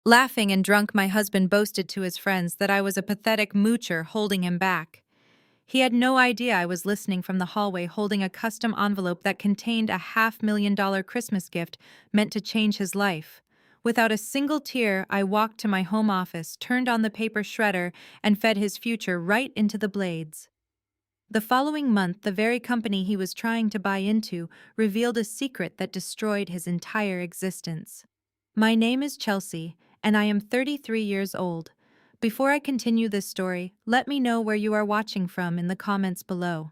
Laughing and drunk, my husband boasted to his friends that I was a pathetic moocher holding him back. He had no idea I was listening from the hallway holding a custom envelope that contained a $500,000 Christmas gift meant to change his life. Without a single tear, I walked to my home office, turned on the paper shredder, and fed his future right into the blades. The following month, the very company he was trying to buy into revealed a secret that destroyed his entire existence. My name is Chelsea, and I am 33 years old. Before I continue this story, let me know where you are watching from in the comments below.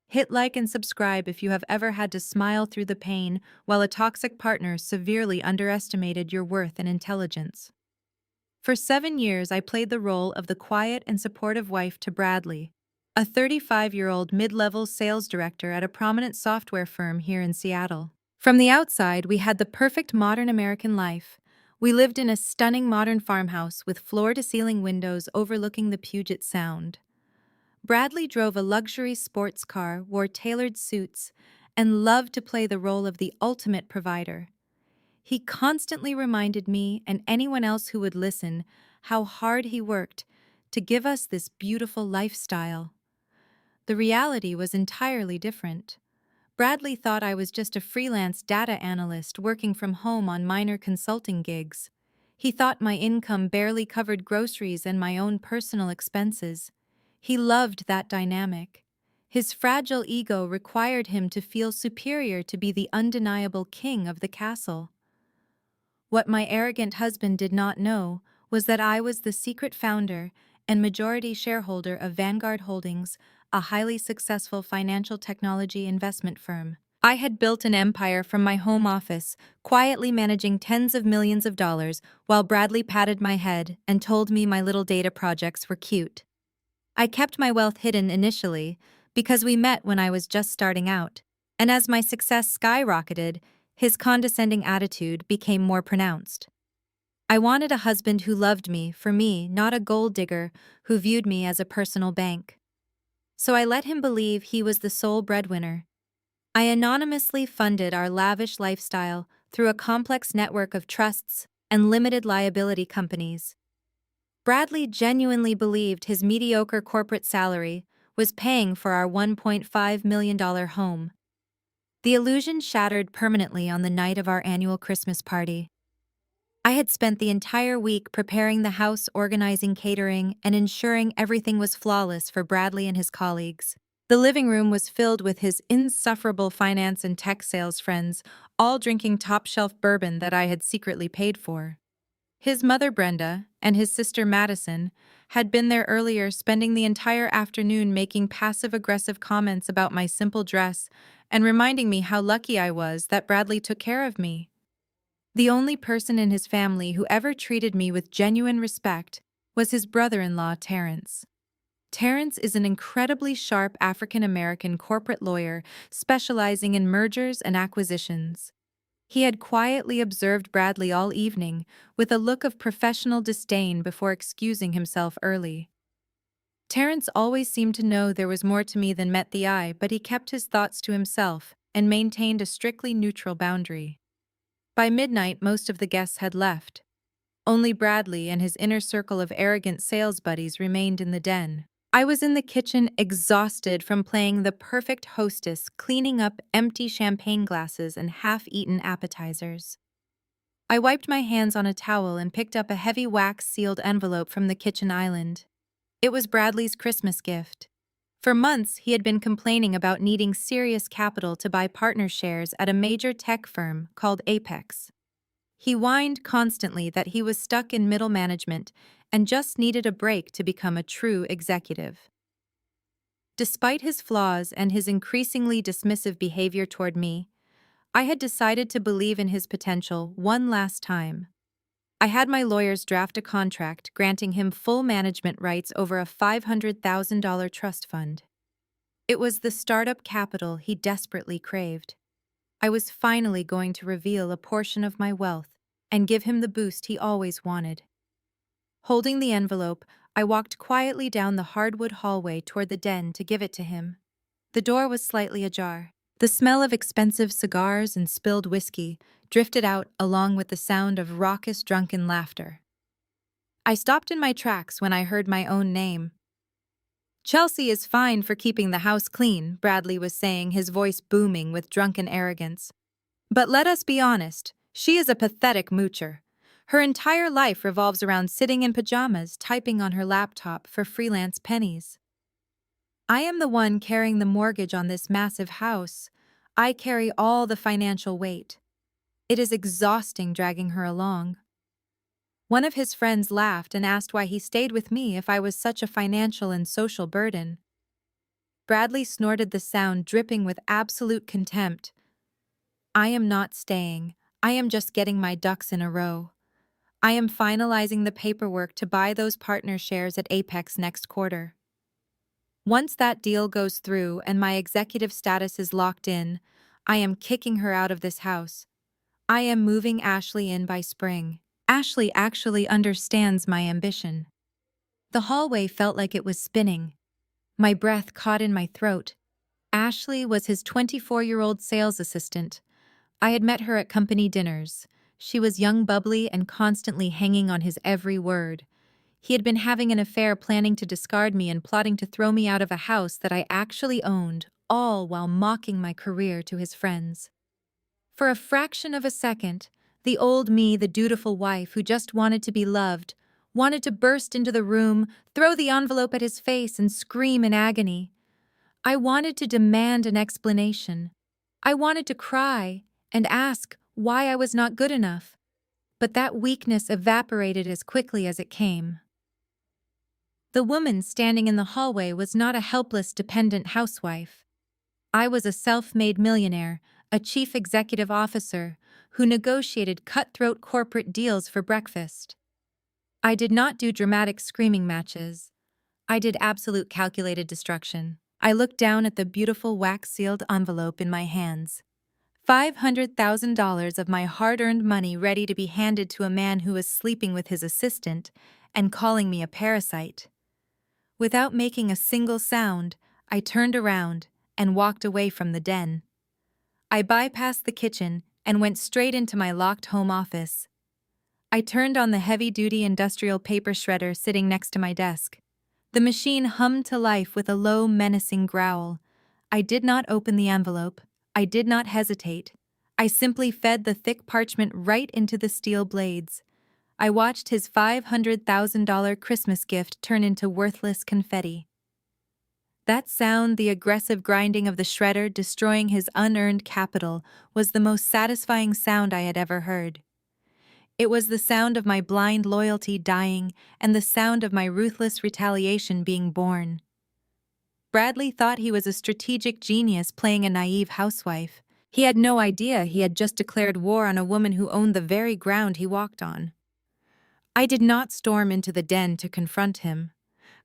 Hit like and subscribe if you have ever had to smile through the pain while a toxic partner severely underestimated your worth and intelligence. For 7 years, I played the role of the quiet and supportive wife to Bradley, a 35-year-old mid-level sales director at a prominent software firm here in Seattle. From the outside, we had the perfect modern American life. We lived in a stunning modern farmhouse with floor-to-ceiling windows overlooking the Puget Sound. Bradley drove a luxury sports car, wore tailored suits, and loved to play the role of the ultimate provider. He constantly reminded me and anyone else who would listen how hard he worked to give us this beautiful lifestyle. The reality was entirely different. Bradley thought I was just a freelance data analyst working from home on minor consulting gigs. He thought my income barely covered groceries and my own personal expenses. He loved that dynamic. His fragile ego required him to feel superior to be the undeniable king of the castle. What my arrogant husband did not know was that I was the secret founder and majority shareholder of Vanguard Holdings, a highly successful financial technology investment firm. I had built an empire from my home office, quietly managing tens of millions of dollars, while Bradley patted my head and told me my little data projects were cute. I kept my wealth hidden initially because we met when I was just starting out, and as my success skyrocketed, his condescending attitude became more pronounced. I wanted a husband who loved me for me, not a gold digger who viewed me as a personal bank. So I let him believe he was the sole breadwinner. I anonymously funded our lavish lifestyle through a complex network of trusts and limited liability companies. Bradley genuinely believed his mediocre corporate salary was paying for our $1.5 million home. The illusion shattered permanently on the night of our annual Christmas party. I had spent the entire week preparing the house, organizing catering, and ensuring everything was flawless for Bradley and his colleagues. The living room was filled with his insufferable finance and tech sales friends, all drinking top-shelf bourbon that I had secretly paid for. His mother, Brenda, and his sister, Madison, had been there earlier, spending the entire afternoon making passive-aggressive comments about my simple dress and reminding me how lucky I was that Bradley took care of me. The only person in his family who ever treated me with genuine respect was his brother-in-law, Terrence. Terrence is an incredibly sharp African-American corporate lawyer specializing in mergers and acquisitions. He had quietly observed Bradley all evening with a look of professional disdain before excusing himself early. Terrence always seemed to know there was more to me than met the eye, but he kept his thoughts to himself and maintained a strictly neutral boundary. By midnight, most of the guests had left. Only Bradley and his inner circle of arrogant sales buddies remained in the den. I was in the kitchen, exhausted from playing the perfect hostess, cleaning up empty champagne glasses and half-eaten appetizers. I wiped my hands on a towel and picked up a heavy wax-sealed envelope from the kitchen island. It was Bradley's Christmas gift. For months, he had been complaining about needing serious capital to buy partner shares at a major tech firm called Apex. He whined constantly that he was stuck in middle management and just needed a break to become a true executive. Despite his flaws and his increasingly dismissive behavior toward me, I had decided to believe in his potential one last time. I had my lawyers draft a contract granting him full management rights over a $500,000 trust fund. It was the startup capital he desperately craved. I was finally going to reveal a portion of my wealth and give him the boost he always wanted. Holding the envelope, I walked quietly down the hardwood hallway toward the den to give it to him. The door was slightly ajar. The smell of expensive cigars and spilled whiskey drifted out along with the sound of raucous drunken laughter. I stopped in my tracks when I heard my own name. Chelsea is fine for keeping the house clean, Bradley was saying, his voice booming with drunken arrogance. But let us be honest, she is a pathetic moocher. Her entire life revolves around sitting in pajamas, typing on her laptop for freelance pennies. I am the one carrying the mortgage on this massive house. I carry all the financial weight. It is exhausting dragging her along. One of his friends laughed and asked why he stayed with me if I was such a financial and social burden. Bradley snorted the sound, dripping with absolute contempt. I am not staying. I am just getting my ducks in a row. I am finalizing the paperwork to buy those partner shares at Apex next quarter. Once that deal goes through and my executive status is locked in, I am kicking her out of this house. I am moving Ashley in by spring. Ashley actually understands my ambition. The hallway felt like it was spinning. My breath caught in my throat. Ashley was his 24-year-old sales assistant. I had met her at company dinners. She was young, bubbly, and constantly hanging on his every word. He had been having an affair, planning to discard me and plotting to throw me out of a house that I actually owned, all while mocking my career to his friends. For a fraction of a second, the old me, the dutiful wife who just wanted to be loved, wanted to burst into the room, throw the envelope at his face, and scream in agony. I wanted to demand an explanation. I wanted to cry and ask why I was not good enough, but that weakness evaporated as quickly as it came. The woman standing in the hallway was not a helpless, dependent housewife. I was a self-made millionaire, a chief executive officer, who negotiated cutthroat corporate deals for breakfast. I did not do dramatic screaming matches. I did absolute calculated destruction. I looked down at the beautiful wax-sealed envelope in my hands. $500,000 of my hard-earned money ready to be handed to a man who was sleeping with his assistant and calling me a parasite. Without making a single sound, I turned around and walked away from the den. I bypassed the kitchen and went straight into my locked home office. I turned on the heavy-duty industrial paper shredder sitting next to my desk. The machine hummed to life with a low, menacing growl. I did not open the envelope. I did not hesitate. I simply fed the thick parchment right into the steel blades. I watched his $500,000 Christmas gift turn into worthless confetti. That sound, the aggressive grinding of the shredder destroying his unearned capital, was the most satisfying sound I had ever heard. It was the sound of my blind loyalty dying and the sound of my ruthless retaliation being born. Bradley thought he was a strategic genius playing a naive housewife. He had no idea he had just declared war on a woman who owned the very ground he walked on. I did not storm into the den to confront him.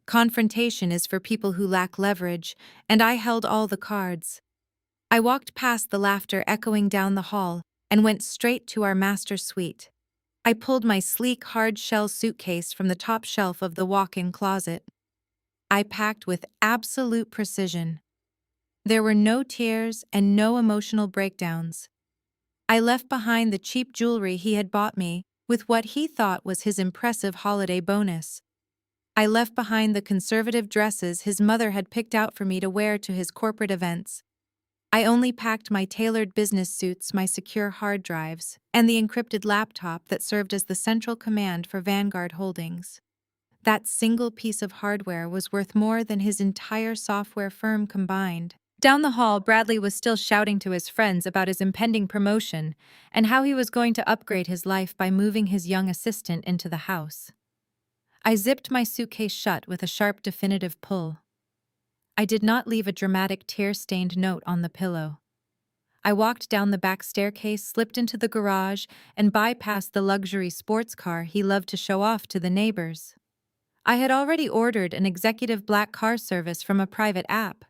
Confrontation is for people who lack leverage, and I held all the cards. I walked past the laughter echoing down the hall and went straight to our master suite. I pulled my sleek, hard-shell suitcase from the top shelf of the walk-in closet. I packed with absolute precision. There were no tears and no emotional breakdowns. I left behind the cheap jewelry he had bought me with what he thought was his impressive holiday bonus. I left behind the conservative dresses his mother had picked out for me to wear to his corporate events. I only packed my tailored business suits, my secure hard drives, and the encrypted laptop that served as the central command for Vanguard Holdings. That single piece of hardware was worth more than his entire software firm combined. Down the hall, Bradley was still shouting to his friends about his impending promotion and how he was going to upgrade his life by moving his young assistant into the house. I zipped my suitcase shut with a sharp, definitive pull. I did not leave a dramatic, tear-stained note on the pillow. I walked down the back staircase, slipped into the garage, and bypassed the luxury sports car he loved to show off to the neighbors. I had already ordered an executive black car service from a private app.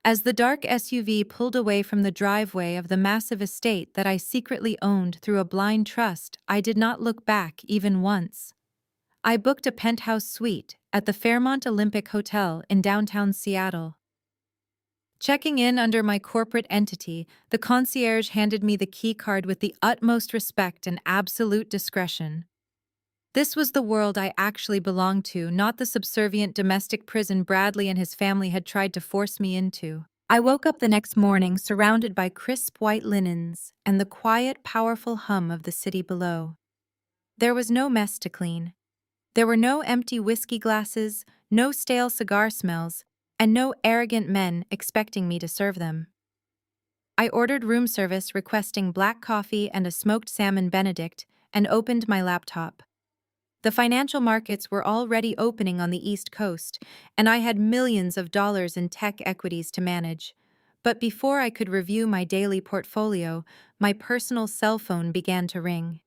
As the dark SUV pulled away from the driveway of the massive estate that I secretly owned through a blind trust, I did not look back even once. I booked a penthouse suite at the Fairmont Olympic Hotel in downtown Seattle. Checking in under my corporate entity, the concierge handed me the key card with the utmost respect and absolute discretion. This was the world I actually belonged to, not the subservient domestic prison Bradley and his family had tried to force me into. I woke up the next morning surrounded by crisp white linens and the quiet, powerful hum of the city below. There was no mess to clean. There were no empty whiskey glasses, no stale cigar smells, and no arrogant men expecting me to serve them. I ordered room service requesting black coffee and a smoked salmon Benedict and opened my laptop. The financial markets were already opening on the East Coast, and I had millions of dollars in tech equities to manage. But before I could review my daily portfolio, my personal cell phone began to ring.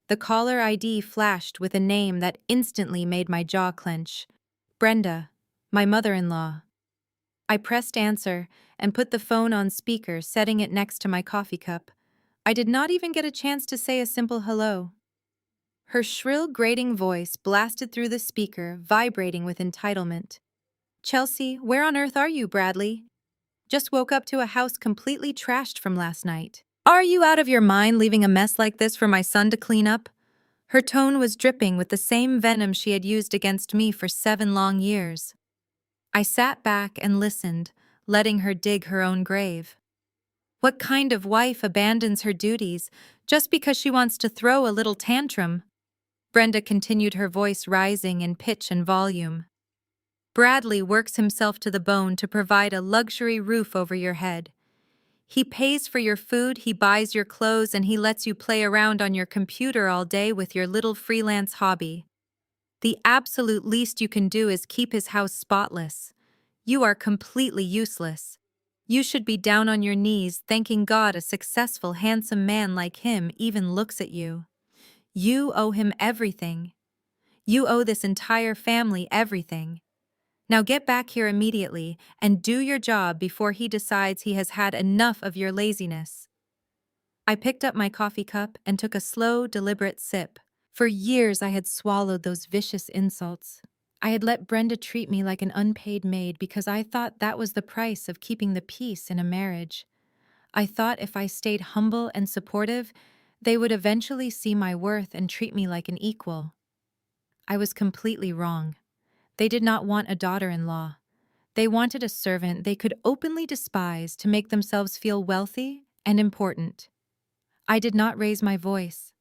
The caller ID flashed with a name that instantly made my jaw clench. Brenda, my mother-in-law. I pressed answer and put the phone on speaker, setting it next to my coffee cup. I did not even get a chance to say a simple hello. Her shrill, grating voice blasted through the speaker, vibrating with entitlement. "Chelsea, where on earth are you, Bradley? Just woke up to a house completely trashed from last night. Are you out of your mind leaving a mess like this for my son to clean up?" Her tone was dripping with the same venom she had used against me for 7 long years. I sat back and listened, letting her dig her own grave. What kind of wife abandons her duties just because she wants to throw a little tantrum? Brenda continued, her voice rising in pitch and volume. Bradley works himself to the bone to provide a luxury roof over your head. He pays for your food, he buys your clothes, and he lets you play around on your computer all day with your little freelance hobby. The absolute least you can do is keep his house spotless. You are completely useless. You should be down on your knees thanking God a successful, handsome man like him even looks at you. You owe him everything. You owe this entire family everything. Now get back here immediately and do your job before he decides he has had enough of your laziness. I picked up my coffee cup and took a slow, deliberate sip. For years I had swallowed those vicious insults. I had let Brenda treat me like an unpaid maid because I thought that was the price of keeping the peace in a marriage. I thought if I stayed humble and supportive, they would eventually see my worth and treat me like an equal. I was completely wrong. They did not want a daughter-in-law. They wanted a servant they could openly despise to make themselves feel wealthy and important. I did not raise my voice.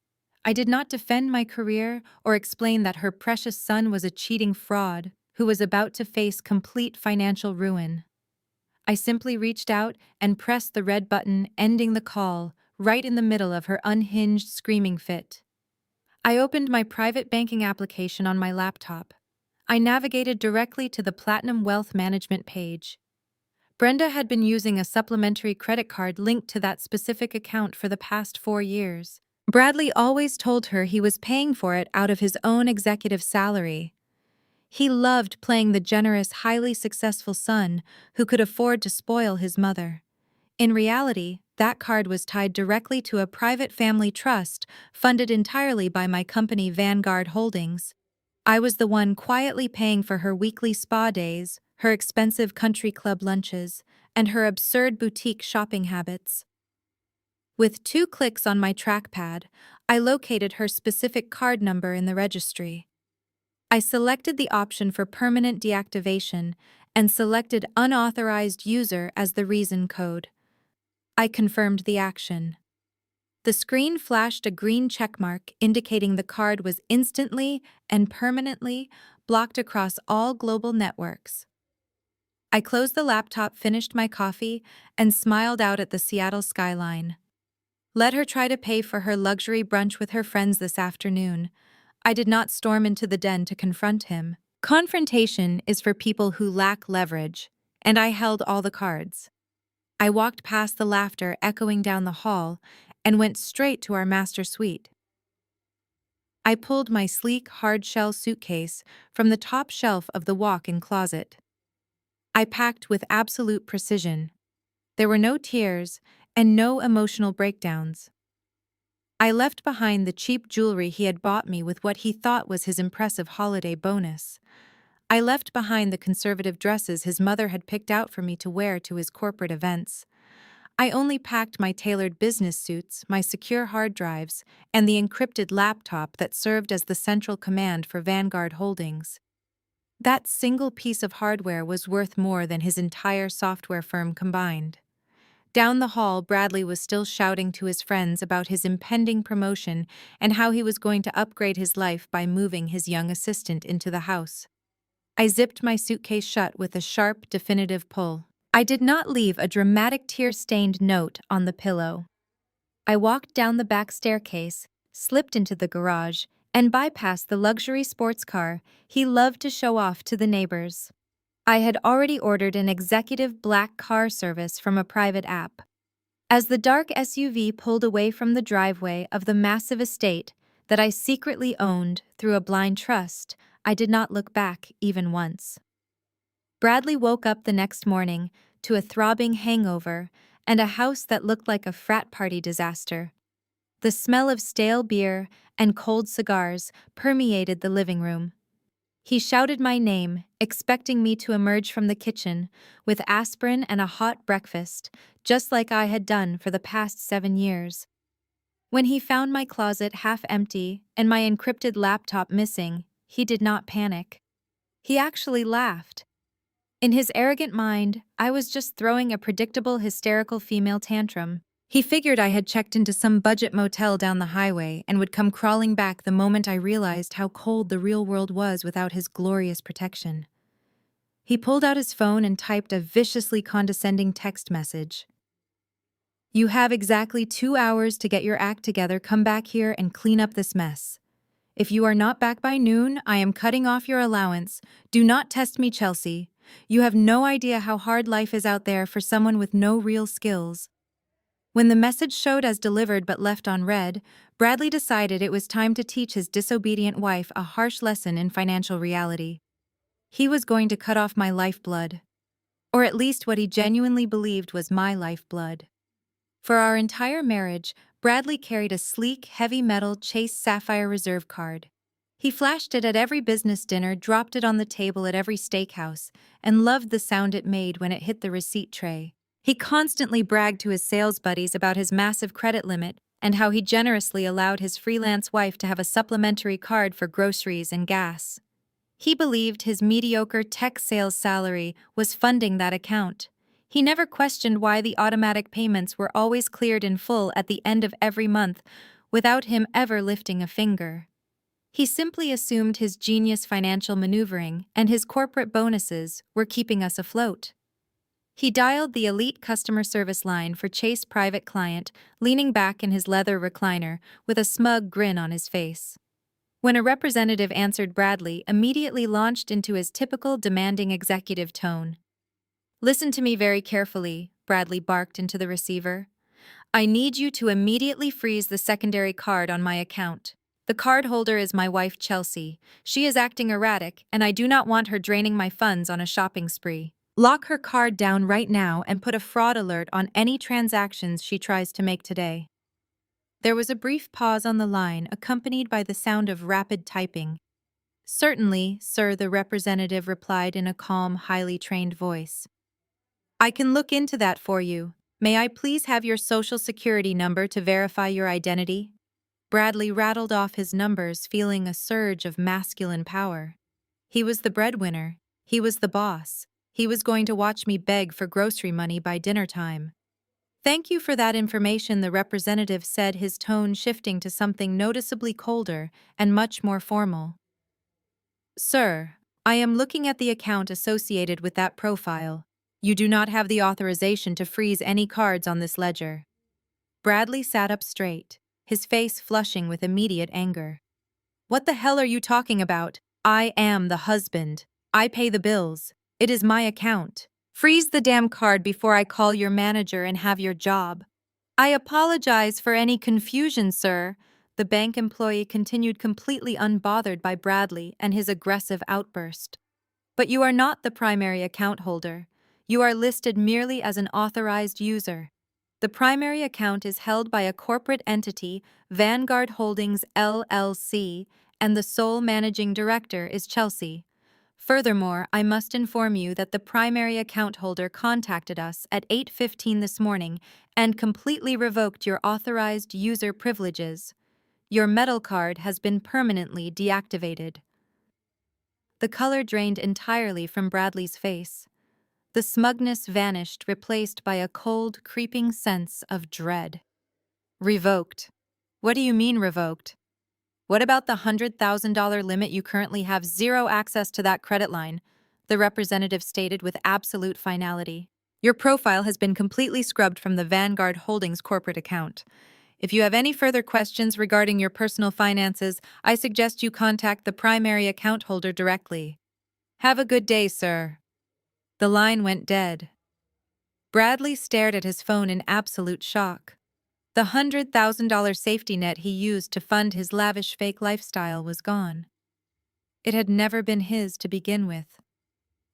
I did not defend my career or explain that her precious son was a cheating fraud who was about to face complete financial ruin. I simply reached out and pressed the red button, ending the call right in the middle of her unhinged screaming fit. I opened my private banking application on my laptop. I navigated directly to the Platinum Wealth Management page. Brenda had been using a supplementary credit card linked to that specific account for the past 4 years. Bradley always told her he was paying for it out of his own executive salary. He loved playing the generous, highly successful son who could afford to spoil his mother. In reality, that card was tied directly to a private family trust funded entirely by my company Vanguard Holdings. I was the one quietly paying for her weekly spa days, her expensive country club lunches, and her absurd boutique shopping habits. With 2 clicks on my trackpad, I located her specific card number in the registry. I selected the option for permanent deactivation and selected unauthorized user as the reason code. I confirmed the action. The screen flashed a green checkmark indicating the card was instantly and permanently blocked across all global networks. I closed the laptop, finished my coffee, and smiled out at the Seattle skyline. Let her try to pay for her luxury brunch with her friends this afternoon. I did not storm into the den to confront him. Confrontation is for people who lack leverage, and I held all the cards. I walked past the laughter echoing down the hall and went straight to our master suite. I pulled my sleek, hard-shell suitcase from the top shelf of the walk-in closet. I packed with absolute precision. There were no tears and no emotional breakdowns. I left behind the cheap jewelry he had bought me with what he thought was his impressive holiday bonus. I left behind the conservative dresses his mother had picked out for me to wear to his corporate events. I only packed my tailored business suits, my secure hard drives, and the encrypted laptop that served as the central command for Vanguard Holdings. That single piece of hardware was worth more than his entire software firm combined. Down the hall, Bradley was still shouting to his friends about his impending promotion and how he was going to upgrade his life by moving his young assistant into the house. I zipped my suitcase shut with a sharp, definitive pull. I did not leave a dramatic tear-stained note on the pillow. I walked down the back staircase, slipped into the garage, and bypassed the luxury sports car he loved to show off to the neighbors. I had already ordered an executive black car service from a private app. As the dark SUV pulled away from the driveway of the massive estate that I secretly owned through a blind trust, I did not look back even once. Bradley woke up the next morning to a throbbing hangover and a house that looked like a frat party disaster. The smell of stale beer and cold cigars permeated the living room. He shouted my name, expecting me to emerge from the kitchen with aspirin and a hot breakfast, just like I had done for the past 7 years. When he found my closet half empty and my encrypted laptop missing, he did not panic. He actually laughed. In his arrogant mind, I was just throwing a predictable hysterical female tantrum. He figured I had checked into some budget motel down the highway and would come crawling back the moment I realized how cold the real world was without his glorious protection. He pulled out his phone and typed a viciously condescending text message. "You have exactly 2 hours to get your act together. Come back here and clean up this mess. If you are not back by noon, I am cutting off your allowance. Do not test me, Chelsea. You have no idea how hard life is out there for someone with no real skills." When the message showed as delivered but left unread, Bradley decided it was time to teach his disobedient wife a harsh lesson in financial reality. He was going to cut off my lifeblood. Or at least what he genuinely believed was my lifeblood. For our entire marriage, Bradley carried a sleek, heavy-metal Chase Sapphire Reserve card. He flashed it at every business dinner, dropped it on the table at every steakhouse, and loved the sound it made when it hit the receipt tray. He constantly bragged to his sales buddies about his massive credit limit and how he generously allowed his freelance wife to have a supplementary card for groceries and gas. He believed his mediocre tech sales salary was funding that account. He never questioned why the automatic payments were always cleared in full at the end of every month without him ever lifting a finger. He simply assumed his genius financial maneuvering and his corporate bonuses were keeping us afloat. He dialed the elite customer service line for Chase Private Client, leaning back in his leather recliner with a smug grin on his face. When a representative answered, Bradley immediately launched into his typical demanding executive tone. "Listen to me very carefully," Bradley barked into the receiver. "I need you to immediately freeze the secondary card on my account. The cardholder is my wife, Chelsea. She is acting erratic, and I do not want her draining my funds on a shopping spree. Lock her card down right now and put a fraud alert on any transactions she tries to make today." There was a brief pause on the line, accompanied by the sound of rapid typing. "Certainly, sir," the representative replied in a calm, highly trained voice. "I can look into that for you. May I please have your social security number to verify your identity?" Bradley rattled off his numbers, feeling a surge of masculine power. He was the breadwinner. He was the boss. He was going to watch me beg for grocery money by dinner time. "Thank you for that information," the representative said, his tone shifting to something noticeably colder and much more formal. "Sir, I am looking at the account associated with that profile. You do not have the authorization to freeze any cards on this ledger." Bradley sat up straight, his face flushing with immediate anger. "What the hell are you talking about? I am the husband. I pay the bills. It is my account. Freeze the damn card before I call your manager and have your job." "I apologize for any confusion, sir," the bank employee continued, completely unbothered by Bradley and his aggressive outburst. "But you are not the primary account holder. You are listed merely as an authorized user. The primary account is held by a corporate entity, Vanguard Holdings LLC, and the sole managing director is Chelsea. Furthermore, I must inform you that the primary account holder contacted us at 8:15 this morning and completely revoked your authorized user privileges. Your metal card has been permanently deactivated. The color drained entirely from Bradley's face. The smugness vanished, replaced by a cold, creeping sense of dread. Revoked. What do you mean revoked? What about the $100,000 limit? You currently have zero access to that credit line, the representative stated with absolute finality. Your profile has been completely scrubbed from the Vanguard Holdings corporate account. If you have any further questions regarding your personal finances, I suggest you contact the primary account holder directly. Have a good day, sir. The line went dead. Bradley stared at his phone in absolute shock. The $100,000 safety net he used to fund his lavish fake lifestyle was gone. It had never been his to begin with.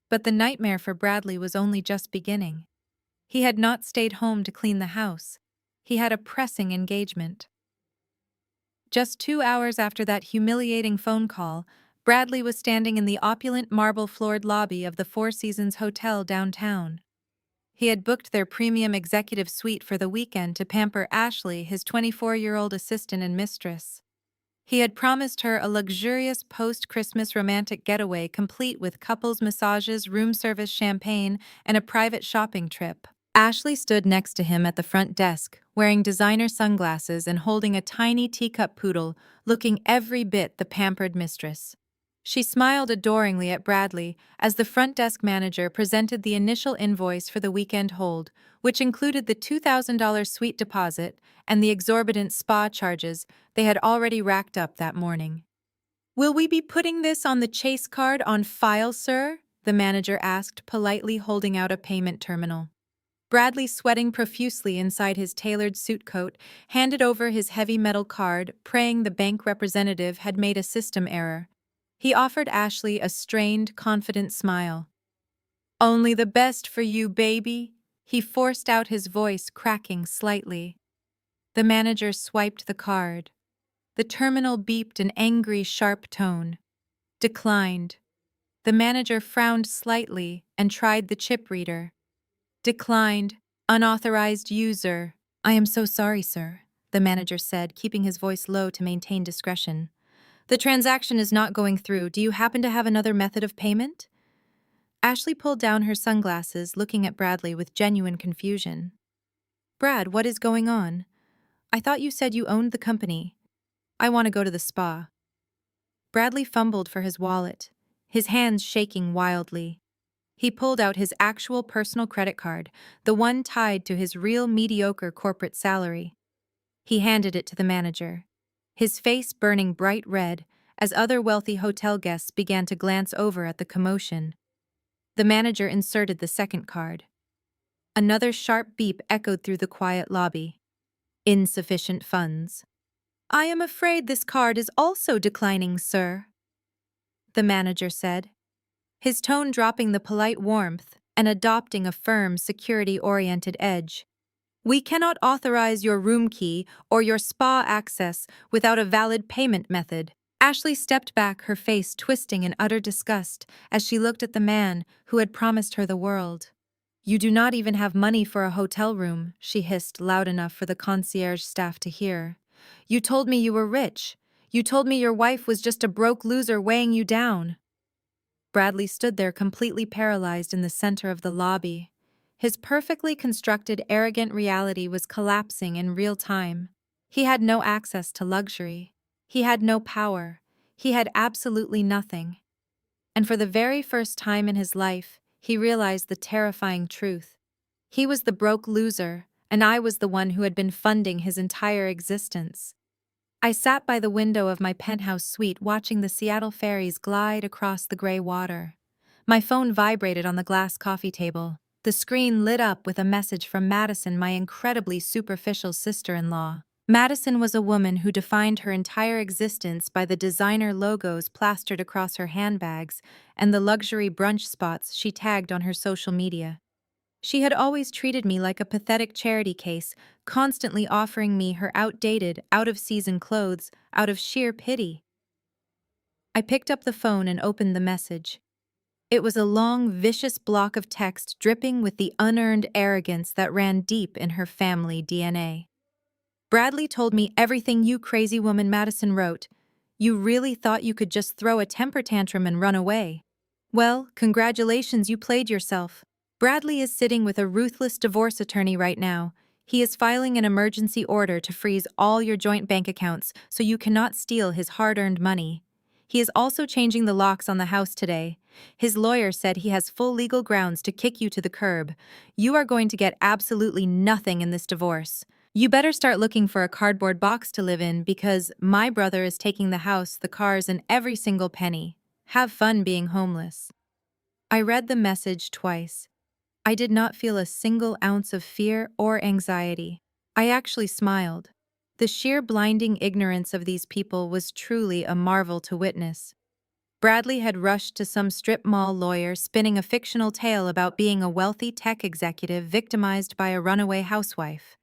But the nightmare for Bradley was only just beginning. He had not stayed home to clean the house. He had a pressing engagement. Just 2 hours after that humiliating phone call, Bradley was standing in the opulent marble-floored lobby of the Four Seasons Hotel downtown. He had booked their premium executive suite for the weekend to pamper Ashley, his 24-year-old assistant and mistress. He had promised her a luxurious post-Christmas romantic getaway complete with couples massages, room service champagne, and a private shopping trip. Ashley stood next to him at the front desk, wearing designer sunglasses and holding a tiny teacup poodle, looking every bit the pampered mistress. She smiled adoringly at Bradley as the front desk manager presented the initial invoice for the weekend hold, which included the $2,000 suite deposit and the exorbitant spa charges they had already racked up that morning. "Will we be putting this on the Chase card on file, sir?" the manager asked, politely holding out a payment terminal. Bradley, sweating profusely inside his tailored suit coat, handed over his heavy metal card, praying the bank representative had made a system error. He offered Ashley a strained, confident smile. "Only the best for you, baby." He forced out his voice, cracking slightly. The manager swiped the card. The terminal beeped an angry, sharp tone. Declined. The manager frowned slightly and tried the chip reader. Declined. Unauthorized user. "I am so sorry, sir," the manager said, keeping his voice low to maintain discretion. "The transaction is not going through. Do you happen to have another method of payment?" Ashley pulled down her sunglasses, looking at Bradley with genuine confusion. "Brad, what is going on? I thought you said you owned the company. I want to go to the spa." Bradley fumbled for his wallet, his hands shaking wildly. He pulled out his actual personal credit card, the one tied to his real mediocre corporate salary. He handed it to the manager, his face burning bright red as other wealthy hotel guests began to glance over at the commotion. The manager inserted the second card. Another sharp beep echoed through the quiet lobby. Insufficient funds. "I am afraid this card is also declining, sir," the manager said, his tone dropping the polite warmth and adopting a firm, security-oriented edge. "We cannot authorize your room key or your spa access without a valid payment method." Ashley stepped back, her face twisting in utter disgust as she looked at the man who had promised her the world. "You do not even have money for a hotel room," she hissed loud enough for the concierge staff to hear. "You told me you were rich. You told me your wife was just a broke loser weighing you down." Bradley stood there completely paralyzed in the center of the lobby. His perfectly constructed, arrogant reality was collapsing in real time. He had no access to luxury. He had no power. He had absolutely nothing. And for the very first time in his life, he realized the terrifying truth. He was the broke loser, and I was the one who had been funding his entire existence. I sat by the window of my penthouse suite watching the Seattle ferries glide across the gray water. My phone vibrated on the glass coffee table. The screen lit up with a message from Madison, my incredibly superficial sister-in-law. Madison was a woman who defined her entire existence by the designer logos plastered across her handbags and the luxury brunch spots she tagged on her social media. She had always treated me like a pathetic charity case, constantly offering me her outdated, out-of-season clothes out of sheer pity. I picked up the phone and opened the message. It was a long, vicious block of text dripping with the unearned arrogance that ran deep in her family DNA. Bradley told me everything you crazy woman Madison wrote. You really thought you could just throw a temper tantrum and run away. Well, congratulations, you played yourself. Bradley is sitting with a ruthless divorce attorney right now. He is filing an emergency order to freeze all your joint bank accounts so you cannot steal his hard-earned money. He is also changing the locks on the house today. His lawyer said he has full legal grounds to kick you to the curb. You are going to get absolutely nothing in this divorce. You better start looking for a cardboard box to live in because my brother is taking the house, the cars, and every single penny. Have fun being homeless. I read the message twice. I did not feel a single ounce of fear or anxiety. I actually smiled. The sheer blinding ignorance of these people was truly a marvel to witness. Bradley had rushed to some strip mall lawyer spinning a fictional tale about being a wealthy tech executive victimized by a runaway housewife.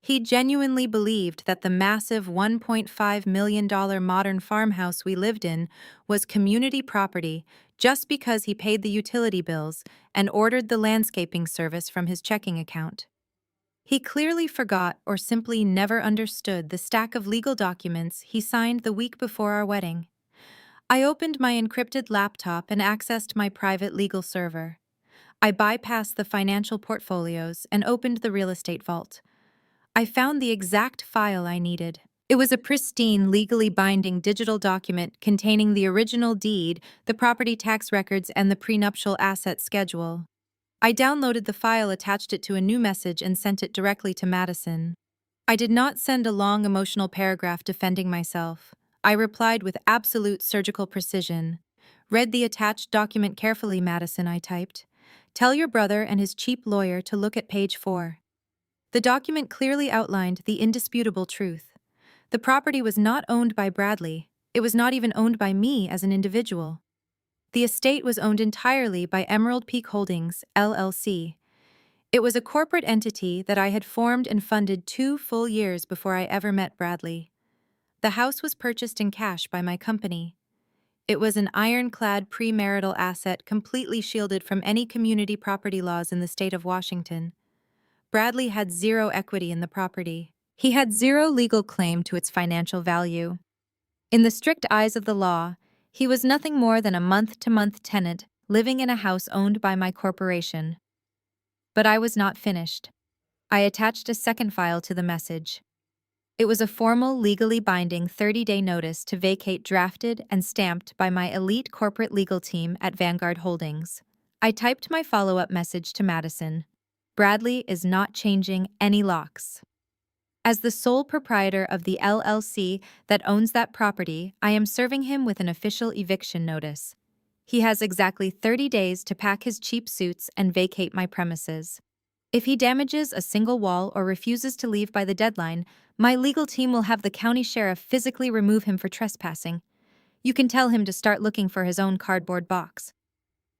He genuinely believed that the massive $1.5 million modern farmhouse we lived in was community property just because he paid the utility bills and ordered the landscaping service from his checking account. He clearly forgot or simply never understood the stack of legal documents he signed the week before our wedding. I opened my encrypted laptop and accessed my private legal server. I bypassed the financial portfolios and opened the real estate vault. I found the exact file I needed. It was a pristine, legally binding digital document containing the original deed, the property tax records, and the prenuptial asset schedule. I downloaded the file, attached it to a new message, and sent it directly to Madison. I did not send a long, emotional paragraph defending myself. I replied with absolute surgical precision. Read the attached document carefully, Madison, I typed. Tell your brother and his cheap lawyer to look at page 4. The document clearly outlined the indisputable truth. The property was not owned by Bradley. It was not even owned by me as an individual. The estate was owned entirely by Emerald Peak Holdings, LLC. It was a corporate entity that I had formed and funded 2 full years before I ever met Bradley. The house was purchased in cash by my company. It was an ironclad premarital asset completely shielded from any community property laws in the state of Washington. Bradley had zero equity in the property. He had zero legal claim to its financial value. In the strict eyes of the law, he was nothing more than a month-to-month tenant living in a house owned by my corporation. But I was not finished. I attached a second file to the message. It was a formal, legally binding 30-day notice to vacate, drafted and stamped by my elite corporate legal team at Vanguard Holdings. I typed my follow-up message to Madison. Bradley is not changing any locks. As the sole proprietor of the LLC that owns that property, I am serving him with an official eviction notice. He has exactly 30 days to pack his cheap suits and vacate my premises. If he damages a single wall or refuses to leave by the deadline, my legal team will have the county sheriff physically remove him for trespassing. You can tell him to start looking for his own cardboard box.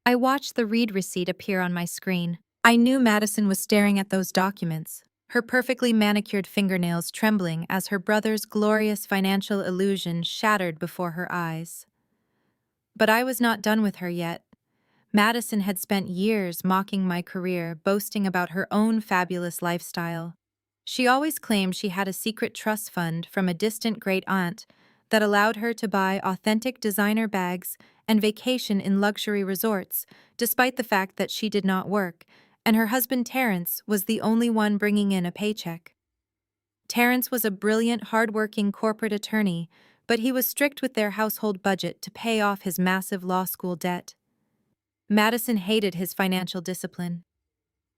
I watched the read receipt appear on my screen. I knew Madison was staring at those documents, her perfectly manicured fingernails trembling as her brother's glorious financial illusion shattered before her eyes. But I was not done with her yet. Madison had spent years mocking my career, boasting about her own fabulous lifestyle. She always claimed she had a secret trust fund from a distant great-aunt that allowed her to buy authentic designer bags and vacation in luxury resorts, despite the fact that she did not work, and her husband Terrence was the only one bringing in a paycheck. Terrence was a brilliant, hard-working corporate attorney, but he was strict with their household budget to pay off his massive law school debt. Madison hated his financial discipline.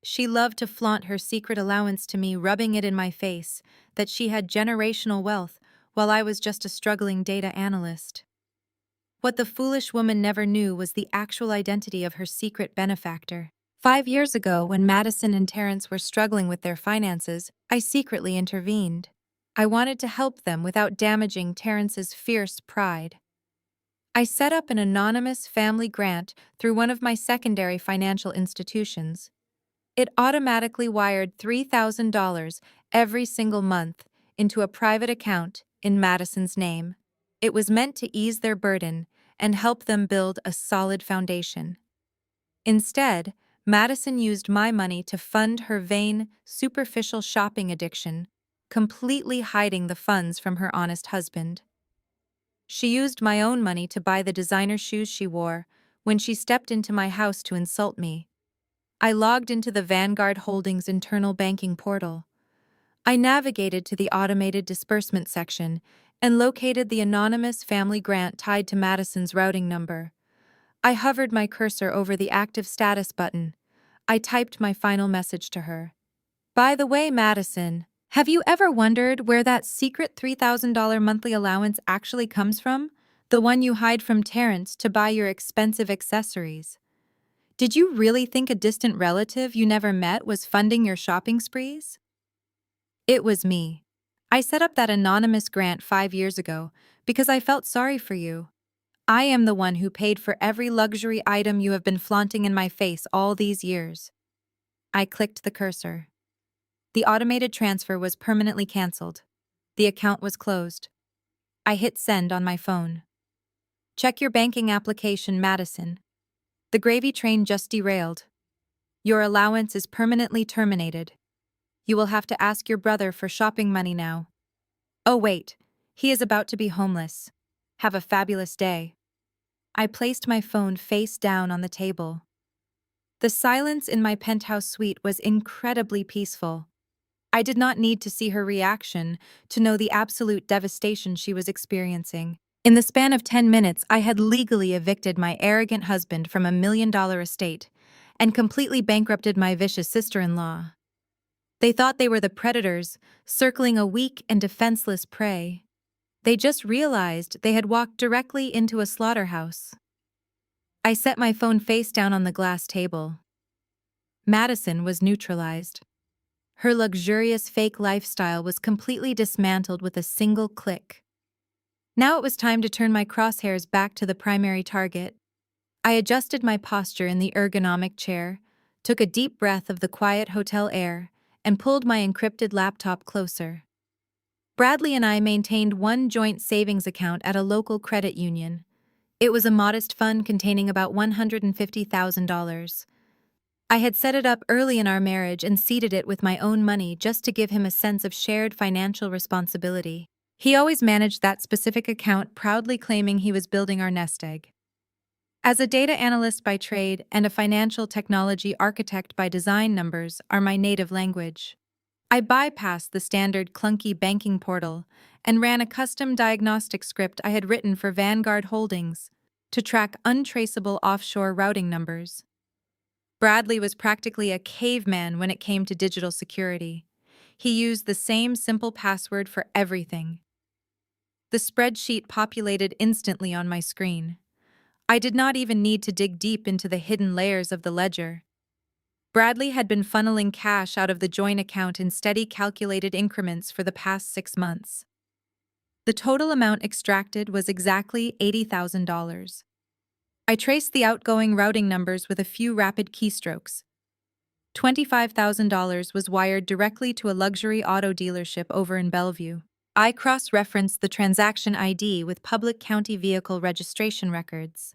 She loved to flaunt her secret allowance to me, rubbing it in my face that she had generational wealth while I was just a struggling data analyst. What the foolish woman never knew was the actual identity of her secret benefactor. 5 years ago, when Madison and Terrence were struggling with their finances, I secretly intervened. I wanted to help them without damaging Terrence's fierce pride. I set up an anonymous family grant through one of my secondary financial institutions. It automatically wired $3,000 every single month into a private account in Madison's name. It was meant to ease their burden and help them build a solid foundation. Instead, Madison used my money to fund her vain, superficial shopping addiction, completely hiding the funds from her honest husband. She used my own money to buy the designer shoes she wore when she stepped into my house to insult me. I logged into the Vanguard Holdings internal banking portal. I navigated to the automated disbursement section and located the anonymous family grant tied to Madison's routing number. I hovered my cursor over the active status button. I typed my final message to her. By the way, Madison, have you ever wondered where that secret $3,000 monthly allowance actually comes from? The one you hide from Terrence to buy your expensive accessories. Did you really think a distant relative you never met was funding your shopping sprees? It was me. I set up that anonymous grant 5 years ago because I felt sorry for you. I am the one who paid for every luxury item you have been flaunting in my face all these years. I clicked the cursor. The automated transfer was permanently canceled. The account was closed. I hit send on my phone. Check your banking application, Madison. The gravy train just derailed. Your allowance is permanently terminated. You will have to ask your brother for shopping money now. Oh wait, he is about to be homeless. Have a fabulous day. I placed my phone face down on the table. The silence in my penthouse suite was incredibly peaceful. I did not need to see her reaction to know the absolute devastation she was experiencing. In the span of 10 minutes, I had legally evicted my arrogant husband from $1 million estate and completely bankrupted my vicious sister-in-law. They thought they were the predators, circling a weak and defenseless prey. They just realized they had walked directly into a slaughterhouse. I set my phone face down on the glass table. Madison was neutralized. Her luxurious fake lifestyle was completely dismantled with a single click. Now it was time to turn my crosshairs back to the primary target. I adjusted my posture in the ergonomic chair, took a deep breath of the quiet hotel air, and pulled my encrypted laptop closer. Bradley and I maintained one joint savings account at a local credit union. It was a modest fund containing about $150,000. I had set it up early in our marriage and seeded it with my own money just to give him a sense of shared financial responsibility. He always managed that specific account, proudly claiming he was building our nest egg. As a data analyst by trade and a financial technology architect by design, numbers are my native language. I bypassed the standard clunky banking portal and ran a custom diagnostic script I had written for Vanguard Holdings to track untraceable offshore routing numbers. Bradley was practically a caveman when it came to digital security. He used the same simple password for everything. The spreadsheet populated instantly on my screen. I did not even need to dig deep into the hidden layers of the ledger. Bradley had been funneling cash out of the joint account in steady calculated increments for the past 6 months. The total amount extracted was exactly $80,000. I traced the outgoing routing numbers with a few rapid keystrokes. $25,000 was wired directly to a luxury auto dealership over in Bellevue. I cross-referenced the transaction ID with public county vehicle registration records.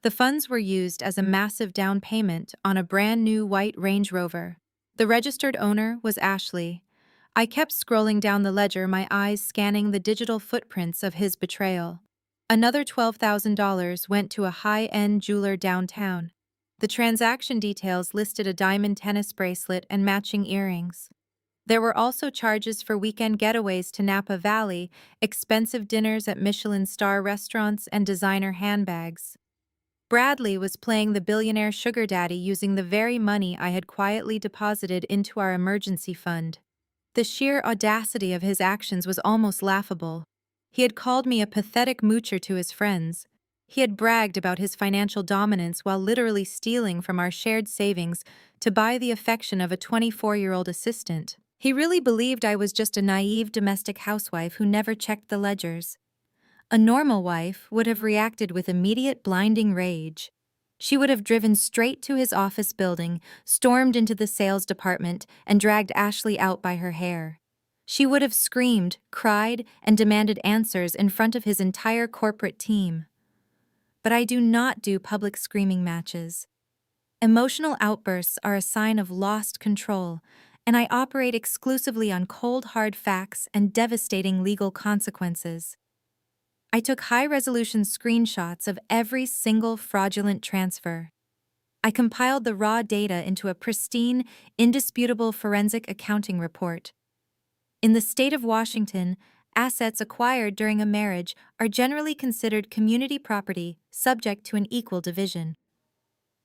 The funds were used as a massive down payment on a brand new white Range Rover. The registered owner was Ashley. I kept scrolling down the ledger, my eyes scanning the digital footprints of his betrayal. Another $12,000 went to a high-end jeweler downtown. The transaction details listed a diamond tennis bracelet and matching earrings. There were also charges for weekend getaways to Napa Valley, expensive dinners at Michelin star restaurants, and designer handbags. Bradley was playing the billionaire sugar daddy using the very money I had quietly deposited into our emergency fund. The sheer audacity of his actions was almost laughable. He had called me a pathetic moocher to his friends. He had bragged about his financial dominance while literally stealing from our shared savings to buy the affection of a 24-year-old assistant. He really believed I was just a naive domestic housewife who never checked the ledgers. A normal wife would have reacted with immediate blinding rage. She would have driven straight to his office building, stormed into the sales department, and dragged Ashley out by her hair. She would have screamed, cried, and demanded answers in front of his entire corporate team. but I do not do public screaming matches. Emotional outbursts are a sign of lost control, and I operate exclusively on cold hard facts and devastating legal consequences. I took high-resolution screenshots of every single fraudulent transfer. I compiled the raw data into a pristine, indisputable forensic accounting report. In the state of Washington, assets acquired during a marriage are generally considered community property subject to an equal division.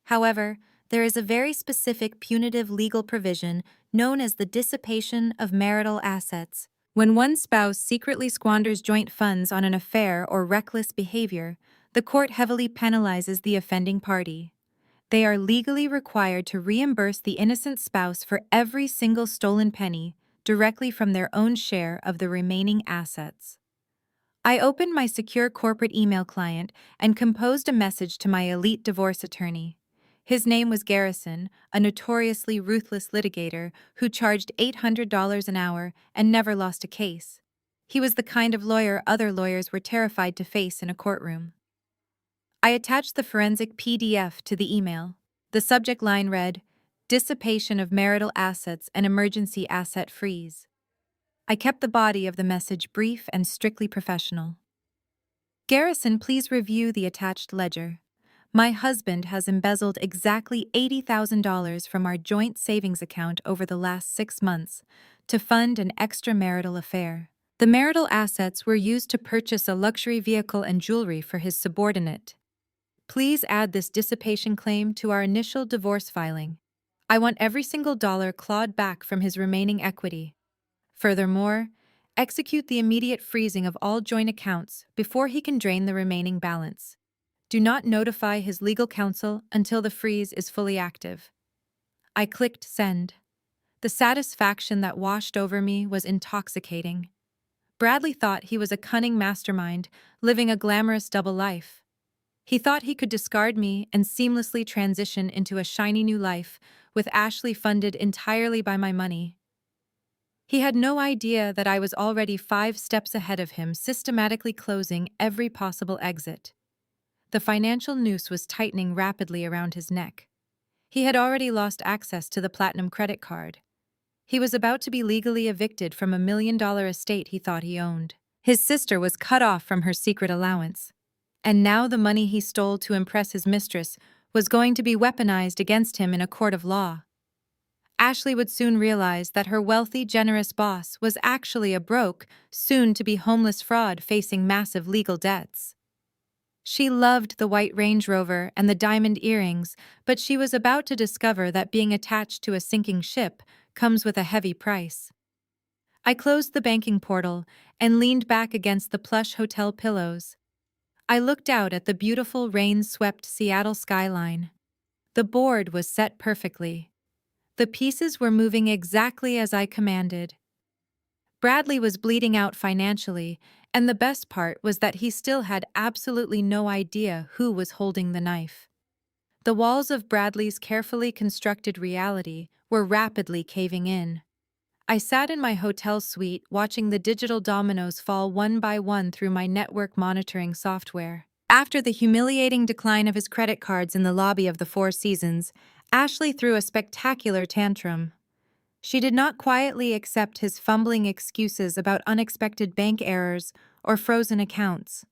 However, there is a very specific punitive legal provision known as the dissipation of marital assets. When one spouse secretly squanders joint funds on an affair or reckless behavior, the court heavily penalizes the offending party. They are legally required to reimburse the innocent spouse for every single stolen penny directly from their own share of the remaining assets. I opened my secure corporate email client and composed a message to my elite divorce attorney. His name was Garrison, a notoriously ruthless litigator who charged $800 an hour and never lost a case. He was the kind of lawyer other lawyers were terrified to face in a courtroom. I attached the forensic PDF to the email. The subject line read, "Dissipation of marital assets and emergency asset freeze." I kept the body of the message brief and strictly professional. Garrison, please review the attached ledger. My husband has embezzled exactly $80,000 from our joint savings account over the last 6 months to fund an extramarital affair. The marital assets were used to purchase a luxury vehicle and jewelry for his subordinate. Please add this dissipation claim to our initial divorce filing. I want every single dollar clawed back from his remaining equity. Furthermore, execute the immediate freezing of all joint accounts before he can drain the remaining balance. Do not notify his legal counsel until the freeze is fully active. I clicked send. The satisfaction that washed over me was intoxicating. Bradley thought he was a cunning mastermind, living a glamorous double life. He thought he could discard me and seamlessly transition into a shiny new life, with Ashley funded entirely by my money. He had no idea that I was already 5 steps ahead of him, systematically closing every possible exit. The financial noose was tightening rapidly around his neck. He had already lost access to the platinum credit card. He was about to be legally evicted from a $1 million estate he thought he owned. His sister was cut off from her secret allowance. And now the money he stole to impress his mistress was going to be weaponized against him in a court of law. Ashley would soon realize that her wealthy, generous boss was actually a broke, soon-to-be homeless fraud facing massive legal debts. She loved the white Range Rover and the diamond earrings, but she was about to discover that being attached to a sinking ship comes with a heavy price. I closed the banking portal and leaned back against the plush hotel pillows. I looked out at the beautiful rain-swept Seattle skyline. The board was set perfectly. The pieces were moving exactly as I commanded. Bradley was bleeding out financially, and the best part was that he still had absolutely no idea who was holding the knife. The walls of Bradley's carefully constructed reality were rapidly caving in. I sat in my hotel suite watching the digital dominoes fall one by one through my network monitoring software. After the humiliating decline of his credit cards in the lobby of the Four Seasons, Ashley threw a spectacular tantrum. She did not quietly accept his fumbling excuses about unexpected bank errors or frozen accounts.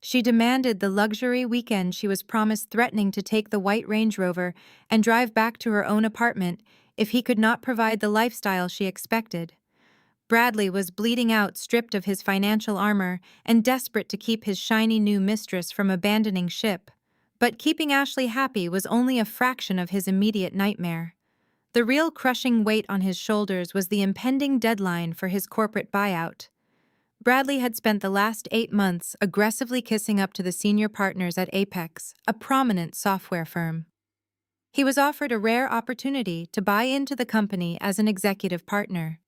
She demanded the luxury weekend she was promised, threatening to take the white Range Rover and drive back to her own apartment if he could not provide the lifestyle she expected. Bradley was bleeding out, stripped of his financial armor, and desperate to keep his shiny new mistress from abandoning ship. But keeping Ashley happy was only a fraction of his immediate nightmare. The real crushing weight on his shoulders was the impending deadline for his corporate buyout. Bradley had spent the last 8 months aggressively kissing up to the senior partners at Apex, a prominent software firm. He was offered a rare opportunity to buy into the company as an executive partner.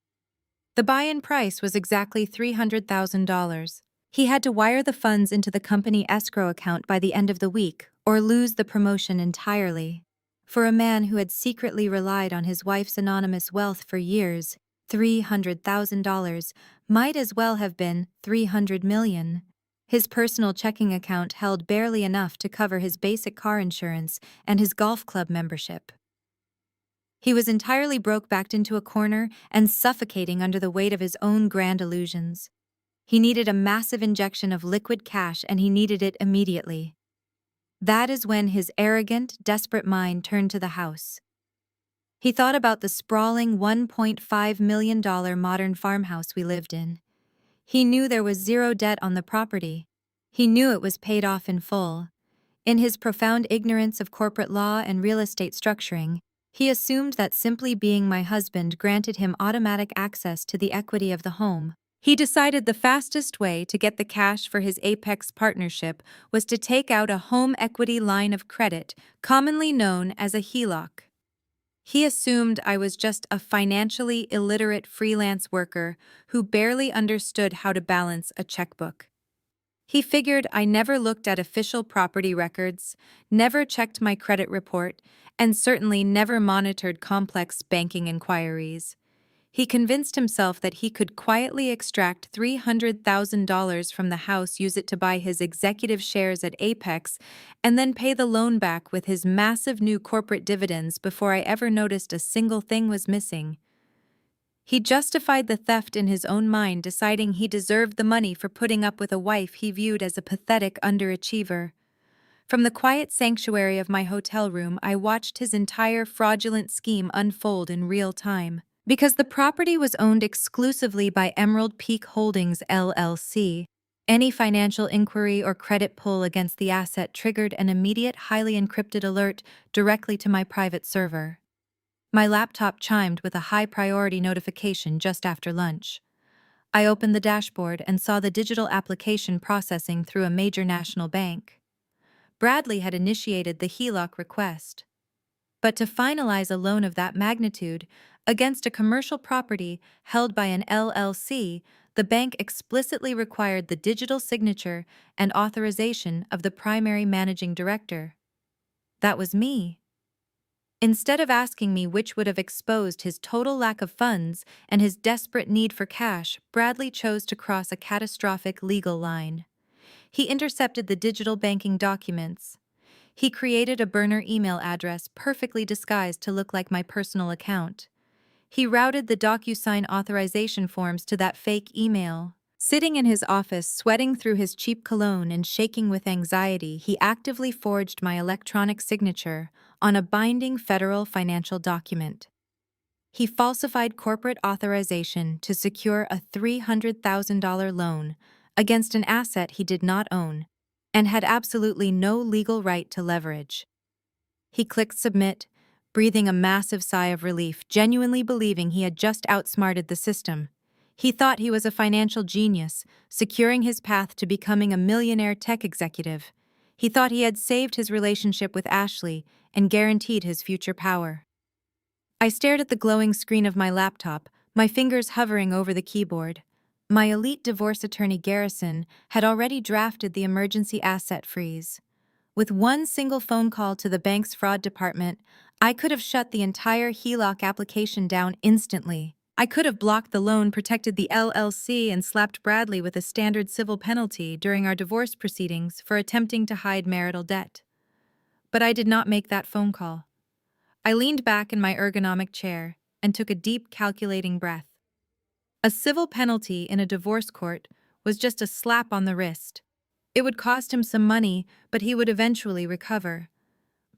The buy-in price was exactly $300,000. He had to wire the funds into the company escrow account by the end of the week or lose the promotion entirely. For a man who had secretly relied on his wife's anonymous wealth for years, $300,000 might as well have been $300 million. His personal checking account held barely enough to cover his basic car insurance and his golf club membership. He was entirely broke, backed into a corner and suffocating under the weight of his own grand illusions. He needed a massive injection of liquid cash, and he needed it immediately. That is when his arrogant, desperate mind turned to the house. He thought about the sprawling $1.5 million modern farmhouse we lived in. He knew there was zero debt on the property. He knew it was paid off in full. In his profound ignorance of corporate law and real estate structuring, he assumed that simply being my husband granted him automatic access to the equity of the home. He decided the fastest way to get the cash for his Apex partnership was to take out a home equity line of credit, commonly known as a HELOC. He assumed I was just a financially illiterate freelance worker who barely understood how to balance a checkbook. He figured I never looked at official property records, never checked my credit report, and certainly never monitored complex banking inquiries. He convinced himself that he could quietly extract $300,000 from the house, use it to buy his executive shares at Apex, and then pay the loan back with his massive new corporate dividends before I ever noticed a single thing was missing. He justified the theft in his own mind, deciding he deserved the money for putting up with a wife he viewed as a pathetic underachiever. From the quiet sanctuary of my hotel room, I watched his entire fraudulent scheme unfold in real time. Because the property was owned exclusively by Emerald Peak Holdings LLC, any financial inquiry or credit pull against the asset triggered an immediate, highly encrypted alert directly to my private server. My laptop chimed with a high-priority notification just after lunch. I opened the dashboard and saw the digital application processing through a major national bank. Bradley had initiated the HELOC request. But to finalize a loan of that magnitude against a commercial property held by an LLC, the bank explicitly required the digital signature and authorization of the primary managing director. That was me. Instead of asking me which would have exposed his total lack of funds and his desperate need for cash, Bradley chose to cross a catastrophic legal line. He intercepted the digital banking documents. He created a burner email address perfectly disguised to look like my personal account. He routed the DocuSign authorization forms to that fake email. Sitting in his office, sweating through his cheap cologne and shaking with anxiety, he actively forged my electronic signature on a binding federal financial document. He falsified corporate authorization to secure a $300,000 loan against an asset he did not own and had absolutely no legal right to leverage. He clicked submit, breathing a massive sigh of relief, genuinely believing he had just outsmarted the system. He thought he was a financial genius, securing his path to becoming a millionaire tech executive. He thought he had saved his relationship with Ashley and guaranteed his future power. I stared at the glowing screen of my laptop, my fingers hovering over the keyboard. My elite divorce attorney Garrison had already drafted the emergency asset freeze. With one single phone call to the bank's fraud department, I could have shut the entire HELOC application down instantly. I could have blocked the loan, protected the LLC, and slapped Bradley with a standard civil penalty during our divorce proceedings for attempting to hide marital debt. But I did not make that phone call. I leaned back in my ergonomic chair and took a deep, calculating breath. A civil penalty in a divorce court was just a slap on the wrist. It would cost him some money, but he would eventually recover.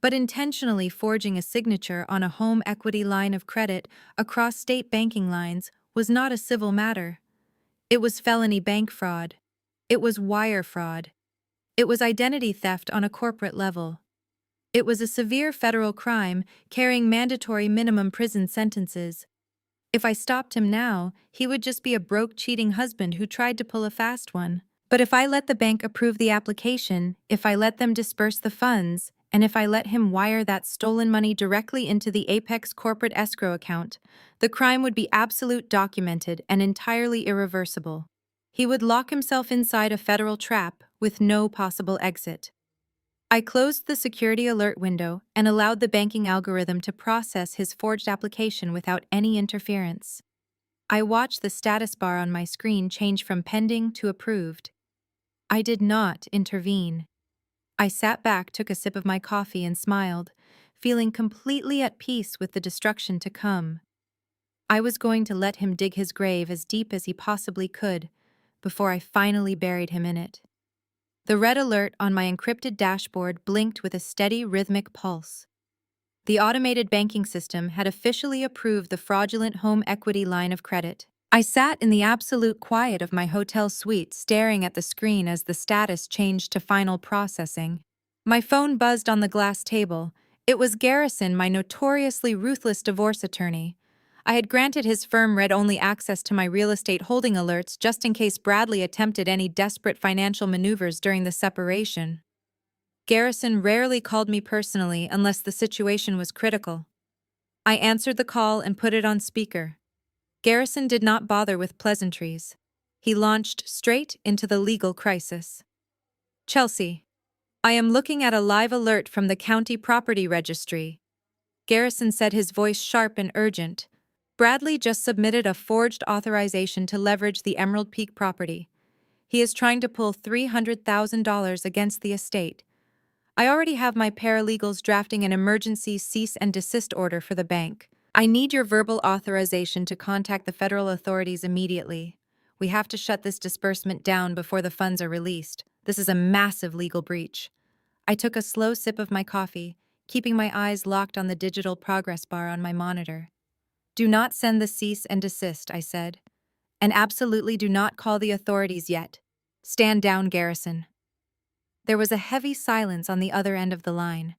But intentionally forging a signature on a home equity line of credit across state banking lines was not a civil matter. It was felony bank fraud. It was wire fraud. It was identity theft on a corporate level. It was a severe federal crime carrying mandatory minimum prison sentences. If I stopped him now, he would just be a broke, cheating husband who tried to pull a fast one. But if I let the bank approve the application, if I let them disperse the funds, and if I let him wire that stolen money directly into the Apex corporate escrow account, the crime would be absolute, documented, and entirely irreversible. He would lock himself inside a federal trap with no possible exit. I closed the security alert window and allowed the banking algorithm to process his forged application without any interference. I watched the status bar on my screen change from pending to approved. I did not intervene. I sat back, took a sip of my coffee, and smiled, feeling completely at peace with the destruction to come. I was going to let him dig his grave as deep as he possibly could before I finally buried him in it. The red alert on my encrypted dashboard blinked with a steady, rhythmic pulse. The automated banking system had officially approved the fraudulent home equity line of credit. I sat in the absolute quiet of my hotel suite, staring at the screen as the status changed to final processing. My phone buzzed on the glass table. It was Garrison, my notoriously ruthless divorce attorney. I had granted his firm read-only access to my real estate holding alerts just in case Bradley attempted any desperate financial maneuvers during the separation. Garrison rarely called me personally unless the situation was critical. I answered the call and put it on speaker. Garrison did not bother with pleasantries. He launched straight into the legal crisis. Chelsea, I am looking at a live alert from the county property registry. Garrison said, his voice sharp and urgent. Bradley just submitted a forged authorization to leverage the Emerald Peak property. He is trying to pull $300,000 against the estate. I already have my paralegals drafting an emergency cease and desist order for the bank. I need your verbal authorization to contact the federal authorities immediately. We have to shut this disbursement down before the funds are released. This is a massive legal breach. I took a slow sip of my coffee, keeping my eyes locked on the digital progress bar on my monitor. Do not send the cease and desist, I said. And absolutely do not call the authorities yet. Stand down, Garrison. There was a heavy silence on the other end of the line.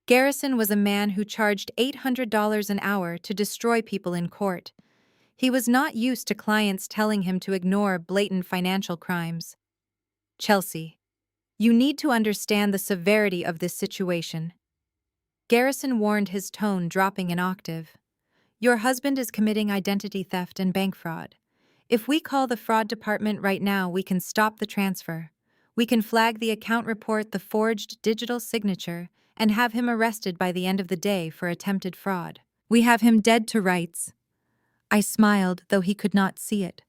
Garrison was a man who charged $800 an hour to destroy people in court. He was not used to clients telling him to ignore blatant financial crimes. Chelsea, you need to understand the severity of this situation. Garrison warned, his tone dropping an octave. Your husband is committing identity theft and bank fraud. If we call the fraud department right now, we can stop the transfer. We can flag the account, report the forged digital signature, and have him arrested by the end of the day for attempted fraud. We have him dead to rights. I smiled, though he could not see it.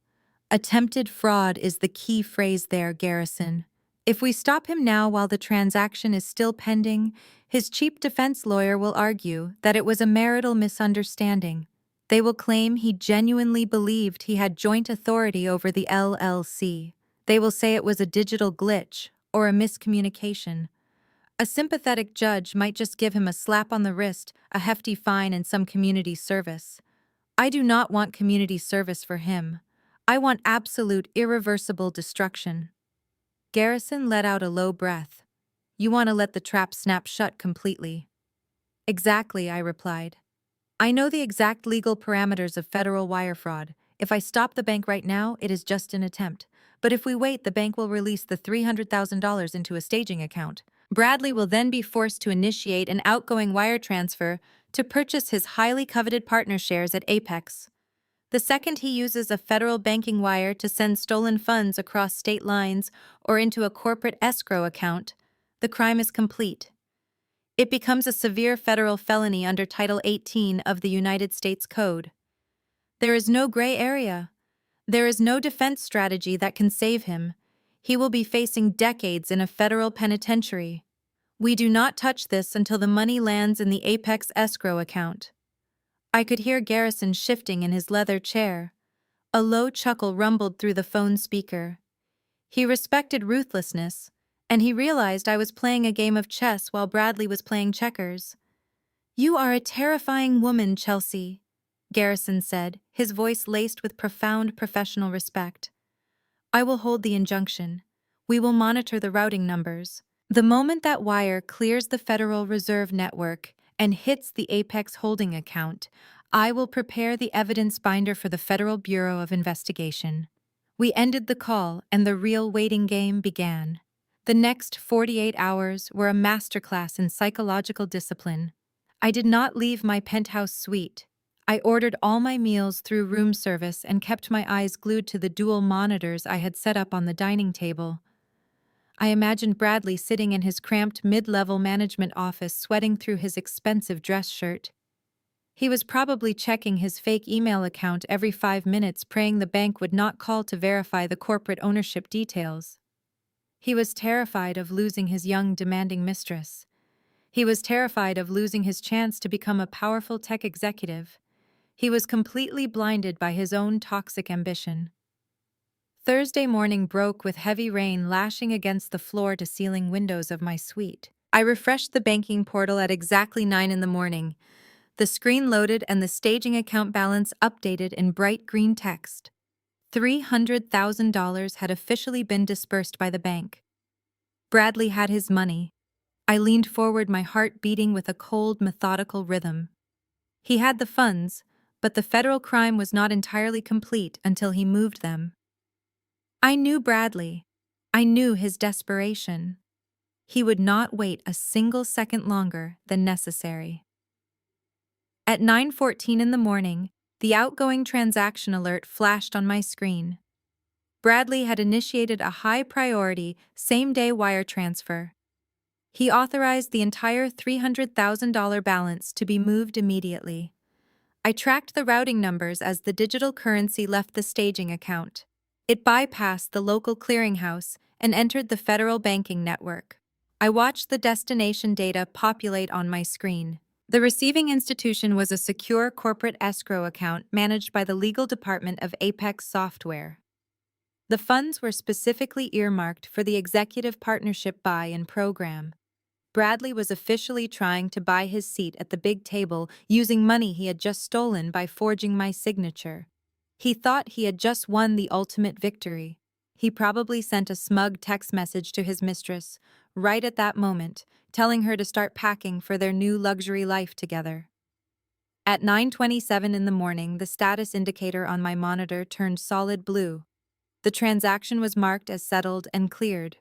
Attempted fraud is the key phrase there, Garrison. If we stop him now while the transaction is still pending, his cheap defense lawyer will argue that it was a marital misunderstanding. They will claim he genuinely believed he had joint authority over the LLC. They will say it was a digital glitch or a miscommunication. A sympathetic judge might just give him a slap on the wrist, a hefty fine, and some community service. I do not want community service for him. I want absolute, irreversible destruction. Garrison let out a low breath. You want to let the trap snap shut completely? Exactly, I replied. I know the exact legal parameters of federal wire fraud. If I stop the bank right now, it is just an attempt. But if we wait, the bank will release the $300,000 into a staging account. Bradley will then be forced to initiate an outgoing wire transfer to purchase his highly coveted partner shares at Apex. The second he uses a federal banking wire to send stolen funds across state lines or into a corporate escrow account, the crime is complete. It becomes a severe federal felony under Title 18 of the United States Code. There is no gray area. There is no defense strategy that can save him. He will be facing decades in a federal penitentiary. We do not touch this until the money lands in the Apex escrow account. I could hear Garrison shifting in his leather chair. A low chuckle rumbled through the phone speaker. He respected ruthlessness, and he realized I was playing a game of chess while Bradley was playing checkers. You are a terrifying woman, Chelsea, Garrison said, his voice laced with profound professional respect. I will hold the injunction. We will monitor the routing numbers. The moment that wire clears the Federal Reserve Network and hits the Apex holding account, I will prepare the evidence binder for the Federal Bureau of Investigation. We ended the call, and the real waiting game began. The next 48 hours were a masterclass in psychological discipline. I did not leave my penthouse suite. I ordered all my meals through room service and kept my eyes glued to the dual monitors I had set up on the dining table. I imagined Bradley sitting in his cramped mid-level management office, sweating through his expensive dress shirt. He was probably checking his fake email account every 5 minutes, praying the bank would not call to verify the corporate ownership details. He was terrified of losing his young, demanding mistress. He was terrified of losing his chance to become a powerful tech executive. He was completely blinded by his own toxic ambition. Thursday morning broke with heavy rain lashing against the floor-to-ceiling windows of my suite. I refreshed the banking portal at exactly 9 in the morning. The screen loaded and the staging account balance updated in bright green text. $300,000 had officially been dispersed by the bank. Bradley had his money. I leaned forward, my heart beating with a cold, methodical rhythm. He had the funds, but the federal crime was not entirely complete until he moved them. I knew Bradley. I knew his desperation. He would not wait a single second longer than necessary. At 9:14 in the morning, the outgoing transaction alert flashed on my screen. Bradley had initiated a high-priority, same-day wire transfer. He authorized the entire $300,000 balance to be moved immediately. I tracked the routing numbers as the digital currency left the staging account. It bypassed the local clearinghouse and entered the federal banking network. I watched the destination data populate on my screen. The receiving institution was a secure corporate escrow account managed by the legal department of Apex Software. The funds were specifically earmarked for the executive partnership buy-in program. Bradley was officially trying to buy his seat at the big table using money he had just stolen by forging my signature. He thought he had just won the ultimate victory. He probably sent a smug text message to his mistress, right at that moment, telling her to start packing for their new luxury life together. At 9:27 in the morning, the status indicator on my monitor turned solid blue. The transaction was marked as settled and cleared.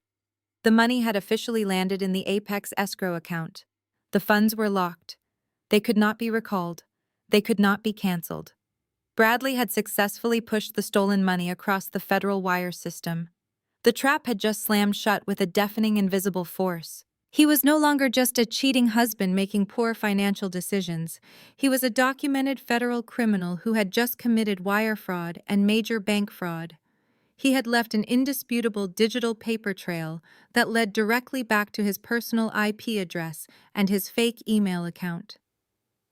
The money had officially landed in the Apex escrow account. The funds were locked. They could not be recalled. They could not be canceled. Bradley had successfully pushed the stolen money across the federal wire system. The trap had just slammed shut with a deafening invisible force. He was no longer just a cheating husband making poor financial decisions. He was a documented federal criminal who had just committed wire fraud and major bank fraud. He had left an indisputable digital paper trail that led directly back to his personal IP address and his fake email account.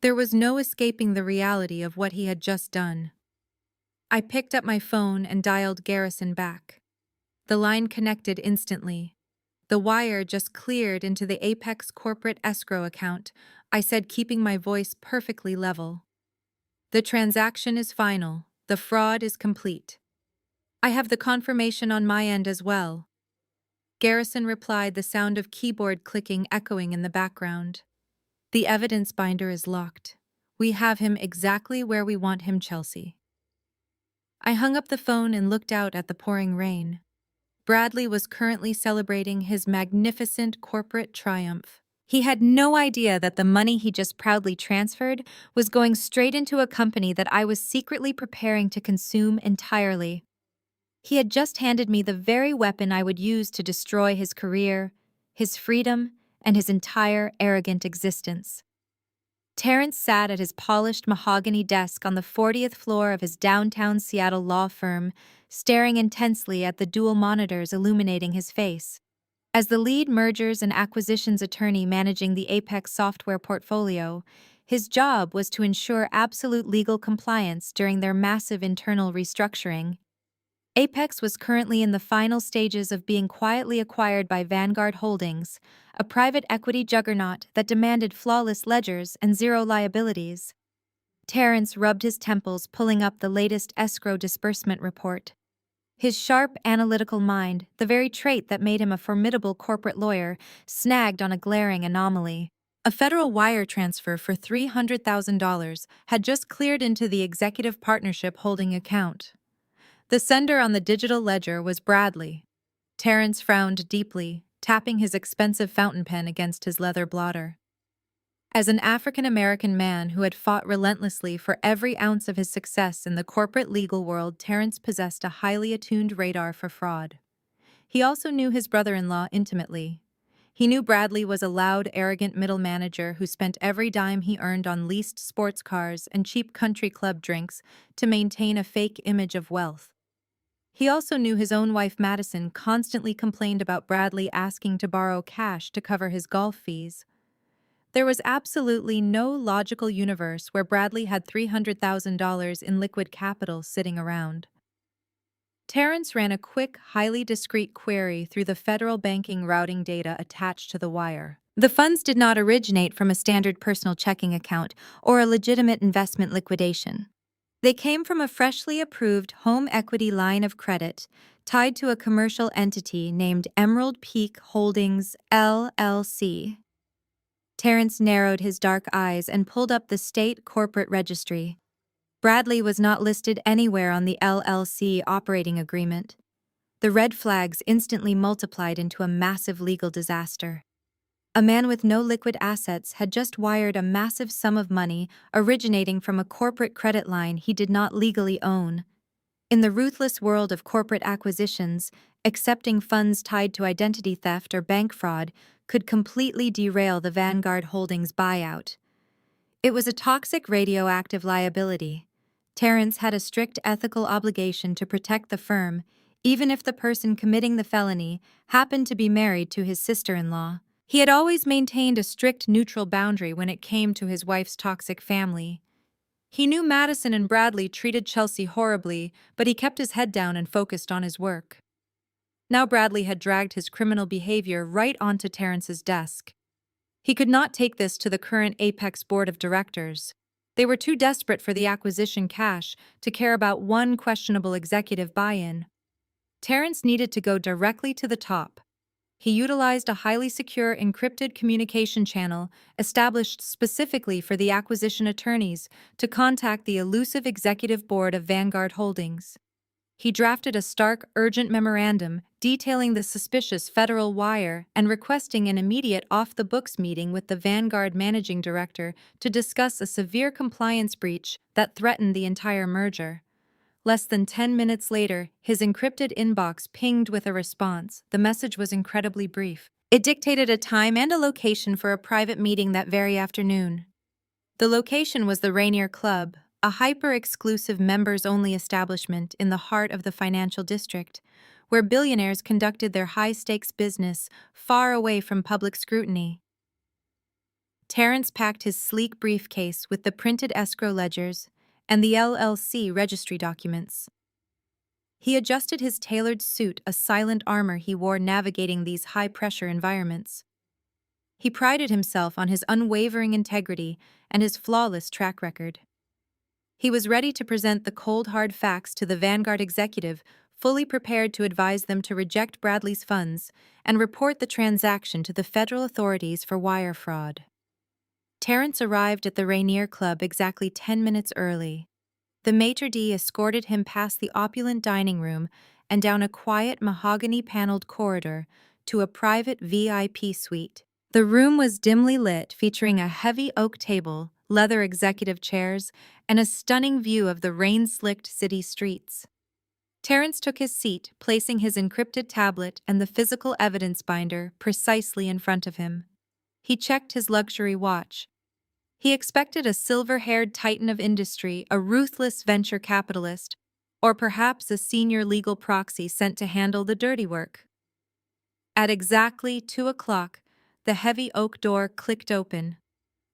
There was no escaping the reality of what he had just done. I picked up my phone and dialed Garrison back. The line connected instantly. The wire just cleared into the Apex corporate escrow account, I said, keeping my voice perfectly level. The transaction is final. The fraud is complete. I have the confirmation on my end as well. Garrison replied, the sound of keyboard clicking echoing in the background. The evidence binder is locked. We have him exactly where we want him, Chelsea. I hung up the phone and looked out at the pouring rain. Bradley was currently celebrating his magnificent corporate triumph. He had no idea that the money he just proudly transferred was going straight into a company that I was secretly preparing to consume entirely. He had just handed me the very weapon I would use to destroy his career, his freedom, and his entire arrogant existence. Terrence sat at his polished mahogany desk on the 40th floor of his downtown Seattle law firm, staring intensely at the dual monitors illuminating his face. As the lead mergers and acquisitions attorney managing the Apex software portfolio, his job was to ensure absolute legal compliance during their massive internal restructuring. Apex was currently in the final stages of being quietly acquired by Vanguard Holdings, a private equity juggernaut that demanded flawless ledgers and zero liabilities. Terrence rubbed his temples, pulling up the latest escrow disbursement report. His sharp, analytical mind, the very trait that made him a formidable corporate lawyer, snagged on a glaring anomaly. A federal wire transfer for $300,000 had just cleared into the executive partnership holding account. The sender on the digital ledger was Bradley. Terrence frowned deeply, tapping his expensive fountain pen against his leather blotter. As an African-American man who had fought relentlessly for every ounce of his success in the corporate legal world, Terrence possessed a highly attuned radar for fraud. He also knew his brother-in-law intimately. He knew Bradley was a loud, arrogant middle manager who spent every dime he earned on leased sports cars and cheap country club drinks to maintain a fake image of wealth. He also knew his own wife Madison constantly complained about Bradley asking to borrow cash to cover his golf fees. There was absolutely no logical universe where Bradley had $300,000 in liquid capital sitting around. Terrence ran a quick, highly discreet query through the federal banking routing data attached to the wire. The funds did not originate from a standard personal checking account or a legitimate investment liquidation. They came from a freshly approved home equity line of credit tied to a commercial entity named Emerald Peak Holdings, LLC. Terrence narrowed his dark eyes and pulled up the state corporate registry. Bradley was not listed anywhere on the LLC operating agreement. The red flags instantly multiplied into a massive legal disaster. A man with no liquid assets had just wired a massive sum of money originating from a corporate credit line he did not legally own. In the ruthless world of corporate acquisitions, accepting funds tied to identity theft or bank fraud could completely derail the Vanguard Holdings buyout. It was a toxic radioactive liability. Terrence had a strict ethical obligation to protect the firm, even if the person committing the felony happened to be married to his sister-in-law. He had always maintained a strict neutral boundary when it came to his wife's toxic family. He knew Madison and Bradley treated Chelsea horribly, but he kept his head down and focused on his work. Now Bradley had dragged his criminal behavior right onto Terrence's desk. He could not take this to the current Apex board of directors. They were too desperate for the acquisition cash to care about one questionable executive buy-in. Terrence needed to go directly to the top. He utilized a highly secure encrypted communication channel established specifically for the acquisition attorneys to contact the elusive executive board of Vanguard Holdings. He drafted a stark, urgent memorandum detailing the suspicious federal wire and requesting an immediate off-the-books meeting with the Vanguard managing director to discuss a severe compliance breach that threatened the entire merger. Less than 10 minutes later, his encrypted inbox pinged with a response. The message was incredibly brief. It dictated a time and a location for a private meeting that very afternoon. The location was the Rainier Club, a hyper-exclusive members-only establishment in the heart of the financial district, where billionaires conducted their high-stakes business far away from public scrutiny. Terrence packed his sleek briefcase with the printed escrow ledgers and the LLC registry documents. He adjusted his tailored suit, a silent armor he wore navigating these high-pressure environments. He prided himself on his unwavering integrity and his flawless track record. He was ready to present the cold, hard facts to the Vanguard executive, fully prepared to advise them to reject Bradley's funds and report the transaction to the federal authorities for wire fraud. Terrence arrived at the Rainier Club exactly 10 minutes early. The maitre d' escorted him past the opulent dining room and down a quiet mahogany-paneled corridor to a private VIP suite. The room was dimly lit, featuring a heavy oak table, leather executive chairs, and a stunning view of the rain-slicked city streets. Terrence took his seat, placing his encrypted tablet and the physical evidence binder precisely in front of him. He checked his luxury watch. He expected a silver-haired titan of industry, a ruthless venture capitalist, or perhaps a senior legal proxy sent to handle the dirty work. At exactly 2 o'clock, the heavy oak door clicked open.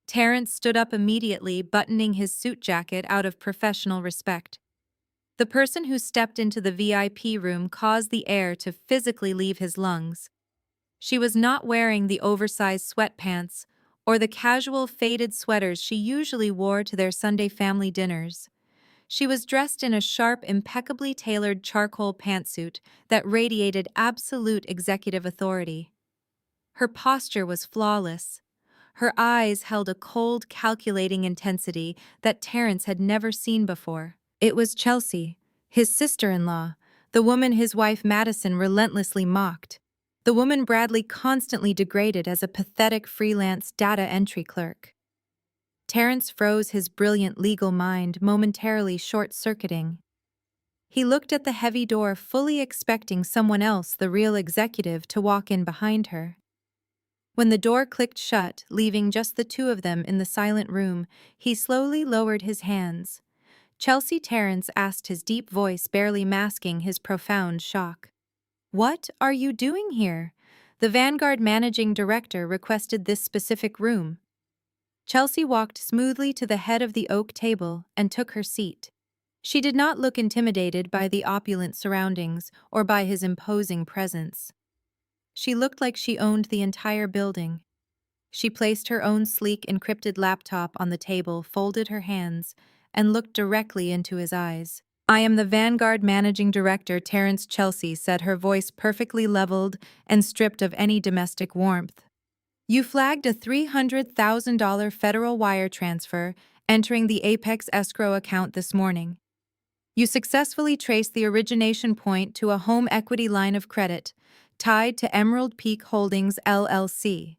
Terrence stood up immediately, buttoning his suit jacket out of professional respect. The person who stepped into the VIP room caused the air to physically leave his lungs. She was not wearing the oversized sweatpants or the casual faded sweaters she usually wore to their Sunday family dinners. She was dressed in a sharp, impeccably tailored charcoal pantsuit that radiated absolute executive authority. Her posture was flawless. Her eyes held a cold, calculating intensity that Terrence had never seen before. It was Chelsea, his sister-in-law, the woman his wife Madison relentlessly mocked. The woman Bradley constantly degraded as a pathetic freelance data entry clerk. Terrence froze, his brilliant legal mind momentarily short-circuiting. He looked at the heavy door, fully expecting someone else, the real executive, to walk in behind her. When the door clicked shut, leaving just the two of them in the silent room, he slowly lowered his hands. Chelsea Terrence asked, his deep voice barely masking his profound shock. "What are you doing here? The Vanguard managing director requested this specific room." Chelsea walked smoothly to the head of the oak table and took her seat. She did not look intimidated by the opulent surroundings or by his imposing presence. She looked like she owned the entire building. She placed her own sleek encrypted laptop on the table, folded her hands, and looked directly into his eyes. "I am the Vanguard Managing Director, Terrence Chelsea," said, her voice perfectly leveled and stripped of any domestic warmth. "You flagged a $300,000 federal wire transfer entering the Apex escrow account this morning. You successfully traced the origination point to a home equity line of credit tied to Emerald Peak Holdings, LLC.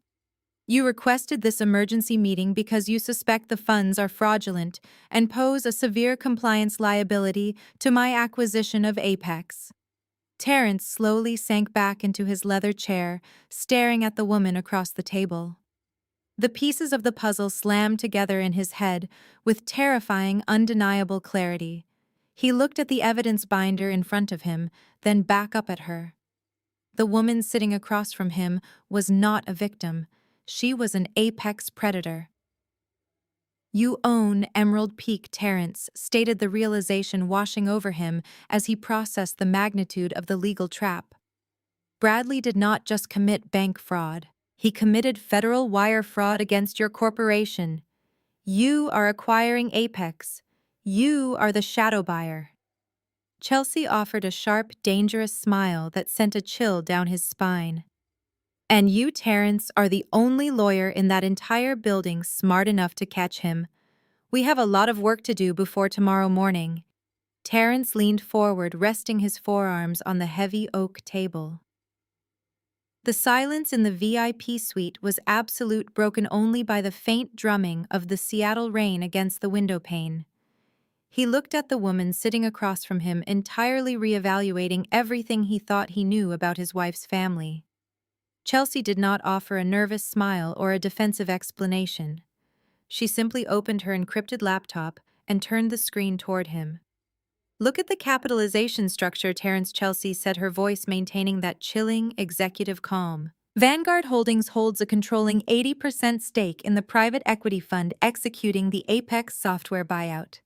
You requested this emergency meeting because you suspect the funds are fraudulent and pose a severe compliance liability to my acquisition of Apex." Terrence slowly sank back into his leather chair, staring at the woman across the table. The pieces of the puzzle slammed together in his head with terrifying, undeniable clarity. He looked at the evidence binder in front of him, then back up at her. The woman sitting across from him was not a victim. She was an apex predator. "You own Emerald Peak, Terrence," stated the realization washing over him as he processed the magnitude of the legal trap. "Bradley did not just commit bank fraud. He committed federal wire fraud against your corporation. You are acquiring Apex. You are the shadow buyer." Chelsea offered a sharp, dangerous smile that sent a chill down his spine. "And you, Terrence, are the only lawyer in that entire building smart enough to catch him. We have a lot of work to do before tomorrow morning." Terrence leaned forward, resting his forearms on the heavy oak table. The silence in the VIP suite was absolute, broken only by the faint drumming of the Seattle rain against the windowpane. He looked at the woman sitting across from him, entirely reevaluating everything he thought he knew about his wife's family. Chelsea did not offer a nervous smile or a defensive explanation. She simply opened her encrypted laptop and turned the screen toward him. "Look at the capitalization structure," Terrence Chelsea said, her voice maintaining that chilling, executive calm. "Vanguard Holdings holds a controlling 80% stake in the private equity fund executing the Apex software buyout.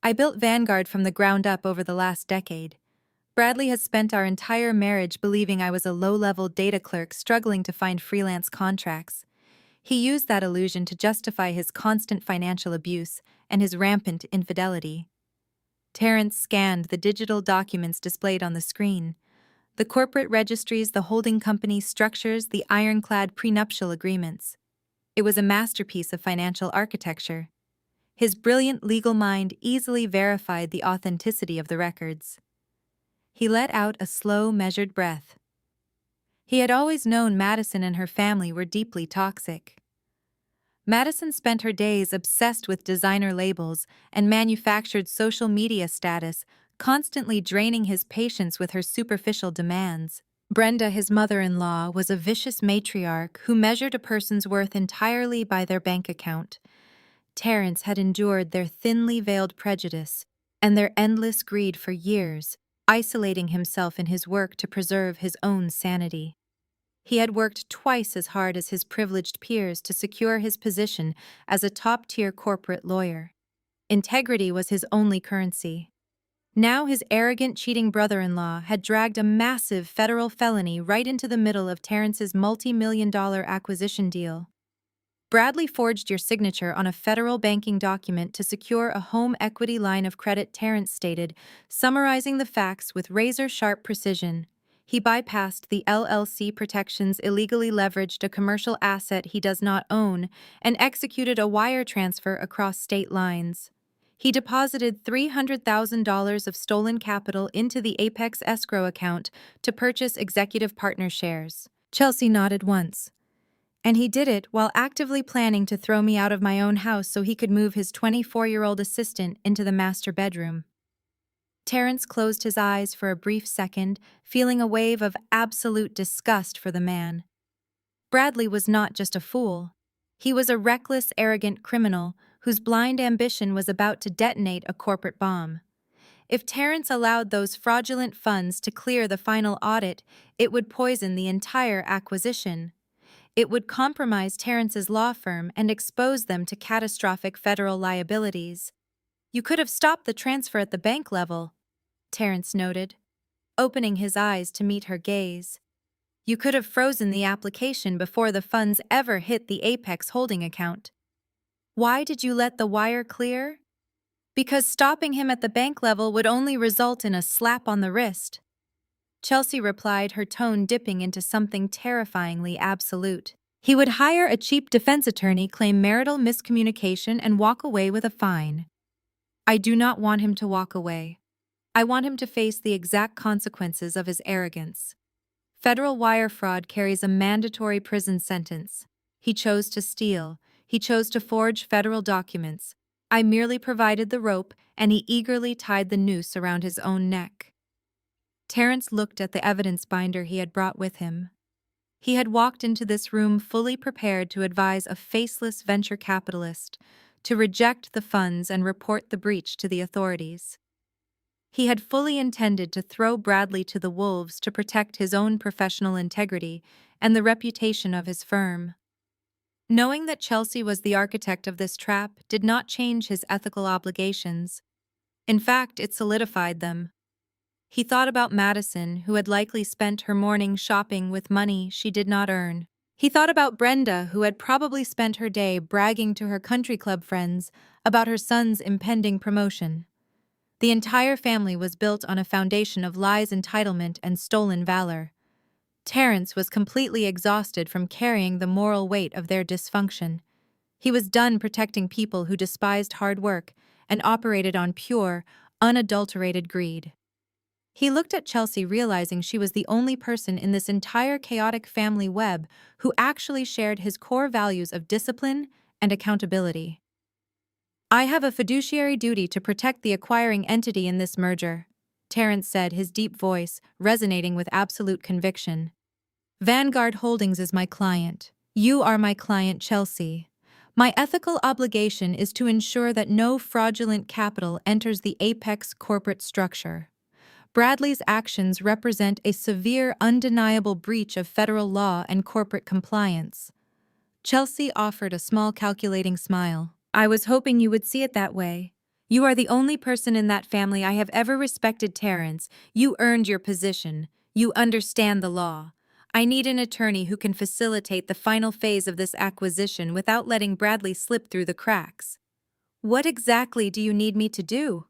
I built Vanguard from the ground up over the last decade. Bradley has spent our entire marriage believing I was a low-level data clerk struggling to find freelance contracts. He used that illusion to justify his constant financial abuse and his rampant infidelity." Terrence scanned the digital documents displayed on the screen. The corporate registries, the holding company structures, the ironclad prenuptial agreements. It was a masterpiece of financial architecture. His brilliant legal mind easily verified the authenticity of the records. He let out a slow, measured breath. He had always known Madison and her family were deeply toxic. Madison spent her days obsessed with designer labels and manufactured social media status, constantly draining his patience with her superficial demands. Brenda, his mother-in-law, was a vicious matriarch who measured a person's worth entirely by their bank account. Terrence had endured their thinly veiled prejudice and their endless greed for years, isolating himself in his work to preserve his own sanity. He had worked twice as hard as his privileged peers to secure his position as a top-tier corporate lawyer. Integrity was his only currency. Now his arrogant, cheating brother-in-law had dragged a massive federal felony right into the middle of Terrence's multi-million-dollar acquisition deal. "Bradley forged your signature on a federal banking document to secure a home equity line of credit," Terrence stated, summarizing the facts with razor-sharp precision. "He bypassed the LLC protections, illegally leveraged a commercial asset he does not own, and executed a wire transfer across state lines. He deposited $300,000 of stolen capital into the Apex escrow account to purchase executive partner shares." Chelsea nodded once. "And he did it while actively planning to throw me out of my own house so he could move his 24-year-old assistant into the master bedroom." Terrence closed his eyes for a brief second, feeling a wave of absolute disgust for the man. Bradley was not just a fool. He was a reckless, arrogant criminal whose blind ambition was about to detonate a corporate bomb. If Terrence allowed those fraudulent funds to clear the final audit, it would poison the entire acquisition. It would compromise Terrence's law firm and expose them to catastrophic federal liabilities. You could have stopped the transfer at the bank level, Terrence noted, opening his eyes to meet her gaze. You could have frozen the application before the funds ever hit the Apex holding account. Why did you let the wire clear? Because stopping him at the bank level would only result in a slap on the wrist. Chelsea replied, her tone dipping into something terrifyingly absolute. He would hire a cheap defense attorney, claim marital miscommunication, and walk away with a fine. I do not want him to walk away. I want him to face the exact consequences of his arrogance. Federal wire fraud carries a mandatory prison sentence. He chose to steal. He chose to forge federal documents. I merely provided the rope, and he eagerly tied the noose around his own neck. Terrence looked at the evidence binder he had brought with him. He had walked into this room fully prepared to advise a faceless venture capitalist to reject the funds and report the breach to the authorities. He had fully intended to throw Bradley to the wolves to protect his own professional integrity and the reputation of his firm. Knowing that Chelsea was the architect of this trap did not change his ethical obligations. In fact, it solidified them. He thought about Madison, who had likely spent her morning shopping with money she did not earn. He thought about Brenda, who had probably spent her day bragging to her country club friends about her son's impending promotion. The entire family was built on a foundation of lies, entitlement, and stolen valor. Terrence was completely exhausted from carrying the moral weight of their dysfunction. He was done protecting people who despised hard work and operated on pure, unadulterated greed. He looked at Chelsea, realizing she was the only person in this entire chaotic family web who actually shared his core values of discipline and accountability. I have a fiduciary duty to protect the acquiring entity in this merger, Terrence said, his deep voice resonating with absolute conviction. Vanguard Holdings is my client. You are my client, Chelsea. My ethical obligation is to ensure that no fraudulent capital enters the Apex corporate structure. Bradley's actions represent a severe, undeniable breach of federal law and corporate compliance. Chelsea offered a small, calculating smile. I was hoping you would see it that way. You are the only person in that family I have ever respected, Terrence. You earned your position. You understand the law. I need an attorney who can facilitate the final phase of this acquisition without letting Bradley slip through the cracks. What exactly do you need me to do?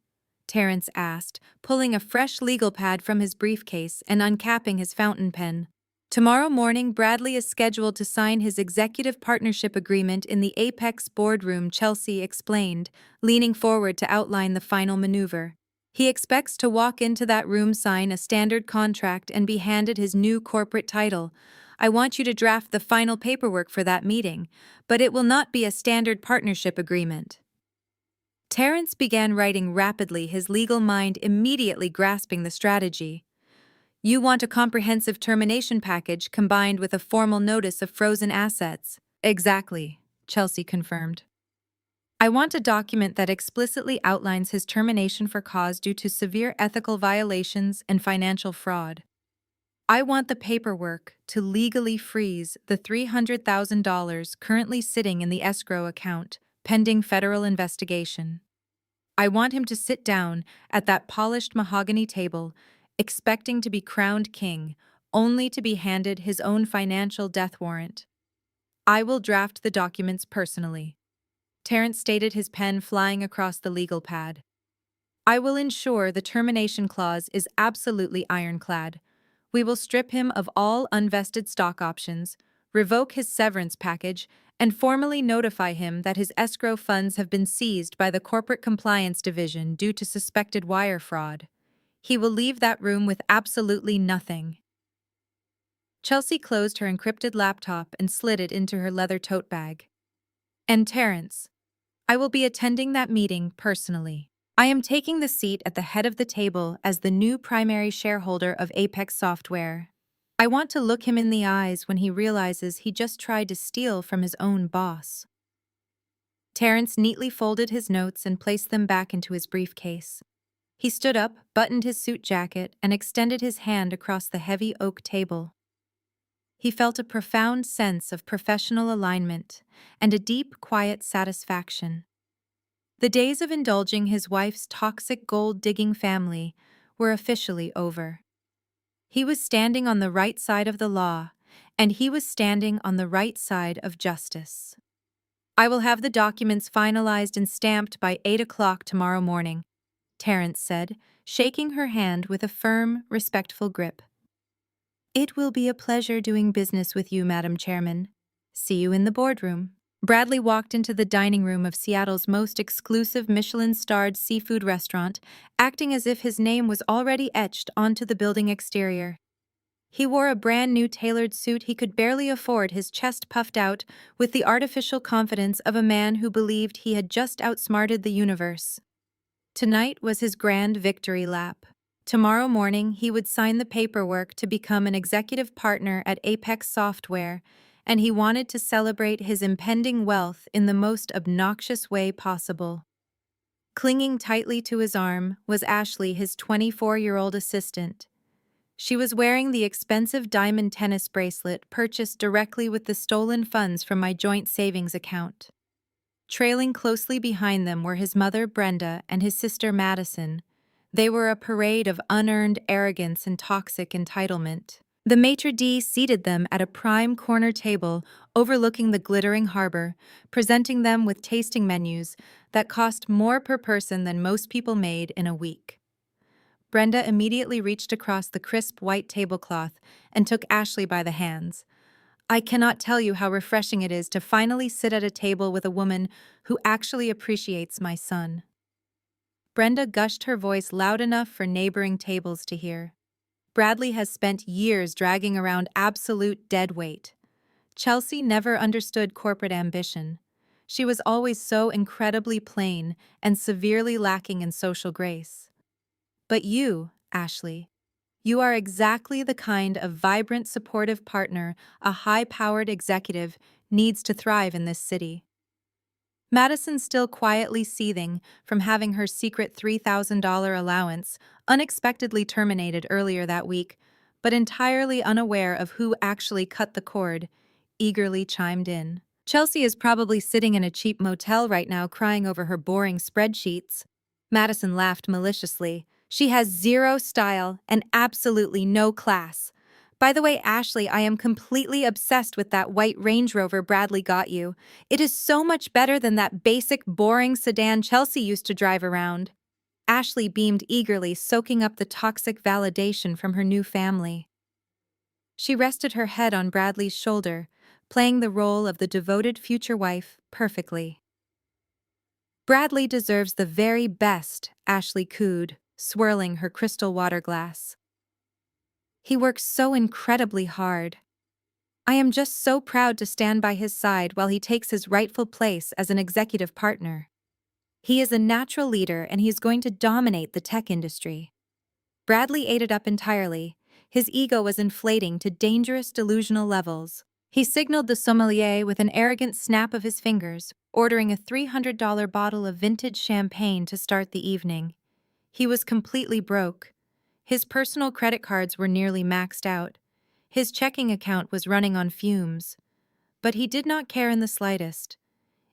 Terrence asked, pulling a fresh legal pad from his briefcase and uncapping his fountain pen. Tomorrow morning, Bradley is scheduled to sign his executive partnership agreement in the Apex boardroom, Chelsea explained, leaning forward to outline the final maneuver. He expects to walk into that room, sign a standard contract, and be handed his new corporate title. I want you to draft the final paperwork for that meeting, but it will not be a standard partnership agreement. Terrence began writing rapidly, his legal mind immediately grasping the strategy. You want a comprehensive termination package combined with a formal notice of frozen assets. Exactly, Chelsea confirmed. I want a document that explicitly outlines his termination for cause due to severe ethical violations and financial fraud. I want the paperwork to legally freeze the $300,000 currently sitting in the escrow account, pending federal investigation. I want him to sit down at that polished mahogany table, expecting to be crowned king, only to be handed his own financial death warrant. I will draft the documents personally. Terrence stated, his pen flying across the legal pad. I will ensure the termination clause is absolutely ironclad. We will strip him of all unvested stock options, revoke his severance package, and formally notify him that his escrow funds have been seized by the Corporate Compliance Division due to suspected wire fraud. He will leave that room with absolutely nothing. Chelsea closed her encrypted laptop and slid it into her leather tote bag. And Terrence, I will be attending that meeting personally. I am taking the seat at the head of the table as the new primary shareholder of Apex Software. I want to look him in the eyes when he realizes he just tried to steal from his own boss. Terrence neatly folded his notes and placed them back into his briefcase. He stood up, buttoned his suit jacket, and extended his hand across the heavy oak table. He felt a profound sense of professional alignment and a deep, quiet satisfaction. The days of indulging his wife's toxic gold-digging family were officially over. He was standing on the right side of the law, and he was standing on the right side of justice. "I will have the documents finalized and stamped by 8 o'clock tomorrow morning," Terrence said, shaking her hand with a firm, respectful grip. "It will be a pleasure doing business with you, Madam Chairman. See you in the boardroom." Bradley walked into the dining room of Seattle's most exclusive Michelin-starred seafood restaurant, acting as if his name was already etched onto the building exterior. He wore a brand-new tailored suit he could barely afford, his chest puffed out with the artificial confidence of a man who believed he had just outsmarted the universe. Tonight was his grand victory lap. Tomorrow morning, he would sign the paperwork to become an executive partner at Apex Software, and he wanted to celebrate his impending wealth in the most obnoxious way possible. Clinging tightly to his arm was Ashley, his 24-year-old assistant. She was wearing the expensive diamond tennis bracelet purchased directly with the stolen funds from my joint savings account. Trailing closely behind them were his mother, Brenda, and his sister, Madison. They were a parade of unearned arrogance and toxic entitlement. The maitre d' seated them at a prime corner table overlooking the glittering harbor, presenting them with tasting menus that cost more per person than most people made in a week. Brenda immediately reached across the crisp white tablecloth and took Ashley by the hands. "I cannot tell you how refreshing it is to finally sit at a table with a woman who actually appreciates my son." Brenda gushed, her voice loud enough for neighboring tables to hear. "Bradley has spent years dragging around absolute dead weight. Chelsea never understood corporate ambition. She was always so incredibly plain and severely lacking in social grace. But you, Ashley, you are exactly the kind of vibrant, supportive partner a high-powered executive needs to thrive in this city." Madison, still quietly seething from having her secret $3,000 allowance unexpectedly terminated earlier that week, but entirely unaware of who actually cut the cord, eagerly chimed in. "Chelsea is probably sitting in a cheap motel right now crying over her boring spreadsheets." Madison laughed maliciously. "She has zero style and absolutely no class. By the way, Ashley, I am completely obsessed with that white Range Rover Bradley got you. It is so much better than that basic, boring sedan Chelsea used to drive around." Ashley beamed eagerly, soaking up the toxic validation from her new family. She rested her head on Bradley's shoulder, playing the role of the devoted future wife perfectly. "Bradley deserves the very best," Ashley cooed, swirling her crystal water glass. "He works so incredibly hard. I am just so proud to stand by his side while he takes his rightful place as an executive partner. He is a natural leader and he's going to dominate the tech industry." Bradley ate it up entirely. His ego was inflating to dangerous delusional levels. He signaled the sommelier with an arrogant snap of his fingers, ordering a $300 bottle of vintage champagne to start the evening. He was completely broke. His personal credit cards were nearly maxed out. His checking account was running on fumes. But he did not care in the slightest.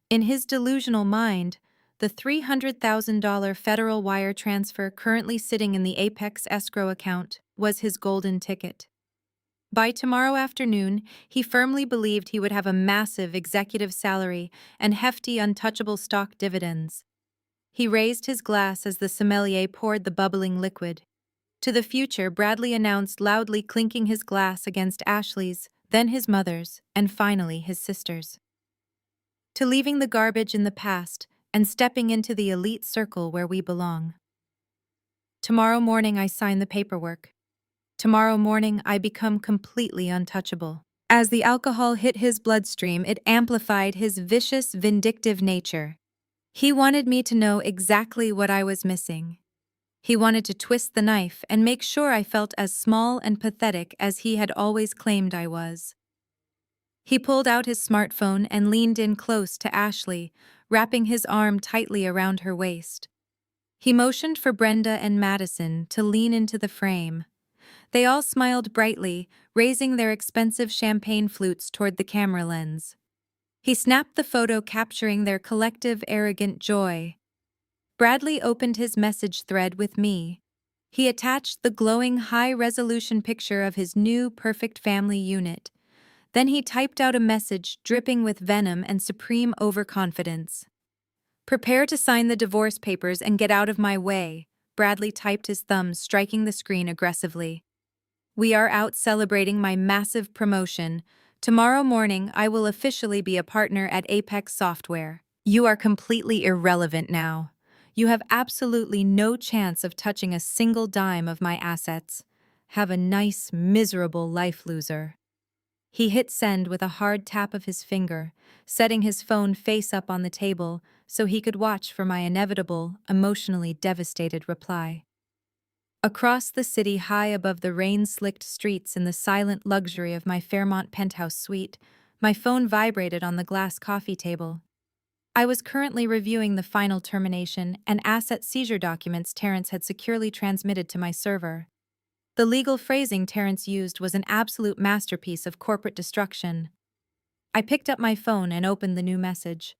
In his delusional mind, the $300,000 federal wire transfer currently sitting in the Apex escrow account was his golden ticket. By tomorrow afternoon, he firmly believed he would have a massive executive salary and hefty untouchable stock dividends. He raised his glass as the sommelier poured the bubbling liquid. "To the future," Bradley announced, loudly clinking his glass against Ashley's, then his mother's, and finally his sister's. "To leaving the garbage in the past and stepping into the elite circle where we belong. Tomorrow morning I sign the paperwork. Tomorrow morning I become completely untouchable." As the alcohol hit his bloodstream, it amplified his vicious, vindictive nature. He wanted me to know exactly what I was missing. He wanted to twist the knife and make sure I felt as small and pathetic as he had always claimed I was. He pulled out his smartphone and leaned in close to Ashley, wrapping his arm tightly around her waist. He motioned for Brenda and Madison to lean into the frame. They all smiled brightly, raising their expensive champagne flutes toward the camera lens. He snapped the photo, capturing their collective arrogant joy. Bradley opened his message thread with me. He attached the glowing high-resolution picture of his new perfect family unit. Then he typed out a message dripping with venom and supreme overconfidence. "Prepare to sign the divorce papers and get out of my way," Bradley typed, his thumbs striking the screen aggressively. "We are out celebrating my massive promotion. Tomorrow morning, I will officially be a partner at Apex Software. You are completely irrelevant now. You have absolutely no chance of touching a single dime of my assets. Have a nice, miserable life, loser." He hit send with a hard tap of his finger, setting his phone face up on the table so he could watch for my inevitable, emotionally devastated reply. Across the city, high above the rain-slicked streets in the silent luxury of my Fairmont penthouse suite, my phone vibrated on the glass coffee table. I was currently reviewing the final termination and asset seizure documents Terrence had securely transmitted to my server. The legal phrasing Terrence used was an absolute masterpiece of corporate destruction. I picked up my phone and opened the new message.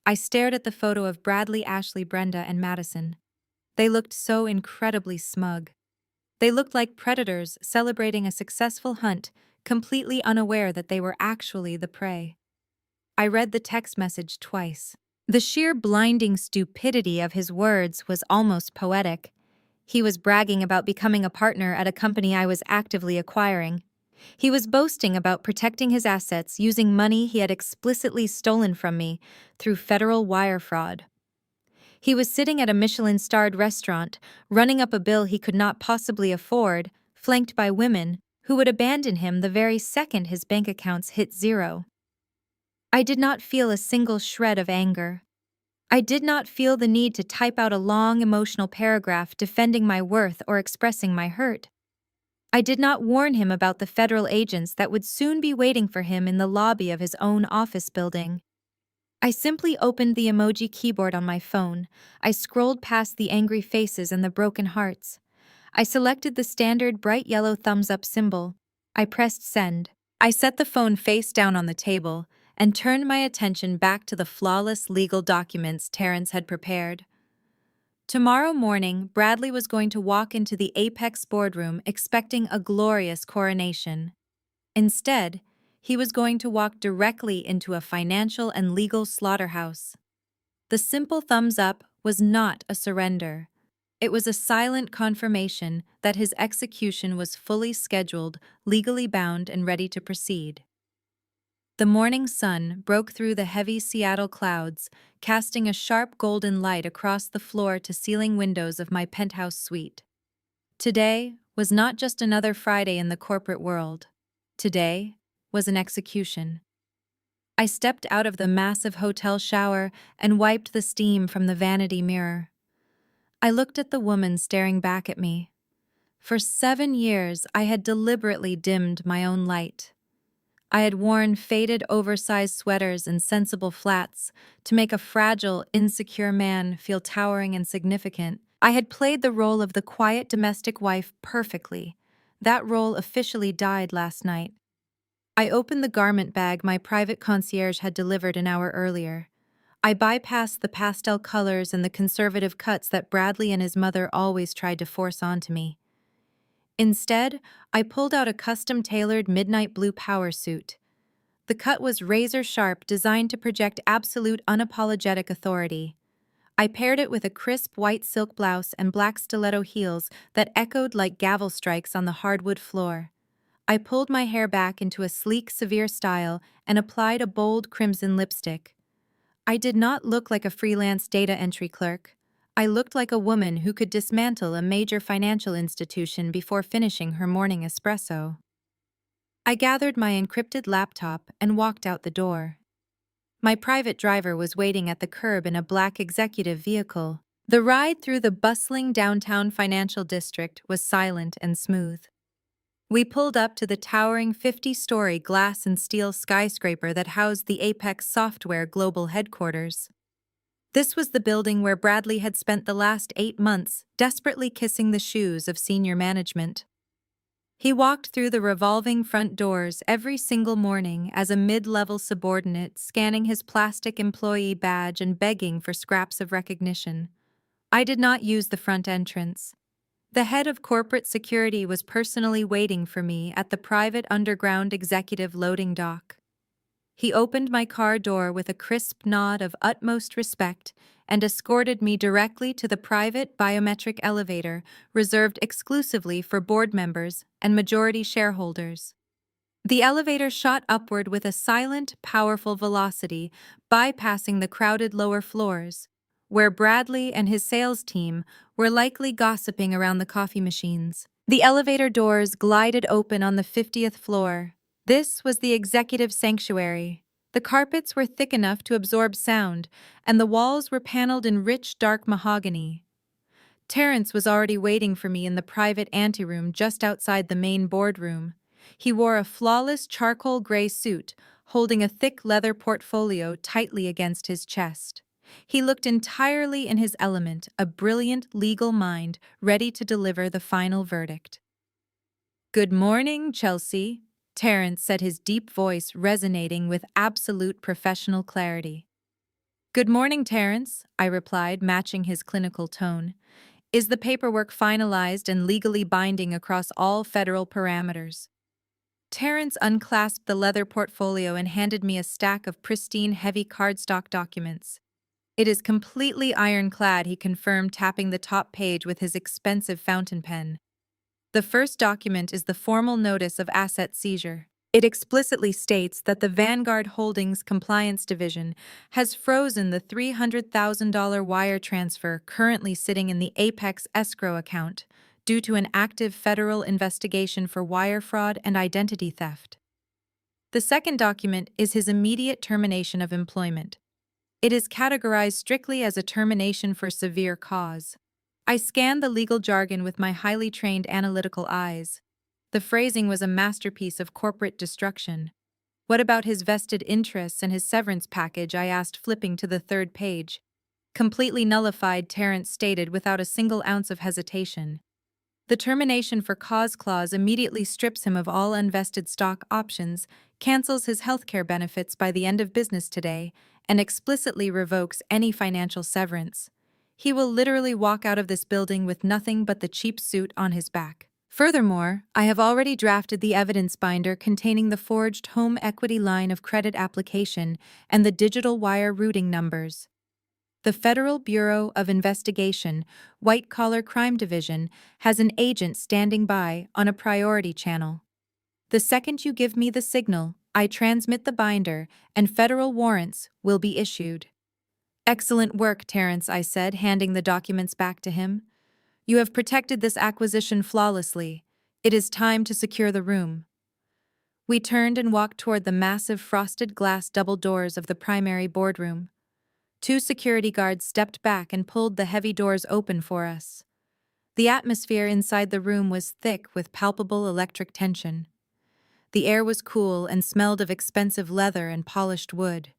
I stared at the photo of Bradley, Ashley, Brenda, and Madison. They looked so incredibly smug. They looked like predators celebrating a successful hunt, completely unaware that they were actually the prey. I read the text message twice. The sheer blinding stupidity of his words was almost poetic. He was bragging about becoming a partner at a company I was actively acquiring. He was boasting about protecting his assets using money he had explicitly stolen from me through federal wire fraud. He was sitting at a Michelin-starred restaurant, running up a bill he could not possibly afford, flanked by women who would abandon him the very second his bank accounts hit zero. I did not feel a single shred of anger. I did not feel the need to type out a long emotional paragraph defending my worth or expressing my hurt. I did not warn him about the federal agents that would soon be waiting for him in the lobby of his own office building. I simply opened the emoji keyboard on my phone. I scrolled past the angry faces and the broken hearts. I selected the standard bright yellow thumbs-up symbol. I pressed send. I set the phone face down on the table and turned my attention back to the flawless legal documents Terrence had prepared. Tomorrow morning, Bradley was going to walk into the Apex boardroom expecting a glorious coronation. Instead, he was going to walk directly into a financial and legal slaughterhouse. The simple thumbs up was not a surrender. It was a silent confirmation that his execution was fully scheduled, legally bound, and ready to proceed. The morning sun broke through the heavy Seattle clouds, casting a sharp golden light across the floor-to-ceiling windows of my penthouse suite. Today was not just another Friday in the corporate world. Today was an execution. I stepped out of the massive hotel shower and wiped the steam from the vanity mirror. I looked at the woman staring back at me. For 7 years, I had deliberately dimmed my own light. I had worn faded, oversized sweaters and sensible flats to make a fragile, insecure man feel towering and significant. I had played the role of the quiet domestic wife perfectly. That role officially died last night. I opened the garment bag my private concierge had delivered an hour earlier. I bypassed the pastel colors and the conservative cuts that Bradley and his mother always tried to force onto me. Instead, I pulled out a custom-tailored midnight blue power suit. The cut was razor-sharp, designed to project absolute unapologetic authority. I paired it with a crisp white silk blouse and black stiletto heels that echoed like gavel strikes on the hardwood floor. I pulled my hair back into a sleek, severe style and applied a bold crimson lipstick. I did not look like a freelance data entry clerk. I looked like a woman who could dismantle a major financial institution before finishing her morning espresso. I gathered my encrypted laptop and walked out the door. My private driver was waiting at the curb in a black executive vehicle. The ride through the bustling downtown financial district was silent and smooth. We pulled up to the towering 50-story glass and steel skyscraper that housed the Apex Software global headquarters. This was the building where Bradley had spent the last 8 months desperately kissing the shoes of senior management. He walked through the revolving front doors every single morning as a mid-level subordinate, scanning his plastic employee badge and begging for scraps of recognition. I did not use the front entrance. The head of corporate security was personally waiting for me at the private underground executive loading dock. He opened my car door with a crisp nod of utmost respect and escorted me directly to the private biometric elevator reserved exclusively for board members and majority shareholders. The elevator shot upward with a silent, powerful velocity, bypassing the crowded lower floors, where Bradley and his sales team were likely gossiping around the coffee machines. The elevator doors glided open on the 50th floor. This was the executive sanctuary. The carpets were thick enough to absorb sound, and the walls were paneled in rich, dark mahogany. Terrence was already waiting for me in the private anteroom just outside the main boardroom. He wore a flawless charcoal gray suit, holding a thick leather portfolio tightly against his chest. He looked entirely in his element, a brilliant legal mind ready to deliver the final verdict. "Good morning, Chelsea," Terrence said, his deep voice resonating with absolute professional clarity. "Good morning, Terrence," I replied, matching his clinical tone. "Is the paperwork finalized and legally binding across all federal parameters?" Terrence unclasped the leather portfolio and handed me a stack of pristine, heavy cardstock documents. "It is completely ironclad," he confirmed, tapping the top page with his expensive fountain pen. "The first document is the formal notice of asset seizure. It explicitly states that the Vanguard Holdings Compliance Division has frozen the $300,000 wire transfer currently sitting in the Apex escrow account due to an active federal investigation for wire fraud and identity theft. The second document is his immediate termination of employment. It is categorized strictly as a termination for severe cause." I scanned the legal jargon with my highly trained analytical eyes. The phrasing was a masterpiece of corporate destruction. "What about his vested interests and his severance package?" I asked, flipping to the third page. "Completely nullified," Terrence stated without a single ounce of hesitation. "The termination for cause clause immediately strips him of all unvested stock options, cancels his healthcare benefits by the end of business today, and explicitly revokes any financial severance. He will literally walk out of this building with nothing but the cheap suit on his back. Furthermore, I have already drafted the evidence binder containing the forged home equity line of credit application and the digital wire routing numbers. The Federal Bureau of Investigation, White Collar Crime Division, has an agent standing by on a priority channel. The second you give me the signal, I transmit the binder, and federal warrants will be issued." "Excellent work, Terrence," I said, handing the documents back to him. "You have protected this acquisition flawlessly. It is time to secure the room." We turned and walked toward the massive frosted glass double doors of the primary boardroom. 2 security guards stepped back and pulled the heavy doors open for us. The atmosphere inside the room was thick with palpable electric tension. The air was cool and smelled of expensive leather and polished wood.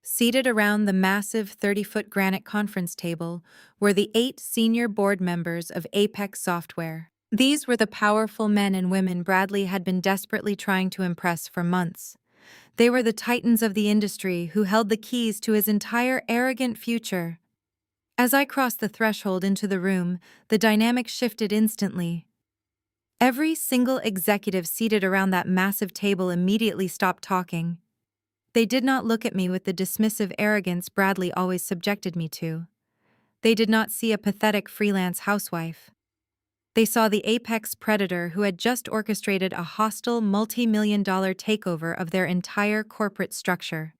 Seated around the massive 30-foot granite conference table were the 8 senior board members of Apex Software. These were the powerful men and women Bradley had been desperately trying to impress for months. They were the titans of the industry who held the keys to his entire arrogant future. As I crossed the threshold into the room, the dynamic shifted instantly. Every single executive seated around that massive table immediately stopped talking. They did not look at me with the dismissive arrogance Bradley always subjected me to. They did not see a pathetic freelance housewife. They saw the apex predator who had just orchestrated a hostile multi-million-dollar takeover of their entire corporate structure.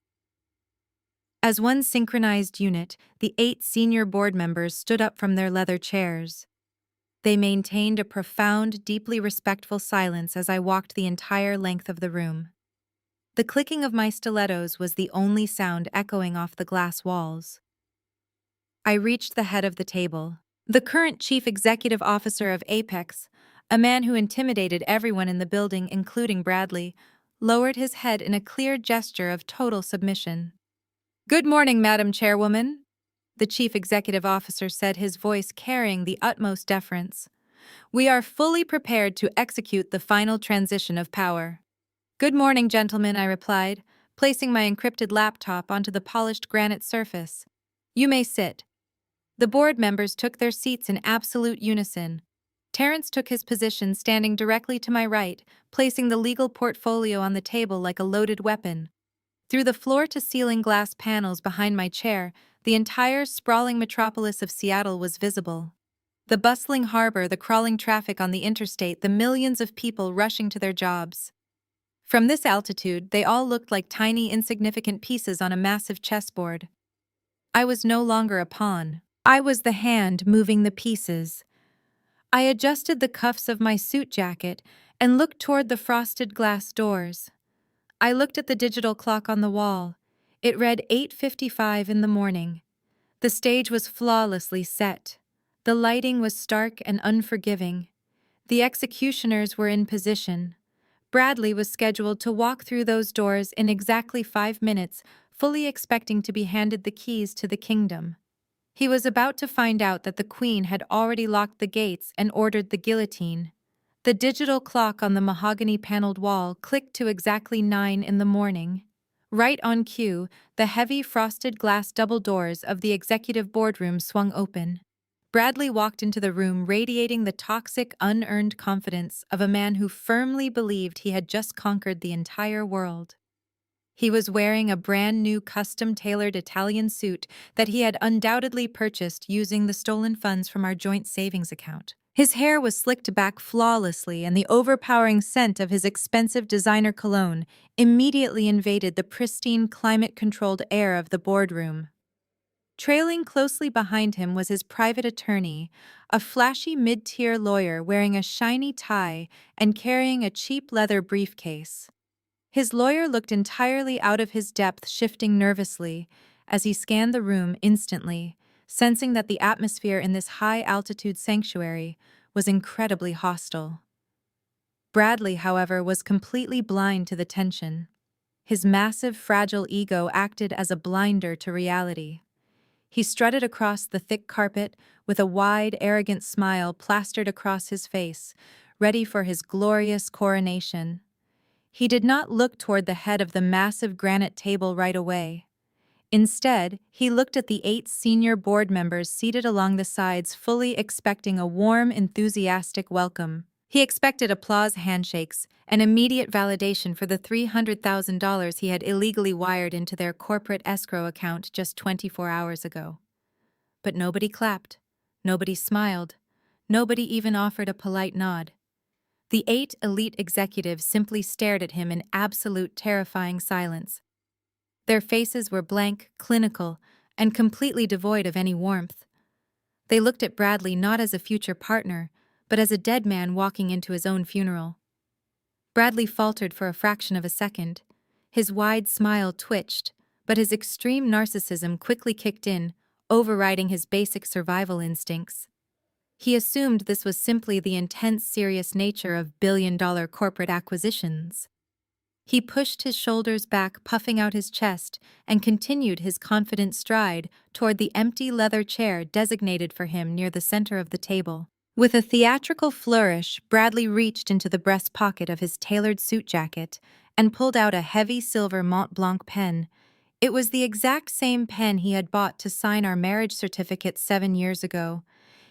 As one synchronized unit, the 8 senior board members stood up from their leather chairs. They maintained a profound, deeply respectful silence as I walked the entire length of the room. The clicking of my stilettos was the only sound echoing off the glass walls. I reached the head of the table. "The current chief executive officer of Apex, A man who intimidated everyone in the building, including Bradley, lowered his head in a clear gesture of total submission. "Good morning, Madam Chairwoman," the chief executive officer said, his voice carrying the utmost deference. "We are fully prepared to execute the final transition of power." "Good morning, gentlemen," I replied, placing my encrypted laptop onto the polished granite surface. "You may sit." The board members took their seats in absolute unison. Terrence took his position standing directly to my right, placing the legal portfolio on the table like a loaded weapon. Through the floor-to-ceiling glass panels behind my chair, the entire sprawling metropolis of Seattle was visible. The bustling harbor, the crawling traffic on the interstate, the millions of people rushing to their jobs. From this altitude, they all looked like tiny, insignificant pieces on a massive chessboard. I was no longer a pawn. I was the hand moving the pieces. I adjusted the cuffs of my suit jacket and looked toward the frosted glass doors. I looked at the digital clock on the wall. It read 8:55 in the morning. The stage was flawlessly set. The lighting was stark and unforgiving. The executioners were in position. Bradley was scheduled to walk through those doors in exactly 5 minutes, fully expecting to be handed the keys to the kingdom. He was about to find out that the Queen had already locked the gates and ordered the guillotine. The digital clock on the mahogany-paneled wall clicked to exactly 9 in the morning. Right on cue, the heavy frosted glass double doors of the executive boardroom swung open. Bradley walked into the room radiating the toxic, unearned confidence of a man who firmly believed he had just conquered the entire world. He was wearing a brand-new custom-tailored Italian suit that he had undoubtedly purchased using the stolen funds from our joint savings account. His hair was slicked back flawlessly, and the overpowering scent of his expensive designer cologne immediately invaded the pristine, climate-controlled air of the boardroom. Trailing closely behind him was his private attorney, a flashy mid-tier lawyer wearing a shiny tie and carrying a cheap leather briefcase. His lawyer looked entirely out of his depth, shifting nervously as he scanned the room instantly, sensing that the atmosphere in this high-altitude sanctuary was incredibly hostile. Bradley, however, was completely blind to the tension. His massive, fragile ego acted as a blinder to reality. He strutted across the thick carpet with a wide, arrogant smile plastered across his face, ready for his glorious coronation. He did not look toward the head of the massive granite table right away. Instead, he looked at the 8 senior board members seated along the sides, fully expecting a warm, enthusiastic welcome. He expected applause, handshakes, and immediate validation for the $300,000 he had illegally wired into their corporate escrow account just 24 hours ago. But nobody clapped, nobody smiled, nobody even offered a polite nod. The 8 elite executives simply stared at him in absolute terrifying silence. Their faces were blank, clinical, and completely devoid of any warmth. They looked at Bradley not as a future partner, but as a dead man walking into his own funeral. Bradley faltered for a fraction of a second. His wide smile twitched, but his extreme narcissism quickly kicked in, overriding his basic survival instincts. He assumed this was simply the intense, serious nature of billion-dollar corporate acquisitions. He pushed his shoulders back, puffing out his chest, and continued his confident stride toward the empty leather chair designated for him near the center of the table. With a theatrical flourish, Bradley reached into the breast pocket of his tailored suit jacket and pulled out a heavy silver Mont Blanc pen. It was the exact same pen he had bought to sign our marriage certificate 7 years ago.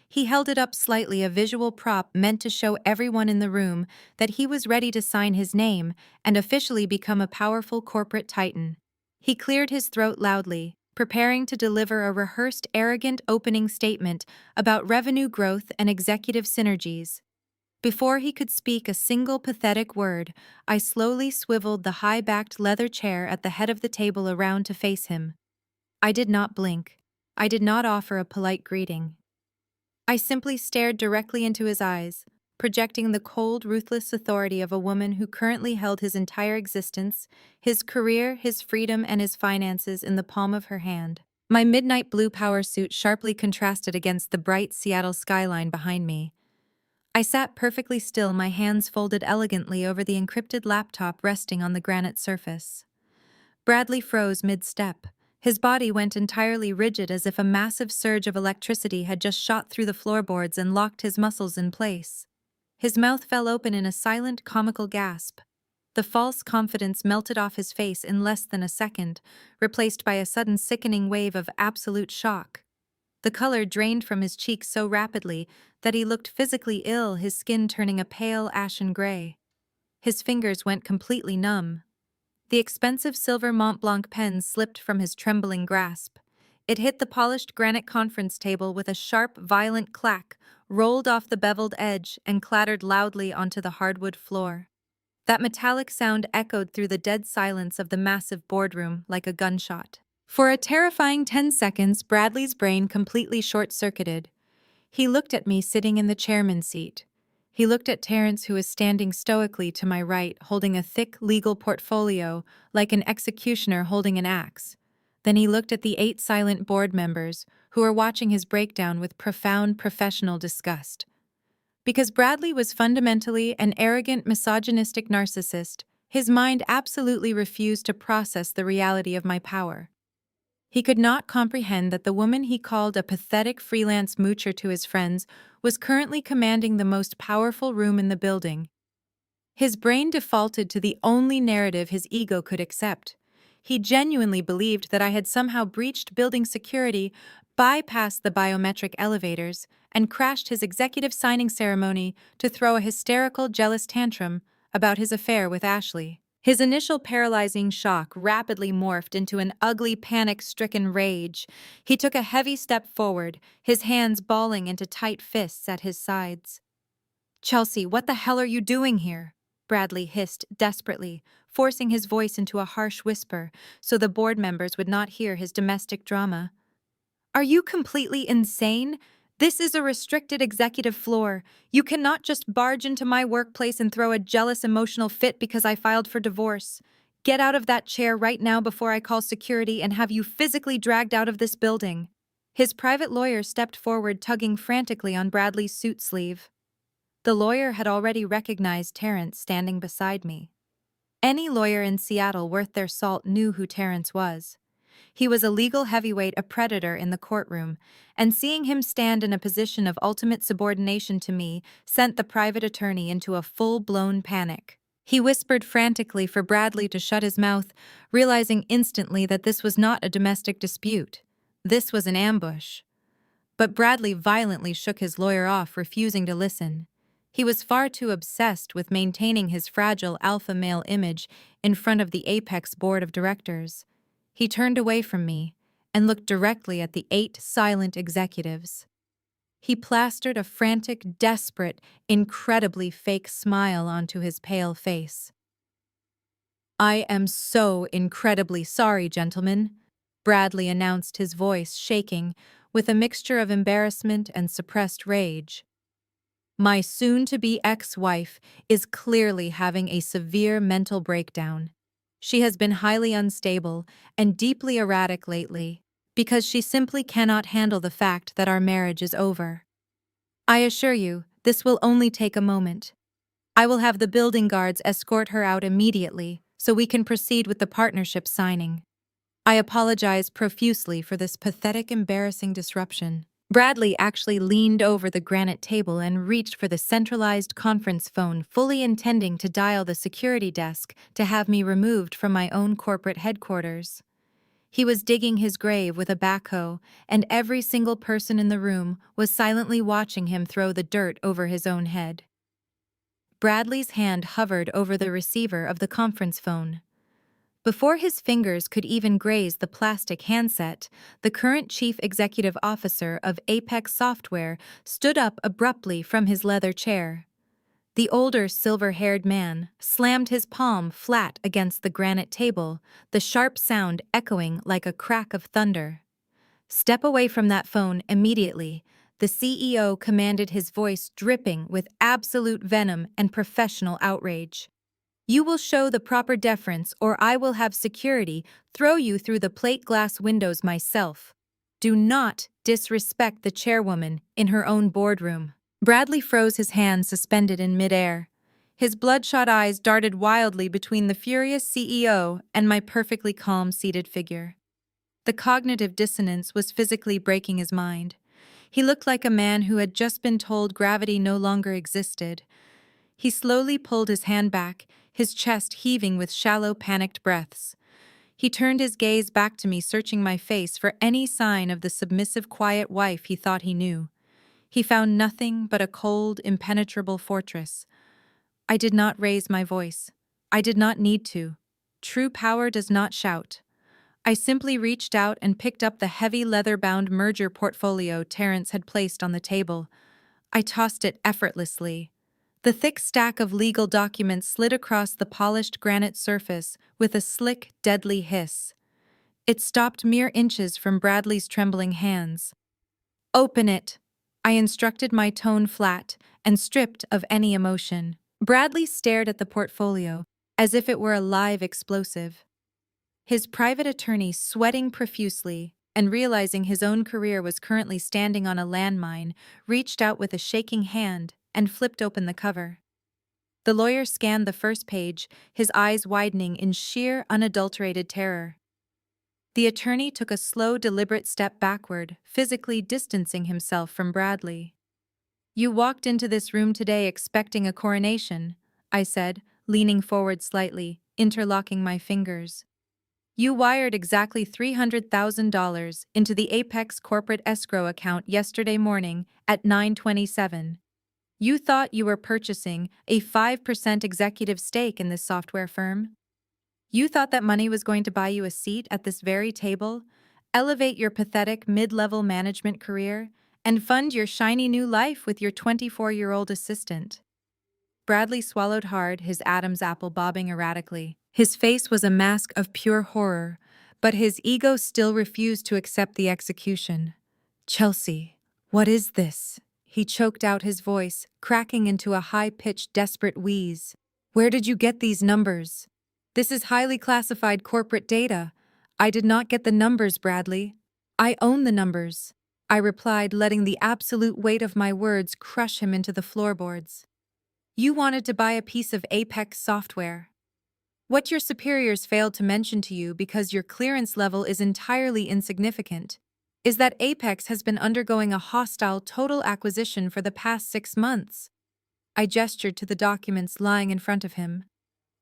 He held it up slightly, a visual prop meant to show everyone in the room that he was ready to sign his name and officially become a powerful corporate titan. He cleared his throat loudly, preparing to deliver a rehearsed, arrogant opening statement about revenue growth and executive synergies. Before he could speak a single pathetic word, I slowly swiveled the high-backed leather chair at the head of the table around to face him. I did not blink. I did not offer a polite greeting. I simply stared directly into his eyes, projecting the cold, ruthless authority of a woman who currently held his entire existence, his career, his freedom, and his finances in the palm of her hand. My midnight blue power suit sharply contrasted against the bright Seattle skyline behind me. I sat perfectly still, my hands folded elegantly over the encrypted laptop resting on the granite surface. Bradley froze mid-step. His body went entirely rigid as if a massive surge of electricity had just shot through the floorboards and locked his muscles in place. His mouth fell open in a silent, comical gasp. The false confidence melted off his face in less than a second, replaced by a sudden sickening wave of absolute shock. The color drained from his cheeks so rapidly that he looked physically ill, his skin turning a pale, ashen gray. His fingers went completely numb. The expensive silver Mont Blanc pen slipped from his trembling grasp. It hit the polished granite conference table with a sharp, violent clack, rolled off the beveled edge, and clattered loudly onto the hardwood floor. That metallic sound echoed through the dead silence of the massive boardroom like a gunshot. For a terrifying 10 seconds, Bradley's brain completely short-circuited. He looked at me sitting in the chairman's seat. He looked at Terrence, who was standing stoically to my right, holding a thick legal portfolio like an executioner holding an axe. Then he looked at the 8 silent board members, who were watching his breakdown with profound professional disgust. Because Bradley was fundamentally an arrogant, misogynistic narcissist, his mind absolutely refused to process the reality of my power. He could not comprehend that the woman he called a pathetic freelance moocher to his friends was currently commanding the most powerful room in the building. His brain defaulted to the only narrative his ego could accept. He genuinely believed that I had somehow breached building security, bypassed the biometric elevators, and crashed his executive signing ceremony to throw a hysterical, jealous tantrum about his affair with Ashley. His initial paralyzing shock rapidly morphed into an ugly, panic-stricken rage. He took a heavy step forward, his hands balling into tight fists at his sides. "Chelsea, what the hell are you doing here?" Bradley hissed desperately, forcing his voice into a harsh whisper so the board members would not hear his domestic drama. "Are you completely insane? This is a restricted executive floor. You cannot just barge into my workplace and throw a jealous emotional fit because I filed for divorce. Get out of that chair right now before I call security and have you physically dragged out of this building." His private lawyer stepped forward, tugging frantically on Bradley's suit sleeve. The lawyer had already recognized Terrence standing beside me. Any lawyer in Seattle worth their salt knew who Terrence was. He was a legal heavyweight, a predator in the courtroom, and seeing him stand in a position of ultimate subordination to me sent the private attorney into a full-blown panic. He whispered frantically for Bradley to shut his mouth, realizing instantly that this was not a domestic dispute. This was an ambush. But Bradley violently shook his lawyer off, refusing to listen. He was far too obsessed with maintaining his fragile alpha male image in front of the Apex board of directors. He turned away from me and looked directly at the 8 silent executives. He plastered a frantic, desperate, incredibly fake smile onto his pale face. "I am so incredibly sorry, gentlemen," Bradley announced, his voice shaking with a mixture of embarrassment and suppressed rage. "My soon-to-be ex-wife is clearly having a severe mental breakdown. She has been highly unstable and deeply erratic lately because she simply cannot handle the fact that our marriage is over. I assure you, this will only take a moment. I will have the building guards escort her out immediately so we can proceed with the partnership signing. I apologize profusely for this pathetic, embarrassing disruption." Bradley actually leaned over the granite table and reached for the centralized conference phone, fully intending to dial the security desk to have me removed from my own corporate headquarters. He was digging his grave with a backhoe, and every single person in the room was silently watching him throw the dirt over his own head. Bradley's hand hovered over the receiver of the conference phone. Before his fingers could even graze the plastic handset, the current chief executive officer of Apex Software stood up abruptly from his leather chair. The older, silver-haired man slammed his palm flat against the granite table, the sharp sound echoing like a crack of thunder. "Step away from that phone immediately," the CEO commanded, his voice dripping with absolute venom and professional outrage. "You will show the proper deference or I will have security throw you through the plate glass windows myself. Do not disrespect the chairwoman in her own boardroom." Bradley froze, his hands suspended in midair. His bloodshot eyes darted wildly between the furious CEO and my perfectly calm seated figure. The cognitive dissonance was physically breaking his mind. He looked like a man who had just been told gravity no longer existed. He slowly pulled his hand back, his chest heaving with shallow, panicked breaths. He turned his gaze back to me, searching my face for any sign of the submissive, quiet wife he thought he knew. He found nothing but a cold, impenetrable fortress. I did not raise my voice. I did not need to. True power does not shout. I simply reached out and picked up the heavy leather-bound merger portfolio Terrence had placed on the table. I tossed it effortlessly. The thick stack of legal documents slid across the polished granite surface with a slick, deadly hiss. It stopped mere inches from Bradley's trembling hands. "Open it," I instructed, my tone flat and stripped of any emotion. Bradley stared at the portfolio as if it were a live explosive. His private attorney, sweating profusely and realizing his own career was currently standing on a landmine, reached out with a shaking hand and flipped open the cover. The lawyer scanned the first page, his eyes widening in sheer, unadulterated terror. The attorney took a slow, deliberate step backward, physically distancing himself from Bradley. "You walked into this room today expecting a coronation," I said, leaning forward slightly, interlocking my fingers. "You wired exactly $300,000 into the Apex corporate escrow account yesterday morning at 9:27. You thought you were purchasing a 5% executive stake in this software firm? You thought that money was going to buy you a seat at this very table, elevate your pathetic mid-level management career, and fund your shiny new life with your 24-year-old assistant." Bradley swallowed hard, his Adam's apple bobbing erratically. His face was a mask of pure horror, but his ego still refused to accept the execution. "Chelsea, what is this?" He choked out, his voice cracking into a high-pitched, desperate wheeze. "Where did you get these numbers? This is highly classified corporate data." "I did not get the numbers, Bradley. I own the numbers," I replied, letting the absolute weight of my words crush him into the floorboards. "You wanted to buy a piece of Apex software. What your superiors failed to mention to you, because your clearance level is entirely insignificant, is that Apex has been undergoing a hostile total acquisition for the past 6 months. I gestured to the documents lying in front of him.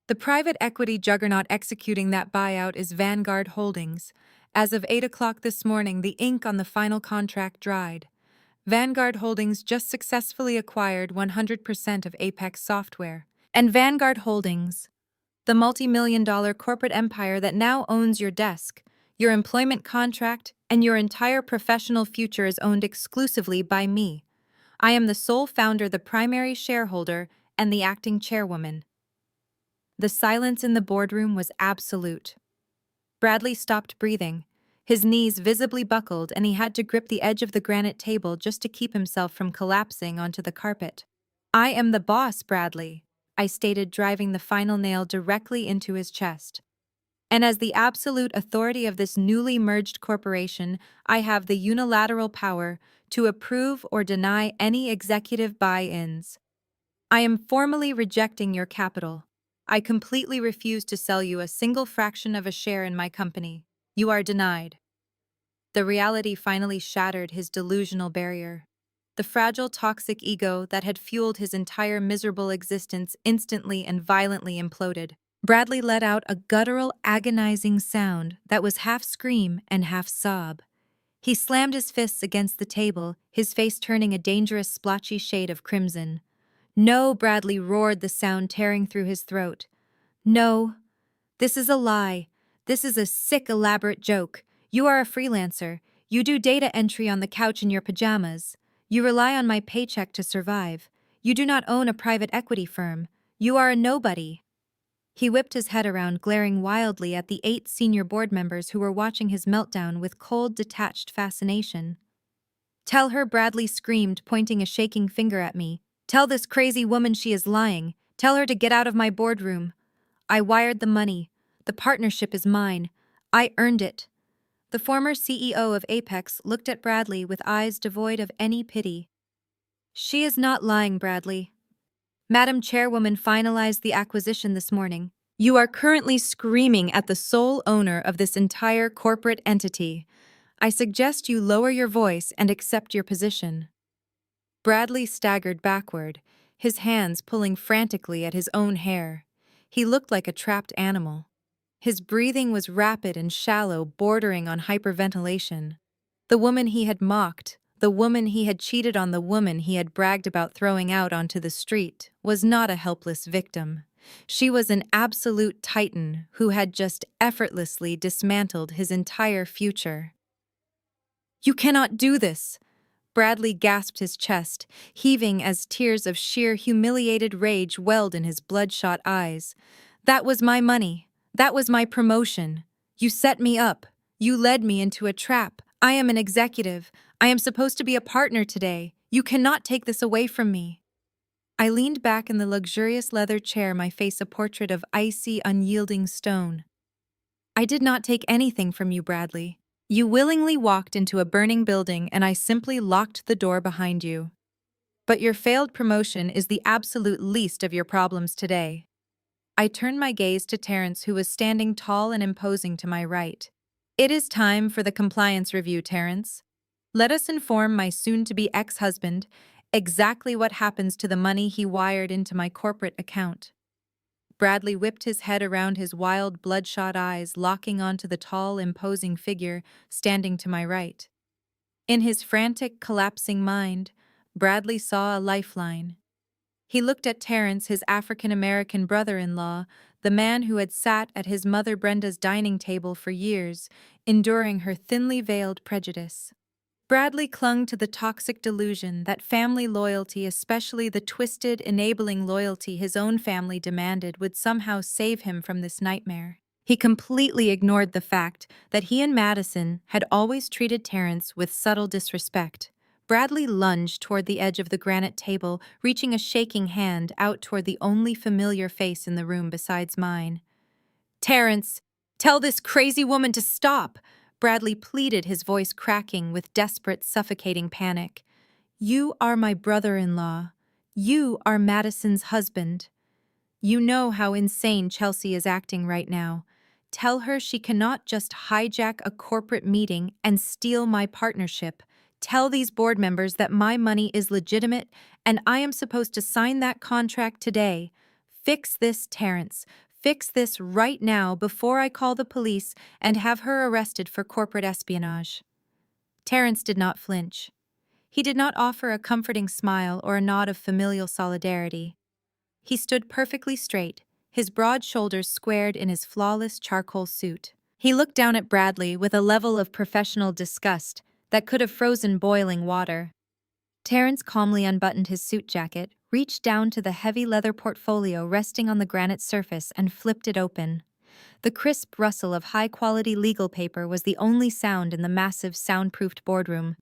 The private equity juggernaut executing that buyout is Vanguard Holdings. As of 8 o'clock this morning, the ink on the final contract dried. Vanguard Holdings just successfully acquired 100% of Apex Software. And Vanguard Holdings, the multi-million-dollar corporate empire that now owns your desk, your employment contract, and your entire professional future, is owned exclusively by me. I am the sole founder, the primary shareholder, and the acting chairwoman." The silence in the boardroom was absolute. Bradley stopped breathing. His knees visibly buckled, and he had to grip the edge of the granite table just to keep himself from collapsing onto the carpet. "I am the boss, Bradley," I stated, driving the final nail directly into his chest. "And as the absolute authority of this newly merged corporation, I have the unilateral power to approve or deny any executive buy-ins. I am formally rejecting your capital. I completely refuse to sell you a single fraction of a share in my company. You are denied." The reality finally shattered his delusional barrier. The fragile, toxic ego that had fueled his entire miserable existence instantly and violently imploded. Bradley let out a guttural, agonizing sound that was half scream and half sob. He slammed his fists against the table, his face turning a dangerous, splotchy shade of crimson. "No," Bradley roared, the sound tearing through his throat. "No. This is a lie. This is a sick, elaborate joke. You are a freelancer. You do data entry on the couch in your pajamas. You rely on my paycheck to survive. You do not own a private equity firm. You are a nobody." He whipped his head around, glaring wildly at the 8 senior board members who were watching his meltdown with cold, detached fascination. "Tell her," Bradley screamed, pointing a shaking finger at me. "Tell this crazy woman she is lying. Tell her to get out of my boardroom. I wired the money. The partnership is mine. I earned it." The former CEO of Apex looked at Bradley with eyes devoid of any pity. She is not lying, Bradley. Madam Chairwoman finalized the acquisition this morning. You are currently screaming at the sole owner of this entire corporate entity. I suggest you lower your voice and accept your position. Bradley staggered backward, his hands pulling frantically at his own hair. He looked like a trapped animal. His breathing was rapid and shallow, bordering on hyperventilation. The woman he had mocked, the woman he had cheated on, the woman he had bragged about throwing out onto the street, was not a helpless victim. She was an absolute titan who had just effortlessly dismantled his entire future. You cannot do this! Bradley gasped his chest, heaving as tears of sheer humiliated rage welled in his bloodshot eyes. That was my money. That was my promotion. You set me up. You led me into a trap. I am an executive. I am supposed to be a partner today. You cannot take this away from me. I leaned back in the luxurious leather chair, my face a portrait of icy, unyielding stone. I did not take anything from you, Bradley. You willingly walked into a burning building and I simply locked the door behind you. But your failed promotion is the absolute least of your problems today. I turned my gaze to Terrence, who was standing tall and imposing to my right. It is time for the compliance review, Terrence. Let us inform my soon-to-be ex-husband exactly what happens to the money he wired into my corporate account. Bradley whipped his head around, his wild, bloodshot eyes locking onto the tall, imposing figure standing to my right. In his frantic, collapsing mind, Bradley saw a lifeline. He looked at Terrence, his African-American brother-in-law, the man who had sat at his mother Brenda's dining table for years, enduring her thinly veiled prejudice. Bradley clung to the toxic delusion that family loyalty, especially the twisted, enabling loyalty his own family demanded, would somehow save him from this nightmare. He completely ignored the fact that he and Madison had always treated Terrence with subtle disrespect. Bradley lunged toward the edge of the granite table, reaching a shaking hand out toward the only familiar face in the room besides mine. Terrence, tell this crazy woman to stop! Bradley pleaded, his voice cracking with desperate, suffocating panic. You are my brother-in-law. You are Madison's husband. You know how insane Chelsea is acting right now. Tell her she cannot just hijack a corporate meeting and steal my partnership. Tell these board members that my money is legitimate and I am supposed to sign that contract today. Fix this, Terrence. Fix this right now before I call the police and have her arrested for corporate espionage. Terrence did not flinch. He did not offer a comforting smile or a nod of familial solidarity. He stood perfectly straight, his broad shoulders squared in his flawless charcoal suit. He looked down at Bradley with a level of professional disgust that could have frozen boiling water. Terrence calmly unbuttoned his suit jacket, reached down to the heavy leather portfolio resting on the granite surface, and flipped it open. The crisp rustle of high-quality legal paper was the only sound in the massive, soundproofed boardroom.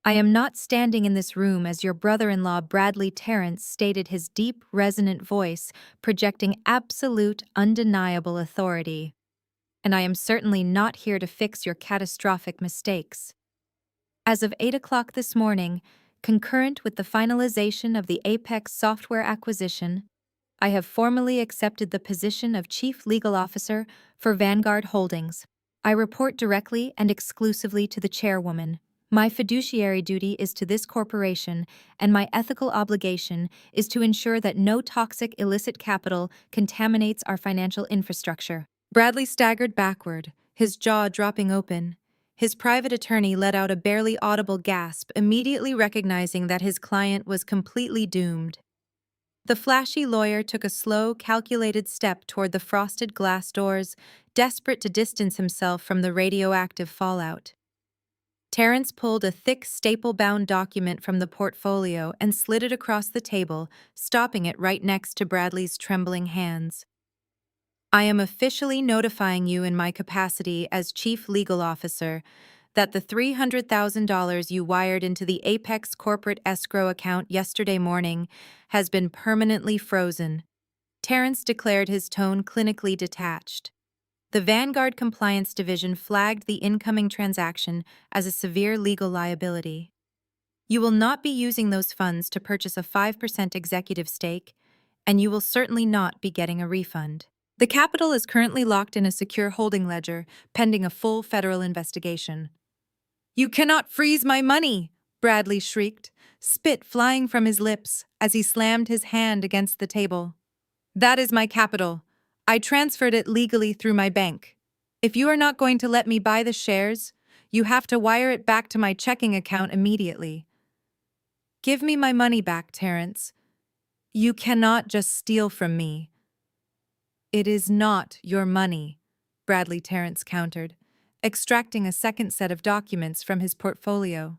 I am not standing in this room as your brother-in-law Bradley, Terrence stated, his deep, resonant voice projecting absolute, undeniable authority. And I am certainly not here to fix your catastrophic mistakes. As of 8 o'clock this morning, concurrent with the finalization of the Apex software acquisition, I have formally accepted the position of Chief Legal Officer for Vanguard Holdings. I report directly and exclusively to the chairwoman. My fiduciary duty is to this corporation, and my ethical obligation is to ensure that no toxic, illicit capital contaminates our financial infrastructure. Bradley staggered backward, his jaw dropping open. His private attorney let out a barely audible gasp, immediately recognizing that his client was completely doomed. The flashy lawyer took a slow, calculated step toward the frosted glass doors, desperate to distance himself from the radioactive fallout. Terrence pulled a thick, staple-bound document from the portfolio and slid it across the table, stopping it right next to Bradley's trembling hands. I am officially notifying you in my capacity as Chief Legal Officer that the $300,000 you wired into the Apex corporate escrow account yesterday morning has been permanently frozen. Terrence declared, his tone clinically detached. The Vanguard Compliance Division flagged the incoming transaction as a severe legal liability. You will not be using those funds to purchase a 5% executive stake, and you will certainly not be getting a refund. The capital is currently locked in a secure holding ledger, pending a full federal investigation. You cannot freeze my money! Bradley shrieked, spit flying from his lips as he slammed his hand against the table. That is my capital. I transferred it legally through my bank. If you are not going to let me buy the shares, you have to wire it back to my checking account immediately. Give me my money back, Terrence. You cannot just steal from me. It is not your money, Bradley Terrence countered, extracting a second set of documents from his portfolio.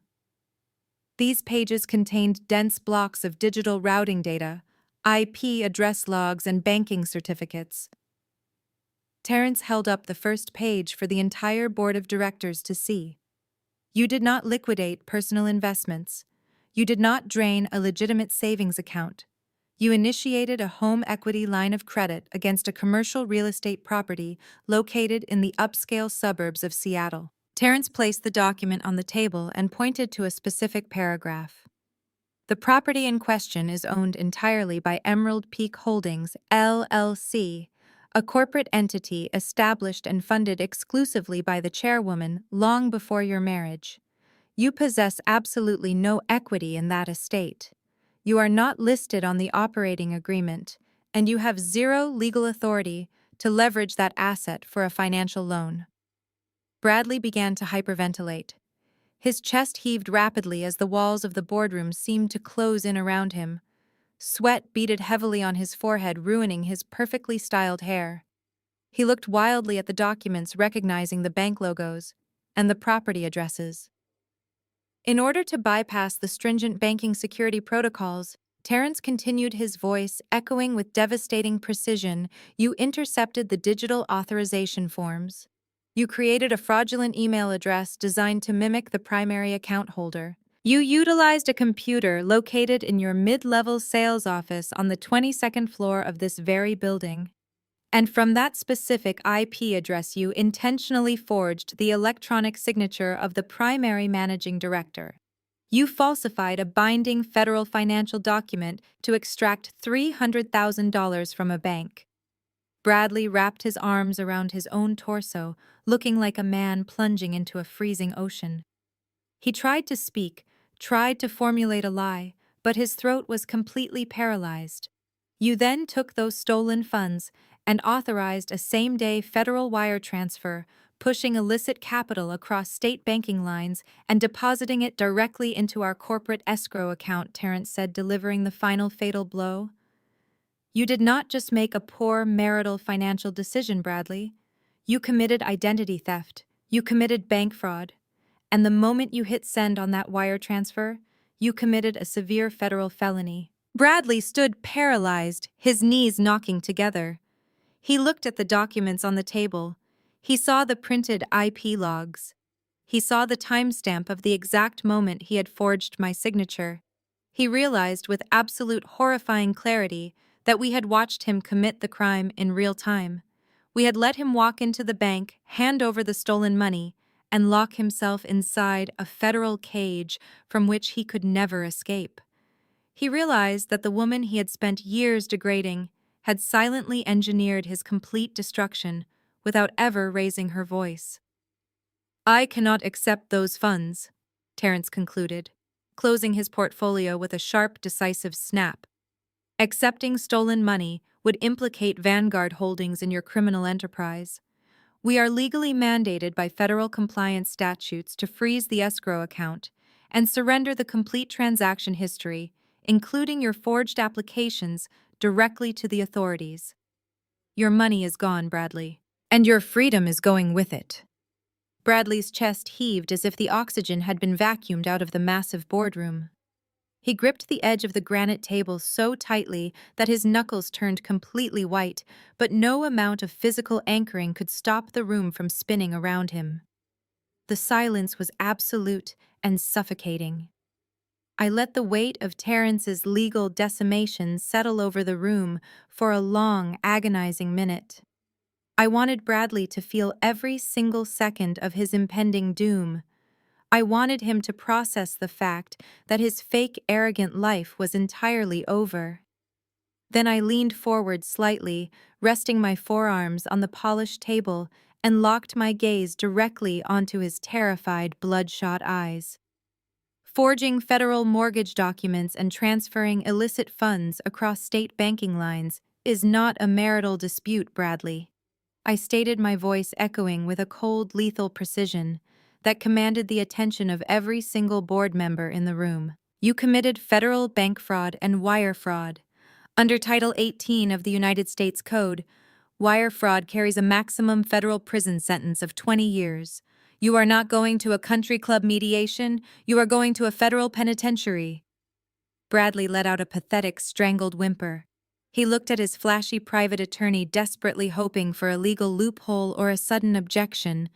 These pages contained dense blocks of digital routing data, IP address logs, and banking certificates. Terrence held up the first page for the entire board of directors to see. You did not liquidate personal investments. You did not drain a legitimate savings account. You initiated a home equity line of credit against a commercial real estate property located in the upscale suburbs of Seattle. Terrence placed the document on the table and pointed to a specific paragraph. The property in question is owned entirely by Emerald Peak Holdings, LLC, a corporate entity established and funded exclusively by the chairwoman long before your marriage. You possess absolutely no equity in that estate. You are not listed on the operating agreement, and you have zero legal authority to leverage that asset for a financial loan. Bradley began to hyperventilate. His chest heaved rapidly as the walls of the boardroom seemed to close in around him. Sweat beaded heavily on his forehead, ruining his perfectly styled hair. He looked wildly at the documents, recognizing the bank logos and the property addresses. In order to bypass the stringent banking security protocols, Terrence continued, his voice echoing with devastating precision. You intercepted the digital authorization forms. You created a fraudulent email address designed to mimic the primary account holder. You utilized a computer located in your mid-level sales office on the 22nd floor of this very building. And from that specific IP address, you intentionally forged the electronic signature of the primary managing director. You falsified a binding federal financial document to extract $300,000 from a bank. Bradley wrapped his arms around his own torso, looking like a man plunging into a freezing ocean. He tried to speak, tried to formulate a lie, but his throat was completely paralyzed. You then took those stolen funds and authorized a same-day federal wire transfer, pushing illicit capital across state banking lines and depositing it directly into our corporate escrow account, Terrence said, delivering the final fatal blow. You did not just make a poor marital financial decision, Bradley. You committed identity theft. You committed bank fraud. And the moment you hit send on that wire transfer, you committed a severe federal felony. Bradley stood paralyzed, his knees knocking together. He looked at the documents on the table. He saw the printed IP logs. He saw the timestamp of the exact moment he had forged my signature. He realized with absolute horrifying clarity that we had watched him commit the crime in real time. We had let him walk into the bank, hand over the stolen money, and lock himself inside a federal cage from which he could never escape. He realized that the woman he had spent years degrading had silently engineered his complete destruction without ever raising her voice. I cannot accept those funds, Terrence concluded, closing his portfolio with a sharp, decisive snap. Accepting stolen money would implicate Vanguard Holdings in your criminal enterprise. We are legally mandated by federal compliance statutes to freeze the escrow account and surrender the complete transaction history, including your forged applications, directly to the authorities. Your money is gone, Bradley, and your freedom is going with it. Bradley's chest heaved as if the oxygen had been vacuumed out of the massive boardroom. He gripped the edge of the granite table so tightly that his knuckles turned completely white, but no amount of physical anchoring could stop the room from spinning around him. The silence was absolute and suffocating. I let the weight of Terrence's legal decimation settle over the room for a long, agonizing minute. I wanted Bradley to feel every single second of his impending doom. I wanted him to process the fact that his fake, arrogant life was entirely over. Then I leaned forward slightly, resting my forearms on the polished table, and locked my gaze directly onto his terrified, bloodshot eyes. Forging federal mortgage documents and transferring illicit funds across state banking lines is not a marital dispute, Bradley. I stated, my voice echoing with a cold, lethal precision that commanded the attention of every single board member in the room. You committed federal bank fraud and wire fraud. Under Title 18 of the United States Code, wire fraud carries a maximum federal prison sentence of 20 years. You are not going to a country club mediation, you are going to a federal penitentiary. Bradley let out a pathetic, strangled whimper. He looked at his flashy private attorney, desperately hoping for a legal loophole or a sudden objection,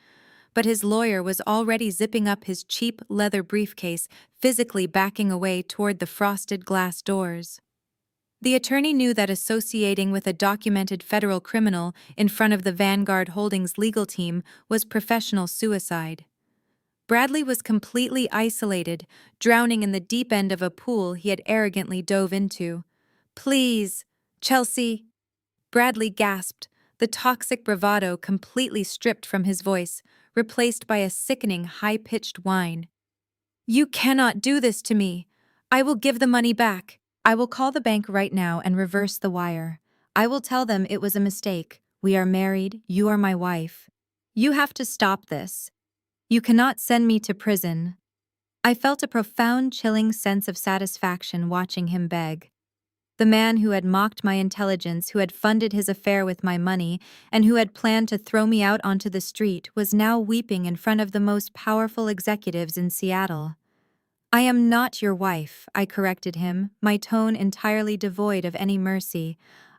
but his lawyer was already zipping up his cheap leather briefcase, physically backing away toward the frosted glass doors. The attorney knew that associating with a documented federal criminal in front of the Vanguard Holdings legal team was professional suicide. Bradley was completely isolated, drowning in the deep end of a pool he had arrogantly dove into. "Please, Chelsea," Bradley gasped, the toxic bravado completely stripped from his voice, replaced by a sickening, high-pitched whine. "You cannot do this to me. I will give the money back. I will call the bank right now and reverse the wire. I will tell them it was a mistake. We are married, you are my wife. You have to stop this. You cannot send me to prison." I felt a profound, chilling sense of satisfaction watching him beg. The man who had mocked my intelligence, who had funded his affair with my money, and who had planned to throw me out onto the street was now weeping in front of the most powerful executives in Seattle. "I am not your wife," I corrected him, my tone entirely devoid of any mercy.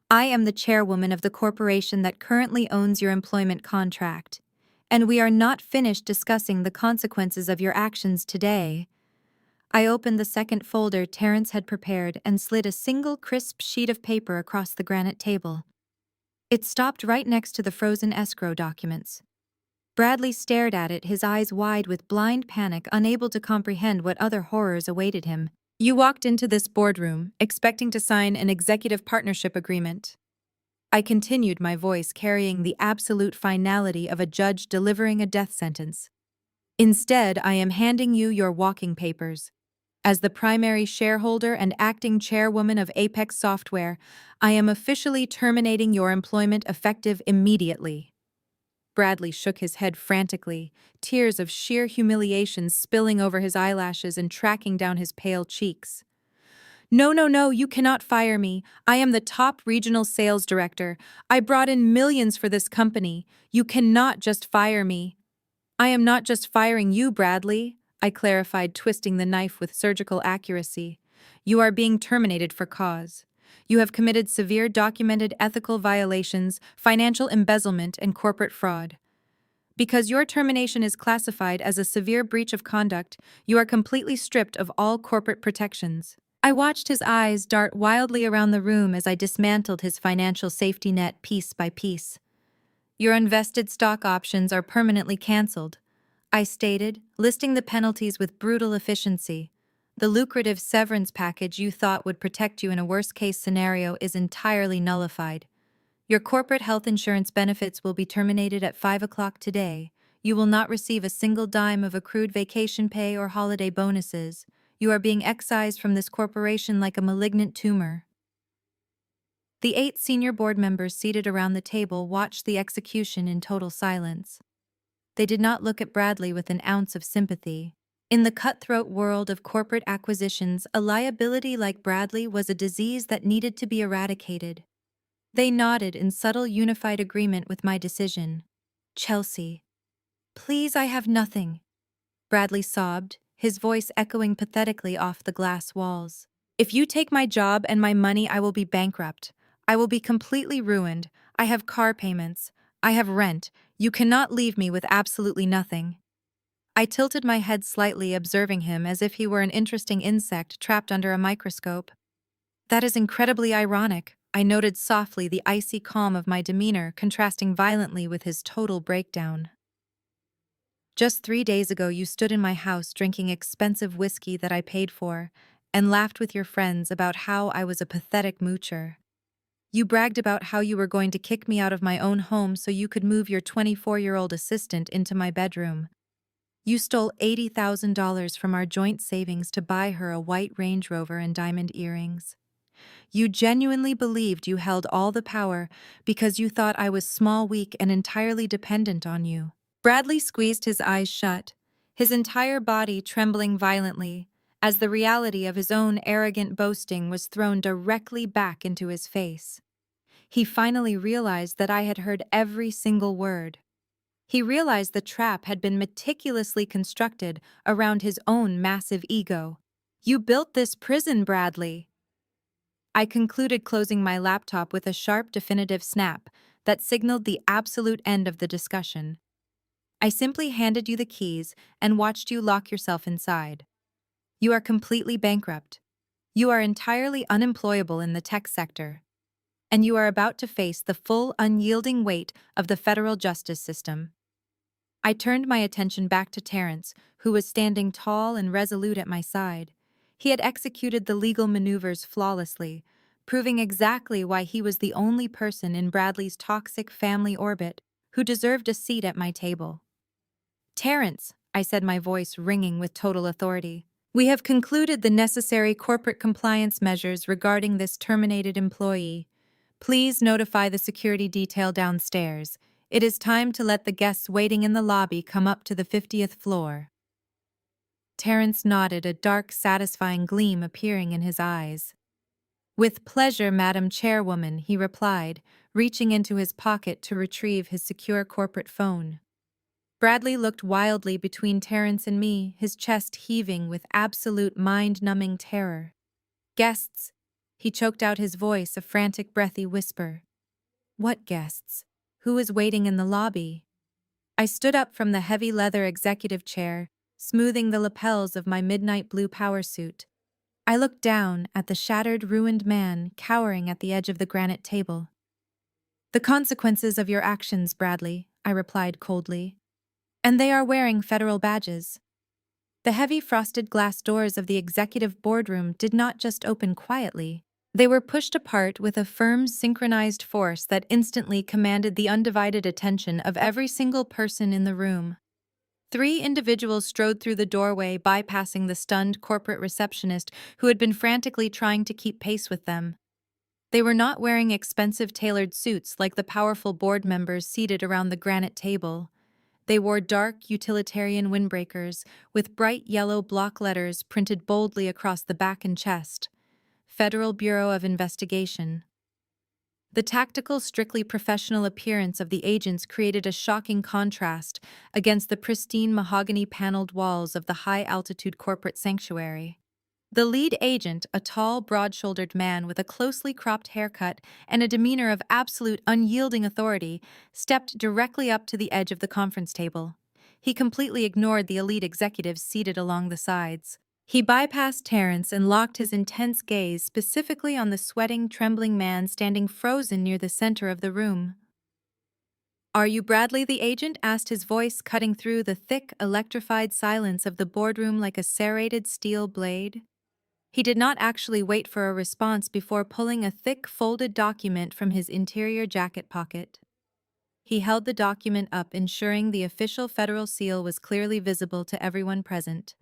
"I am the chairwoman of the corporation that currently owns your employment contract. And we are not finished discussing the consequences of your actions today." I opened the second folder Terrence had prepared and slid a single crisp sheet of paper across the granite table. It stopped right next to the frozen escrow documents. Bradley stared at it, his eyes wide with blind panic, unable to comprehend what other horrors awaited him. "You walked into this boardroom, expecting to sign an executive partnership agreement." I continued, my voice carrying the absolute finality of a judge delivering a death sentence. "Instead, I am handing you your walking papers. As the primary shareholder and acting chairwoman of Apex Software, I am officially terminating your employment effective immediately." Bradley shook his head frantically, tears of sheer humiliation spilling over his eyelashes and tracking down his pale cheeks. "No, no, no, you cannot fire me. I am the top regional sales director. I brought in millions for this company. You cannot just fire me." "I am not just firing you, Bradley," I clarified, twisting the knife with surgical accuracy. "You are being terminated for cause. You have committed severe documented ethical violations, financial embezzlement, and corporate fraud. Because your termination is classified as a severe breach of conduct, you are completely stripped of all corporate protections." I watched his eyes dart wildly around the room as I dismantled his financial safety net piece by piece. "Your unvested stock options are permanently canceled," I stated, listing the penalties with brutal efficiency. "The lucrative severance package you thought would protect you in a worst-case scenario is entirely nullified. Your corporate health insurance benefits will be terminated at 5 o'clock today. You will not receive a single dime of accrued vacation pay or holiday bonuses. You are being excised from this corporation like a malignant tumor." The 8 senior board members seated around the table watched the execution in total silence. They did not look at Bradley with an ounce of sympathy. In the cutthroat world of corporate acquisitions, a liability like Bradley was a disease that needed to be eradicated. They nodded in subtle unified agreement with my decision. "Chelsea, please, I have nothing," Bradley sobbed, his voice echoing pathetically off the glass walls. "If you take my job and my money, I will be bankrupt. I will be completely ruined. I have car payments. I have rent. You cannot leave me with absolutely nothing." I tilted my head slightly, observing him as if he were an interesting insect trapped under a microscope. "That is incredibly ironic," I noted softly, the icy calm of my demeanor contrasting violently with his total breakdown. Just 3 days ago, you stood in my house drinking expensive whiskey that I paid for and laughed with your friends about how I was a pathetic moocher. You bragged about how you were going to kick me out of my own home so you could move your 24-year-old assistant into my bedroom. You stole $80,000 from our joint savings to buy her a white Range Rover and diamond earrings. You genuinely believed you held all the power because you thought I was small, weak, and entirely dependent on you. Bradley squeezed his eyes shut, his entire body trembling violently, as the reality of his own arrogant boasting was thrown directly back into his face. He finally realized that I had heard every single word. He realized the trap had been meticulously constructed around his own massive ego. You built this prison, Bradley. I concluded, closing my laptop with a sharp, definitive snap that signaled the absolute end of the discussion. I simply handed you the keys and watched you lock yourself inside. You are completely bankrupt. You are entirely unemployable in the tech sector. And you are about to face the full, unyielding weight of the federal justice system. I turned my attention back to Terrence, who was standing tall and resolute at my side. He had executed the legal maneuvers flawlessly, proving exactly why he was the only person in Bradley's toxic family orbit who deserved a seat at my table. Terrence, I said, my voice ringing with total authority, we have concluded the necessary corporate compliance measures regarding this terminated employee. Please notify the security detail downstairs. It is time to let the guests waiting in the lobby come up to the 50th floor. Terrence nodded, a dark, satisfying gleam appearing in his eyes. With pleasure, Madam Chairwoman, he replied, reaching into his pocket to retrieve his secure corporate phone. Bradley looked wildly between Terrence and me, his chest heaving with absolute mind-numbing terror. Guests, he choked out, his voice a frantic, breathy whisper. What guests? Who is waiting in the lobby? I stood up from the heavy leather executive chair, smoothing the lapels of my midnight blue power suit. I looked down at the shattered, ruined man cowering at the edge of the granite table. The consequences of your actions, Bradley, I replied coldly. And they are wearing federal badges. The heavy frosted glass doors of the executive boardroom did not just open quietly. They were pushed apart with a firm, synchronized force that instantly commanded the undivided attention of every single person in the room. 3 individuals strode through the doorway, bypassing the stunned corporate receptionist who had been frantically trying to keep pace with them. They were not wearing expensive tailored suits like the powerful board members seated around the granite table. They wore dark, utilitarian windbreakers with bright yellow block letters printed boldly across the back and chest. Federal Bureau of Investigation. The tactical, strictly professional appearance of the agents created a shocking contrast against the pristine mahogany-paneled walls of the high-altitude corporate sanctuary. The lead agent, a tall, broad-shouldered man with a closely cropped haircut and a demeanor of absolute unyielding authority, stepped directly up to the edge of the conference table. He completely ignored the elite executives seated along the sides. He bypassed Terrence and locked his intense gaze specifically on the sweating, trembling man standing frozen near the center of the room. "Are you Bradley the agent?" asked his voice, cutting through the thick, electrified silence of the boardroom like a serrated steel blade. He did not actually wait for a response before pulling a thick, folded document from his interior jacket pocket. He held the document up, ensuring the official federal seal was clearly visible to everyone present.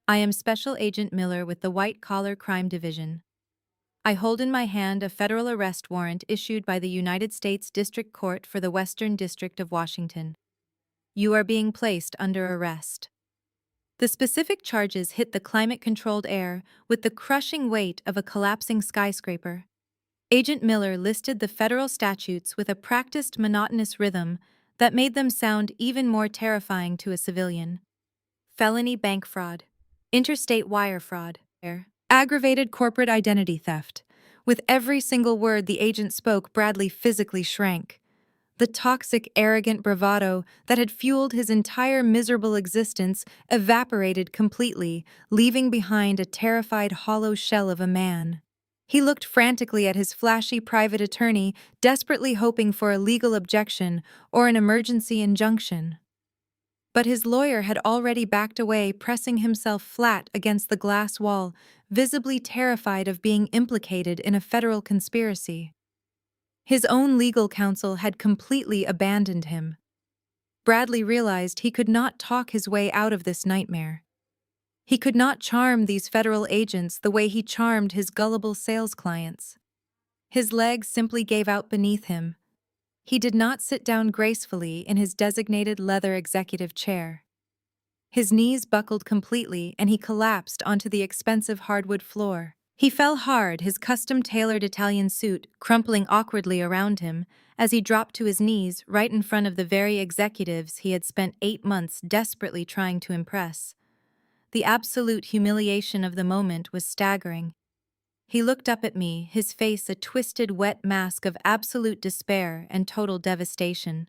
"I am Special Agent Miller with the White Collar Crime Division. I hold in my hand a federal arrest warrant issued by the United States District Court for the Western District of Washington. You are being placed under arrest." The specific charges hit the climate-controlled air with the crushing weight of a collapsing skyscraper. Agent Miller listed the federal statutes with a practiced, monotonous rhythm that made them sound even more terrifying to a civilian. Felony bank fraud, interstate wire fraud, aggravated corporate identity theft. With every single word the agent spoke, Bradley physically shrank. The toxic, arrogant bravado that had fueled his entire miserable existence evaporated completely, leaving behind a terrified, hollow shell of a man. He looked frantically at his flashy private attorney, desperately hoping for a legal objection or an emergency injunction. But his lawyer had already backed away, pressing himself flat against the glass wall, visibly terrified of being implicated in a federal conspiracy. His own legal counsel had completely abandoned him. Bradley realized he could not talk his way out of this nightmare. He could not charm these federal agents the way he charmed his gullible sales clients. His legs simply gave out beneath him. He did not sit down gracefully in his designated leather executive chair. His knees buckled completely and he collapsed onto the expensive hardwood floor. He fell hard, his custom-tailored Italian suit crumpling awkwardly around him as he dropped to his knees right in front of the very executives he had spent 8 months desperately trying to impress. The absolute humiliation of the moment was staggering. He looked up at me, his face a twisted, wet mask of absolute despair and total devastation.